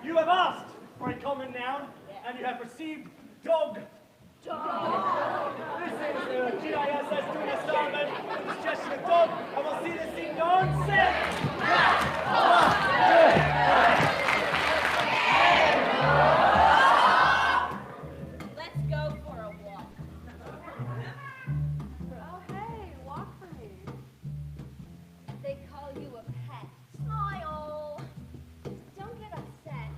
You have asked for a common noun, and you have received dog. This is GISS doing a style event with the suggestion of dog, and we'll see this scene go on set. Let's go for a walk. Oh, hey, walk for me. They call you a pet. Smile. Don't get upset.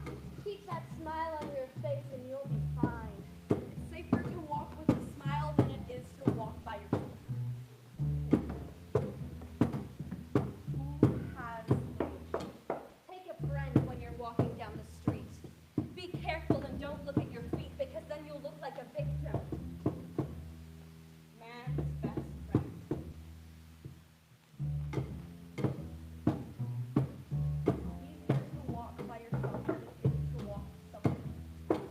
Keep that smile on your face and you'll be fine. It's safer to walk with a smile than it is to walk by yourself. Who has leash? Take a friend when you're walking down the street. Be careful and don't look at your feet because then you'll look like a victim. Man's best friend. Easier to walk by yourself than it is to walk with someone else.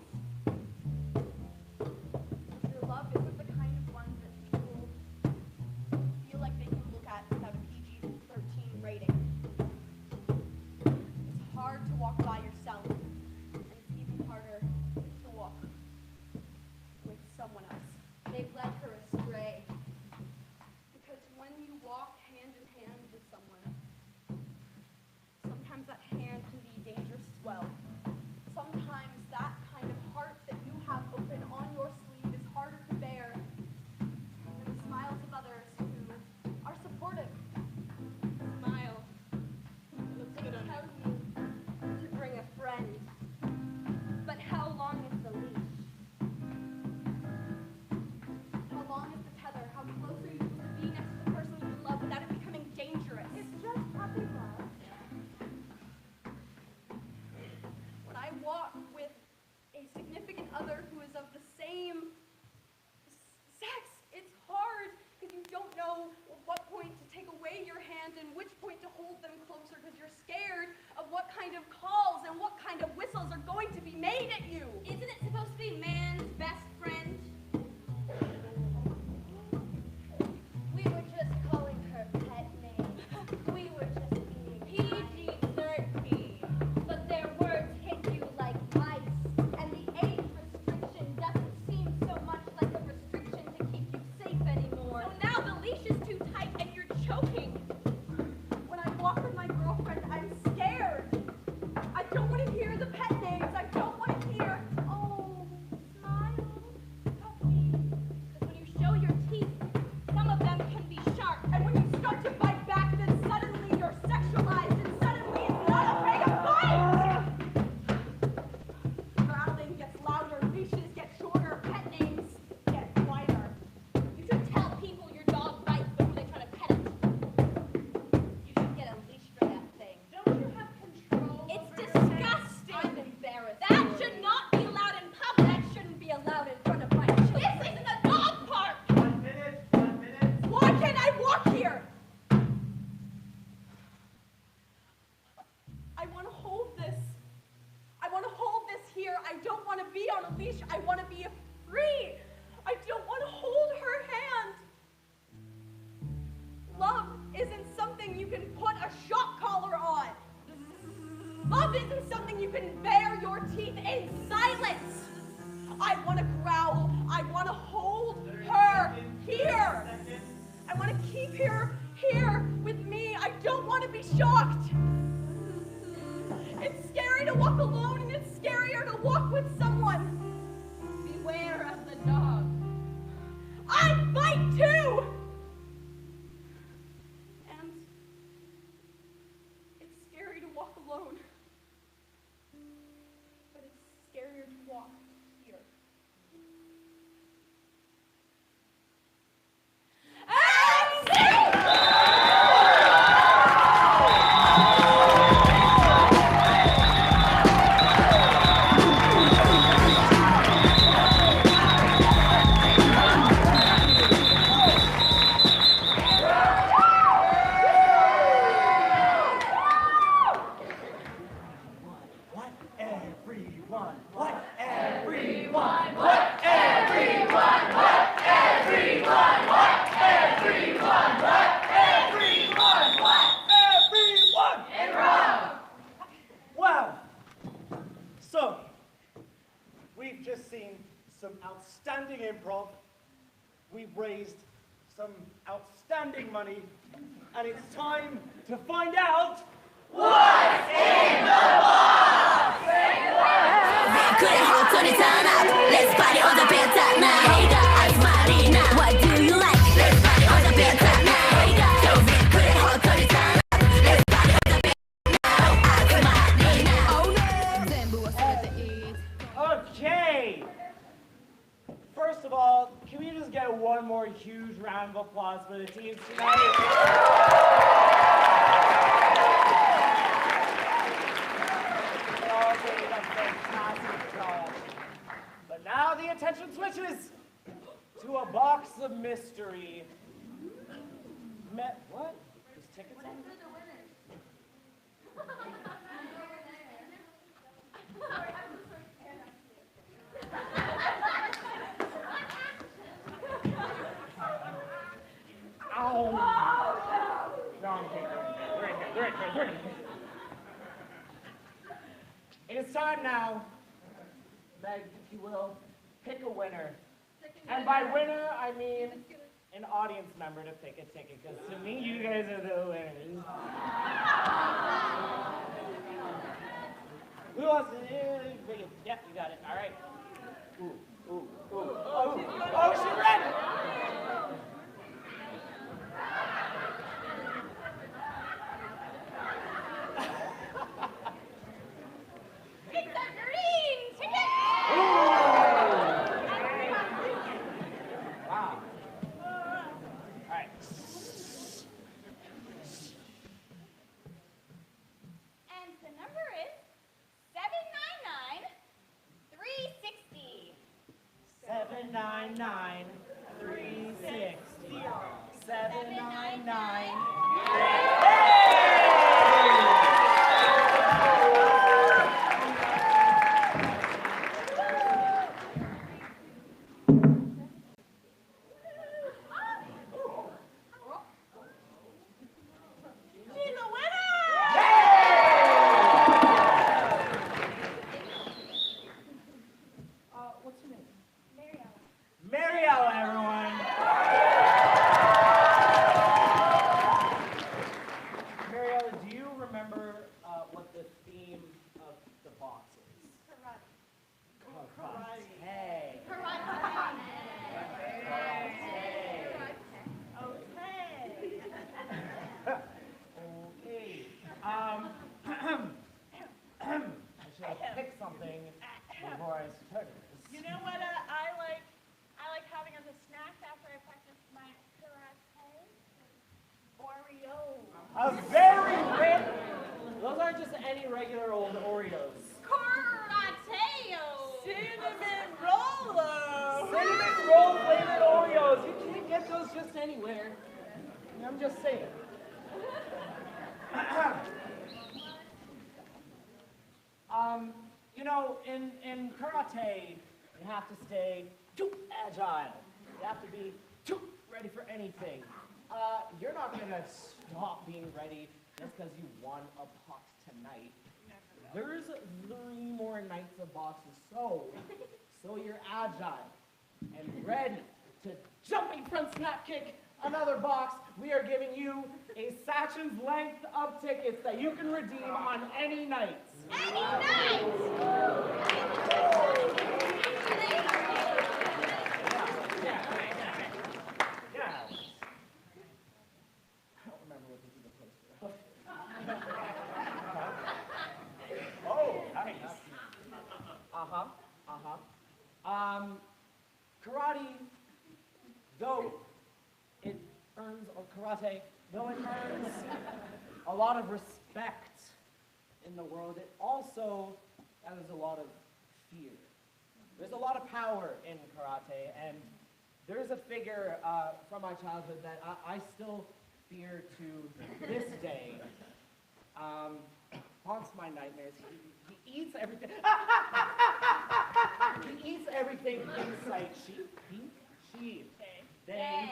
If your love isn't the kind of one that people feel like they can look at without a PG-13 rating, it's hard to walk by yourself, and it's even harder to walk with someone else. They've led her astray. Because when you walk hand in hand with someone, sometimes that hand can be dangerous as well. Sometimes that kind of heart that you have open on your sleeve is harder to bear than the smiles of others who are supportive. Smile. Looks They good on tell you to bring a friend. But how long is the leash? How long is the tether? How close are you supposed to be next to the person you love without it becoming dangerous? It's just puppy love. When I walk with a significant other who is of the same sex, it's hard because you don't know at what point to take away your hand and which point to hold them closer because you're scared of what kind of calls and what kind of whistles are going to be made at you. Isn't it supposed to be man's best friend? We were just calling her pet name. We were just being PG-13. But their words hit you like ice. And the age restriction doesn't seem so much like a restriction to keep you safe anymore. So now the leash is too tight and you're choking. When I walk with my girlfriend, I'm scared. I don't want to hear the pet names. I don't want to hear, oh, smile, puppy. Because when you show your teeth, some of them can be sharp. And when you start to bite back, then suddenly you're sexualized and suddenly it's not okay to bite. Growling gets louder, leashes get shorter, pet names get wider. You should tell people your dog bites before they try to pet it. You should get a leash for that thing. Don't you have control? It's over your disgusting. sex? I'm embarrassed. That should not be allowed in public. That shouldn't be allowed in front of my children. This isn't a dog park. 1 minute, 1 minute. Why can't I walk here? I want to hold this. I want to hold this here. I don't want to be on a leash. I want to be free. I don't want to hold her hand. Love isn't something you can put a shock collar on. Love isn't something you can bare your teeth in silence. I want to growl. I want to hold her here. I want to keep her here with me. I don't want to be shocked. It's scary to walk alone and it's scary walk with someone. Beware of the dog. I bite too! And it's scary to walk alone. But it's scarier to walk here. Well, so we've just seen some outstanding improv. We've raised some outstanding money, and it's time to find out what's in the box. 그래 호텔이 turn up. Let's party on the bed tonight. Hey guys, party now. What do you like? Let's party on the bed tonight. Hey guys, 그래 호텔이 turn up. Let's party on the bed now. 아줌마니 now. Oh no. 전부 왔을 때 eat. Okay. First of all, can we just get one more huge round of applause for the teams tonight? They all did a fantastic job. But now the attention switches to a box of mystery. What? There's tickets on? Ow! No, I'm kidding. They're in here. It is time now, Meg, if you will, pick a winner. And by winner, I mean an audience member to pick a ticket, because to me, you guys are the winners. Who wants to pick it? Yep, you got it. All right. Ooh. Oh, she's ready! Pick the green ticket! Wow. All right. And the number is 799-360. 799 360. 799. She's a winner! What's your name? Mariella. Mariella, everyone. Mariella, do you remember what the theme of the box is? Karate. Karate. Karate. Okay. I should have picked something before I started this. You know what I like having as a snack after I practice my karate? Oreos. A very rare. Those aren't just any regular old Oreos. Karateo! Cinnamon roller. Cinnamon roll flavored Oreos. You can't get those just anywhere. I'm just saying. You know, in karate, you have to stay too agile. You have to be too ready for anything. You're not gonna stop being ready just because you won a box tonight. There's 3 more nights of boxes, so you're agile and ready to jumping front snap kick another box, we are giving you a saction's length of tickets that you can redeem on any night. Any night! Yeah. I don't remember what this is the poster. Oh, nice. Karate, though it earns, or karate, though it earns a lot of respect in the world, it also has a lot of fear. There's a lot of power in karate, and there's a figure from my childhood that I still fear to this day. Haunts my nightmares. He eats everything. He eats everything in sight. They.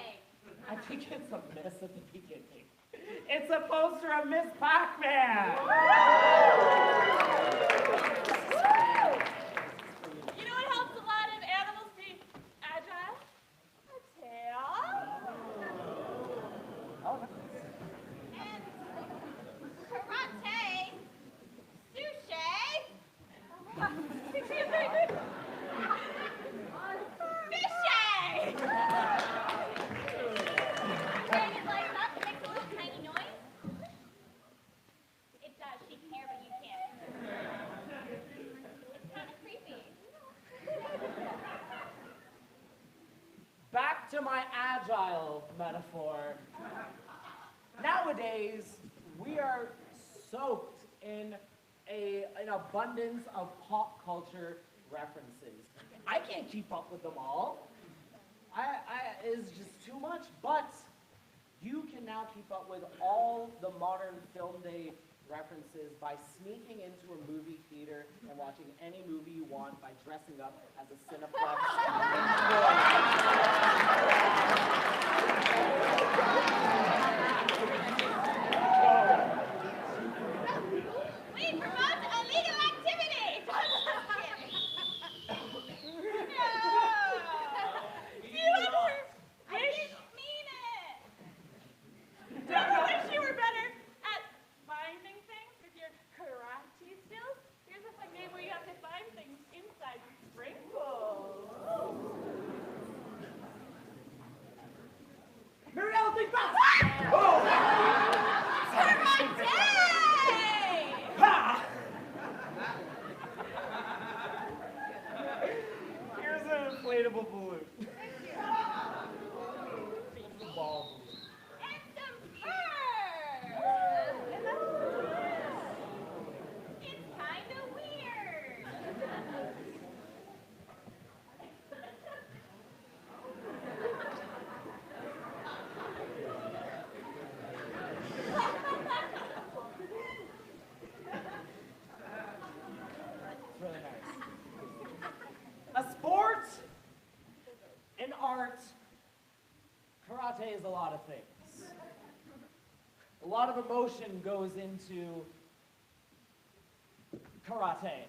I think it's a miss at the beginning. It's a poster of Miss Pac-Man. You know what helps a lot of animals be agile? A tail. Oh, no. And karate, sushi, fishy. And it lights up and makes a little tiny noise. It does. She can hear, but you can't. It's kind of creepy. Back to my agile metaphor. Nowadays, we are soaked in an abundance of pop culture references. I can't keep up with them all. It's just too much, but you can now keep up with all the modern film day references by sneaking into a movie theater and watching any movie you want by dressing up as a Cineplex We promote illegal activity. Do you ever I wish, didn't mean it. do you ever wish you were better at finding things with your karate skills? Here's a fun game where you have to find things inside sprinkles. Mariella, think back! Karate! Ha! Here's an inflatable balloon. Ball. And some fur. It's kind of weird. It's really nice. A sport, an art, karate is a lot of things. A lot of emotion goes into karate.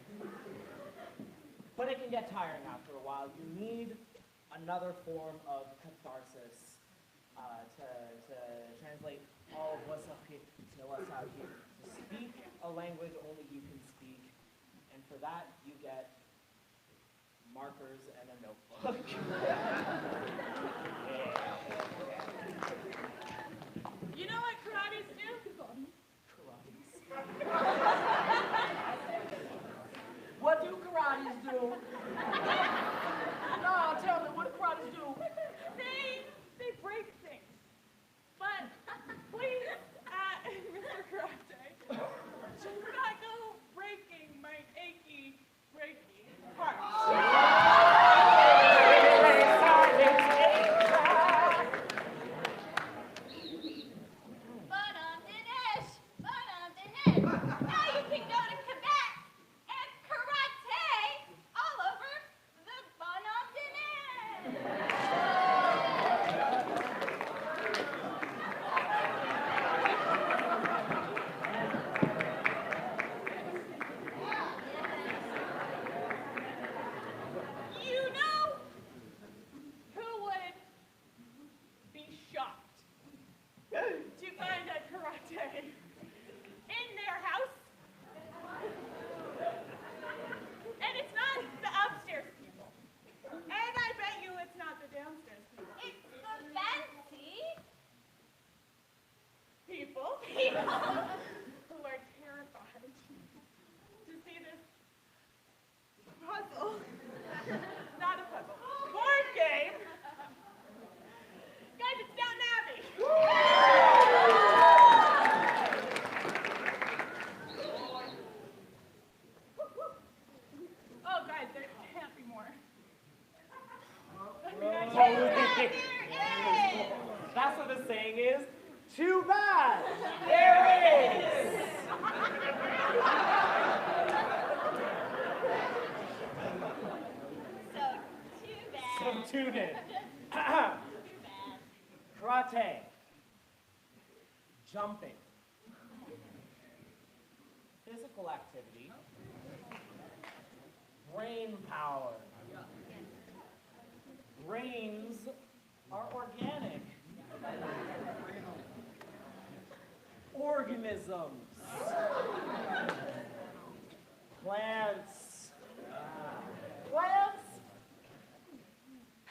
But it can get tiring after a while. You need another form of catharsis to translate all of what's up here to what's out here. To speak a language only you can speak. And for that, you get markers and a notebook. You know what karates do? What do karates do? No, tell me, what do karates do? They break things. But please, Mr. Karate, do not go breaking my achy, breaky heart. who are terrified to see this puzzle. Not a puzzle. Board game. Guys, it's Downton Abbey. Oh, guys, there can't be more. That's what the saying is. Too bad. There is! So tune in. Karate. Jumping. Physical activity. Brain power. Brains are organic. Organisms. Plants. Plants.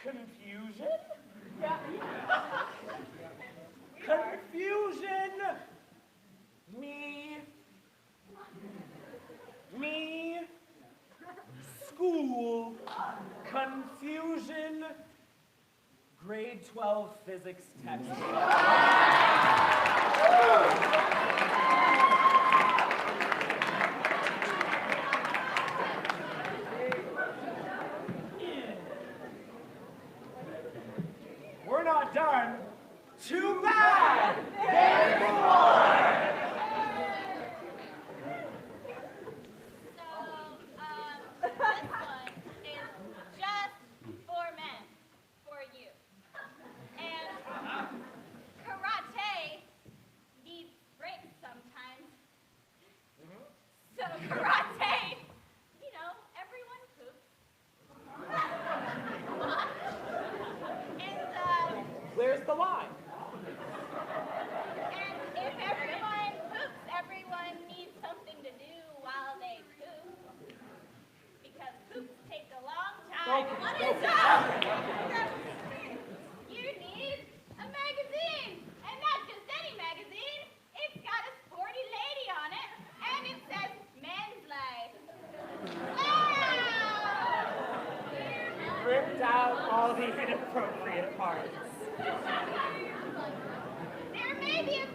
Confusion? Yeah. Confusion. Me. School. Confusion. Grade 12 physics textbook. We're not done. Too bad. There's more. This one is just for men, for you. And karate needs breaks sometimes. So karate, you know, everyone poops. And Where's the line? and if everyone poops, everyone needs something to do while they poop. Because poops take a long time. What is that? You need a magazine. And not just any magazine. It's got a sporty lady on it. And it says Men's Life. Ripped out all the inappropriate parts. There may be a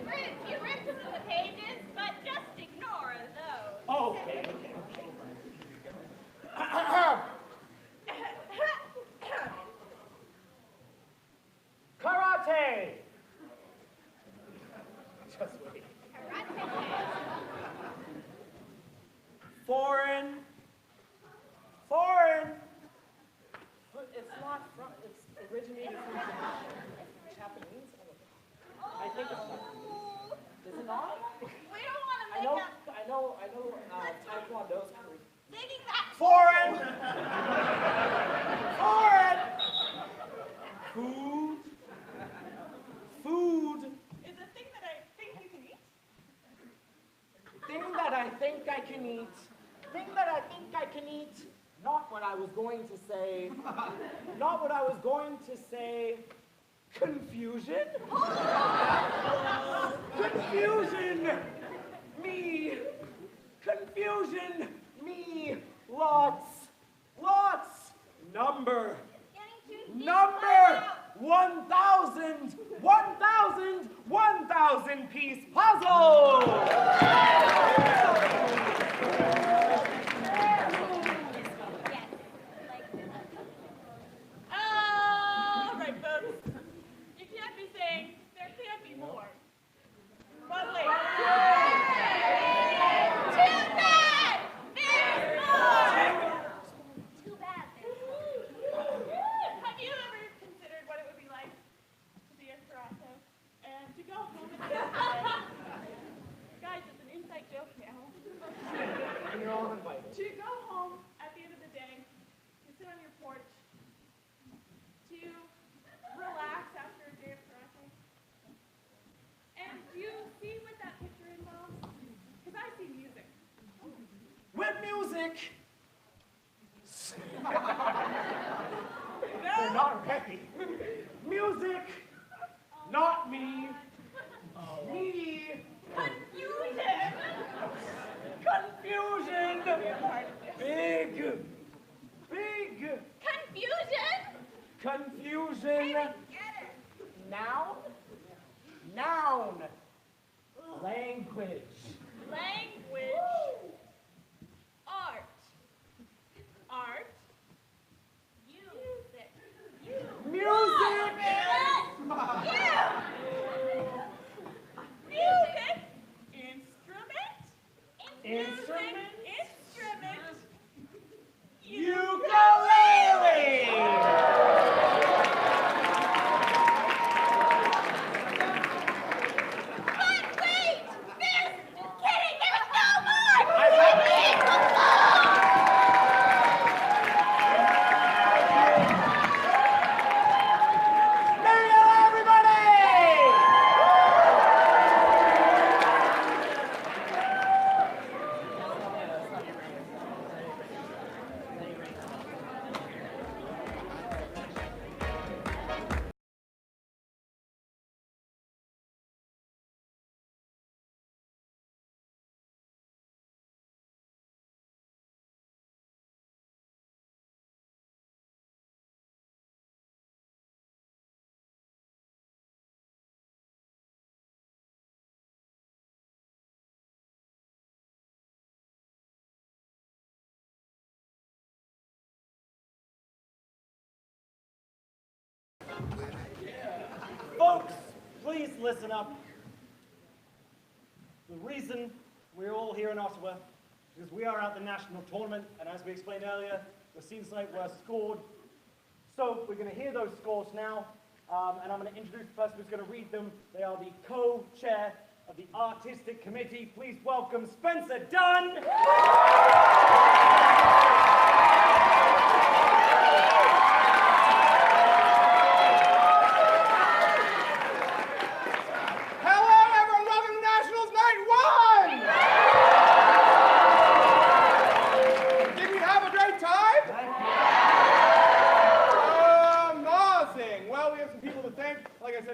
few rips in the pages, but just ignore those. Okay. Karate. Just wait. Foreign. But it's not from, it's originated from Japanese. I think it's Japanese. Is it not? We don't want to make up I know, Taekwondo's Korean. thinking that. Foreign! Food. Is a thing that I think you can eat? Thing that I think I can eat. Thing that I think I can eat. Not what I was going to say. Not what I was going to say. Confusion? Confusion! Me! Confusion! Me! Lots! Number! 1,000 piece puzzle! All right, folks. You can't be saying there can't be more. But wait. Too bad! There's more! Too bad there's more. Have you ever considered what it would be like to be a Toronto and to go home at the end of the day? Guys, it's an inside joke now. And you're all invited. To go home at the end of the day, you sit on your porch, to relax after a day of karate. And do you see what that picture involves? Because I see music. With music! No. They're not ready. Music! Not me. Me! Confusion! Noun. Language. Language. Art. Art. Music. Music. Music. Instrument. Instrument. Instrument. Ukulele! But wait! There's kidding! There's no more! Folks, please listen up. The reason we're all here in Ottawa is because we are at the national tournament, and as we explained earlier, the scenes tonight were scored. So we're going to hear those scores now, and I'm going to introduce the person who's going to read them. They are the co-chair of the artistic committee. Please welcome Spencer Dunn.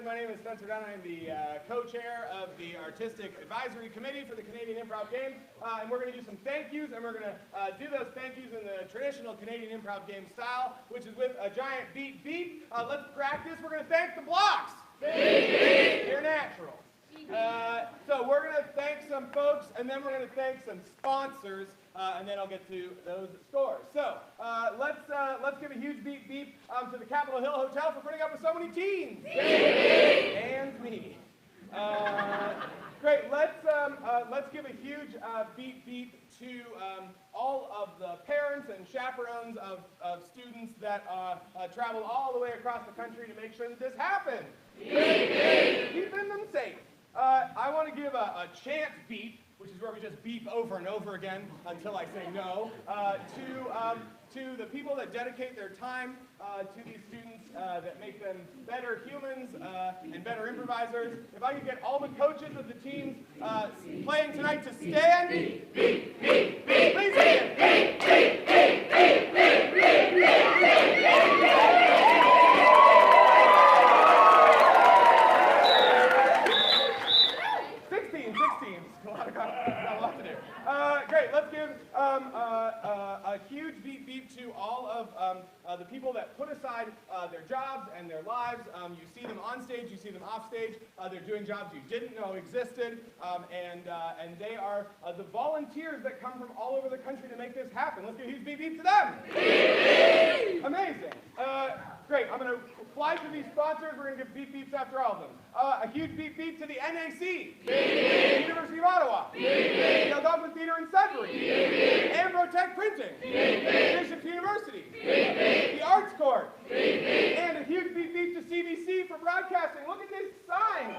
My name is Spencer Dunn. I'm the co-chair of the Artistic Advisory Committee for the Canadian Improv Games. And we're going to do some thank yous, and we're going to do those thank yous in the traditional Canadian Improv game style, which is with a giant beep beep. Let's practice. We're going to thank the blocks. Beep beep. You're natural. So we're going to thank some folks, and then we're going to thank some sponsors, and then I'll get to those scores. So let's give a huge beep beep to the Capitol Hill Hotel for putting up with so many teens. Beep, beep. And me. Great. Let's give a huge beep beep to all of the parents and chaperones of students that travel all the way across the country to make sure that this happens. Beep, beep. Keeping them safe. I want to give a chant beep, which is where we just beep over and over again until I say no, to the people that dedicate their time to these students that make them better humans and better improvisers. If I could get all the coaches of the teams playing tonight to stand. Beep, beep, beep, beep. Please stand. Beep, beep, beep, beep, beep, beep, beep, beep. Great, let's give a huge beep beep to all of the people that put aside their jobs and their lives. You see them on stage, you see them off stage. They're doing jobs you didn't know existed, and they are the volunteers that come from all over the country to make this happen. Let's give a huge beep beep to them. Beep, beep. Amazing. Great, I'm going to fly through these sponsors. We're going to give beep beeps after all of them. A huge beep beep to the NAC, beep, beep. University of Ottawa, beep, beep. The Algonquin Theatre in Sudbury, beep, beep. Ambrotech Printing, beep, beep. Bishop's University, beep, beep. The Arts Court, beep, beep. And a huge beep beep to CBC for broadcasting. Look at this sign.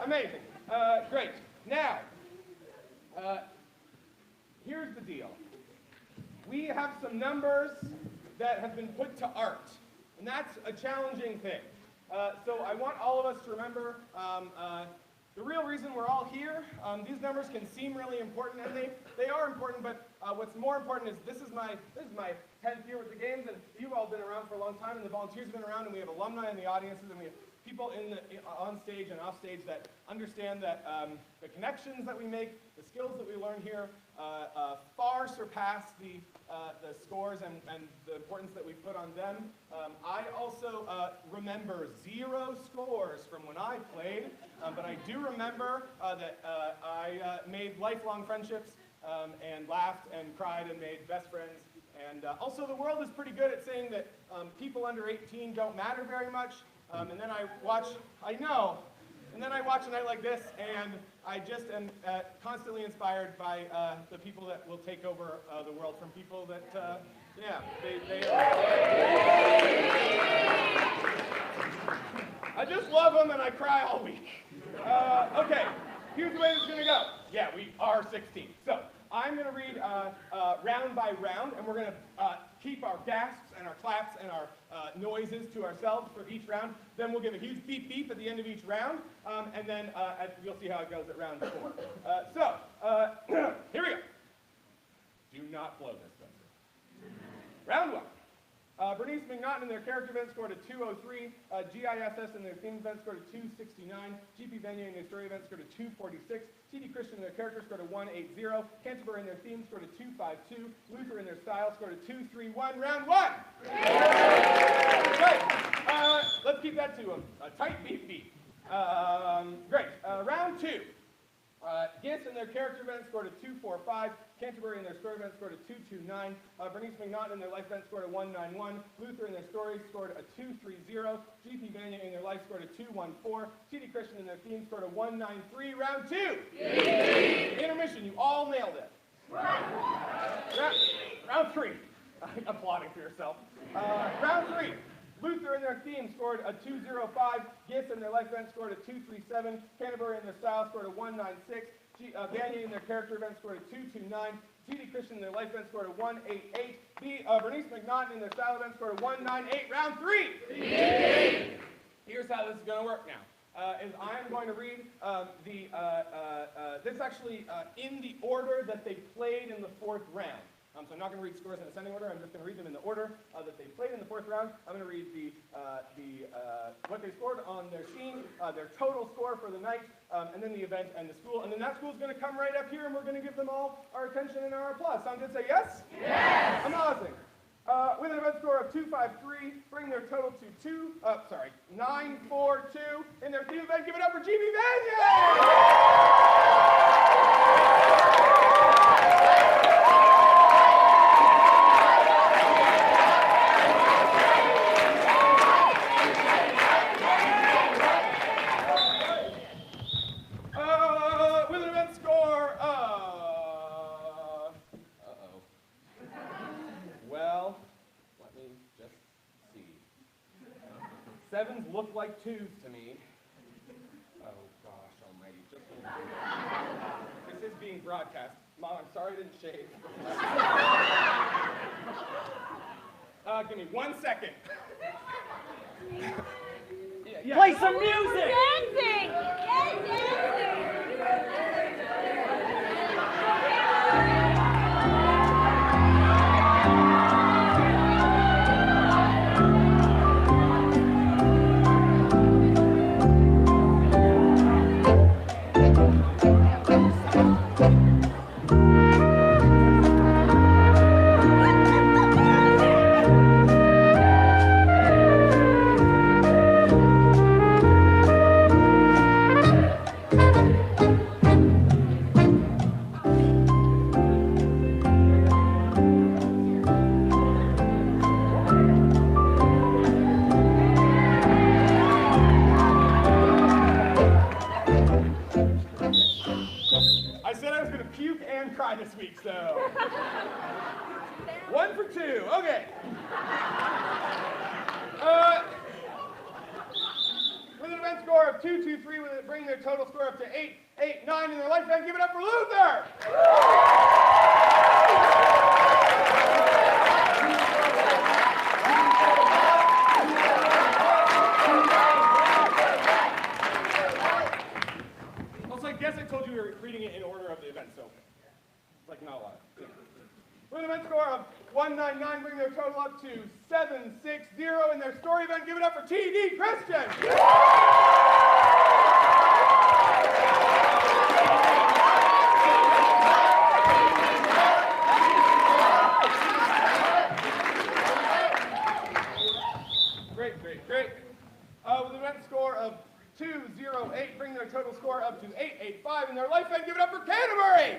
Amazing. Great. Now, here's the deal. We have some numbers that have been put to art, and that's a challenging thing. So I want all of us to remember the real reason we're all here. These numbers can seem really important, and they are important, but What's more important is this is my 10th year with the games, and you've all been around for a long time, and the volunteers have been around, and we have alumni in the audiences, and we have people on stage and off stage that understand that the connections that we make, the skills that we learn here, far surpass the scores and the importance that we put on them. I also remember 0 scores from when I played, but I do remember that I made lifelong friendships and laughed and cried and made best friends. And also the world is pretty good at saying that people under 18 don't matter very much. And then I watch a night like this, and I just am constantly inspired by the people that will take over the world from people that, I just love them and I cry all week. Okay, here's the way this is gonna go. Yeah, we are 16. So I'm gonna read round by round, and we're gonna keep our gasps and our claps and our noises to ourselves for each round. Then we'll give a huge beep beep at the end of each round, and then you'll see how it goes at round 4. Here we go. Do not blow this, Spencer. Round 1. Bernice McNaughton in their character event scored a 203. GISS in their theme event scored a 269. GP Vanier in their story event scored a 246. TD Christian in their character scored a 180. Canterbury in their theme scored a 252. Luther in their style scored a 231. Round 1! Great. Let's keep that to a tight beep beep. Great. Round 2. Gis in their character event scored a 245. Canterbury in their story event scored a 229. Bernice McNaughton in their life event scored a 191. Luther in their story scored a 230. GP Vanier in their life scored a 214. TD Christian in their theme scored a 193. Round 2. Intermission. You all nailed it. Round 3. Applauding for yourself. Round 3. Luther in their theme scored a 205. Gis in their life event scored a 237. Canterbury in their style scored a 196. Vanier in their character event scored a 229. TD Christian in their life event scored a 188. Bernice McNaughton in their style event scored a 198. Round 3. Here's how this is going to work now. Is I'm going to read this actually in the order that they played in the 4th round. So I'm not going to read scores in ascending order. I'm just going to read them in the order that they played in the 4th round. I'm going to read what they scored on their scene, their total score for the night, and then the event and the school. And then that school is going to come right up here, and we're going to give them all our attention and our applause. Sound good? Say yes? Yes! Amazing. With an event score of 253, bring their total to 942. In their theme event, give it up for GB Vanier! Sevens look like 2s to me. Oh gosh almighty. This is being broadcast. Mom, I'm sorry I didn't shave. Give me 1 second. Yeah. Play some music! Dancing! Yay, dancing! This week, so 1 for 2. Okay. With an event score of 223, will it bring their total score up to 889 in their lifetime? Give it up for Luther. Also, I guess I told you we were reading it in order of the event, so. Like not a lot. score of 199, bringing their total up to 760 in their story event. Give it up for TD Christian. Great. With an event score of 208, bringing their total score up to 885 in their life event. Give it up for Canterbury.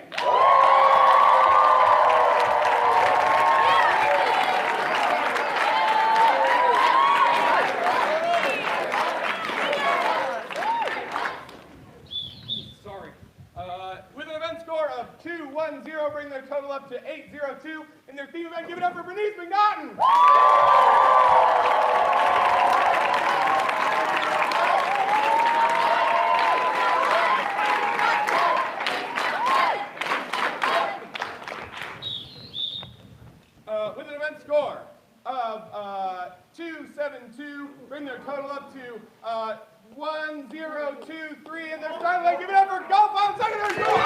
With an event score of 210, bringing their total up to 802 in their theme event. Give it up for Bernice McNaughton. With an event score of 272, bring their total up to 1023 in their style event. Give it up for Golf Island Secondary School.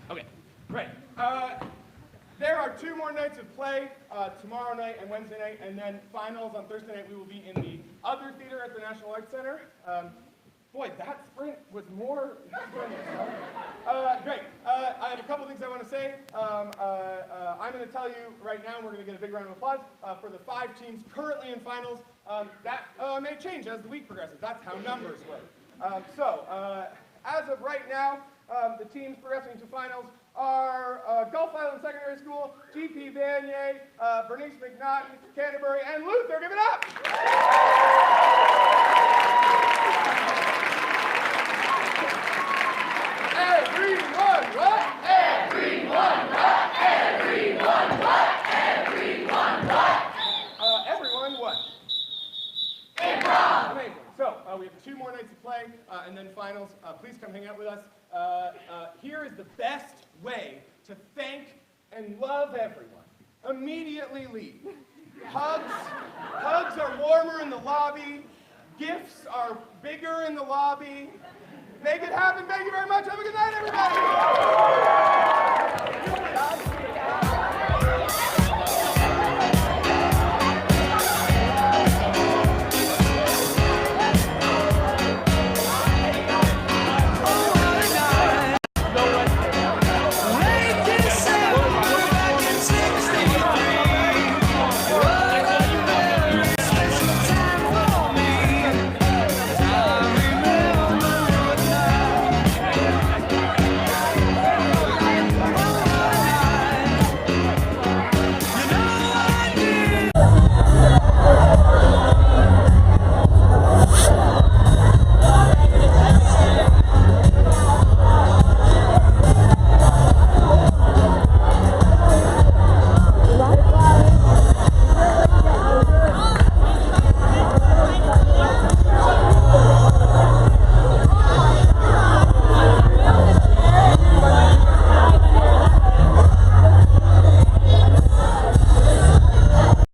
Okay, great. There are 2 more nights of play, tomorrow night and Wednesday night, and then finals on Thursday night. We will be in the other theater at the National Arts Center. Boy, that sprint was more great. I have a couple things I want to say. I'm going to tell you right now, and we're going to get a big round of applause for the 5 teams currently in finals. That may change as the week progresses. That's how numbers work. As of right now, the teams progressing to finals are Gulf Island Secondary School, GP Vanier, Bernice McNaughton, Canterbury, and Luther. Give it up! Everyone, what? Everyone, what? Everyone, what? Everyone, what? Everyone, what? Improv! Amazing. So, we have 2 more nights of play, and then finals. Please come hang out with us. Here is the best way to thank and love everyone. Immediately leave. Hugs are warmer in the lobby. Gifts are bigger in the lobby. Make it happen. Thank you very much. Have a good night, everybody.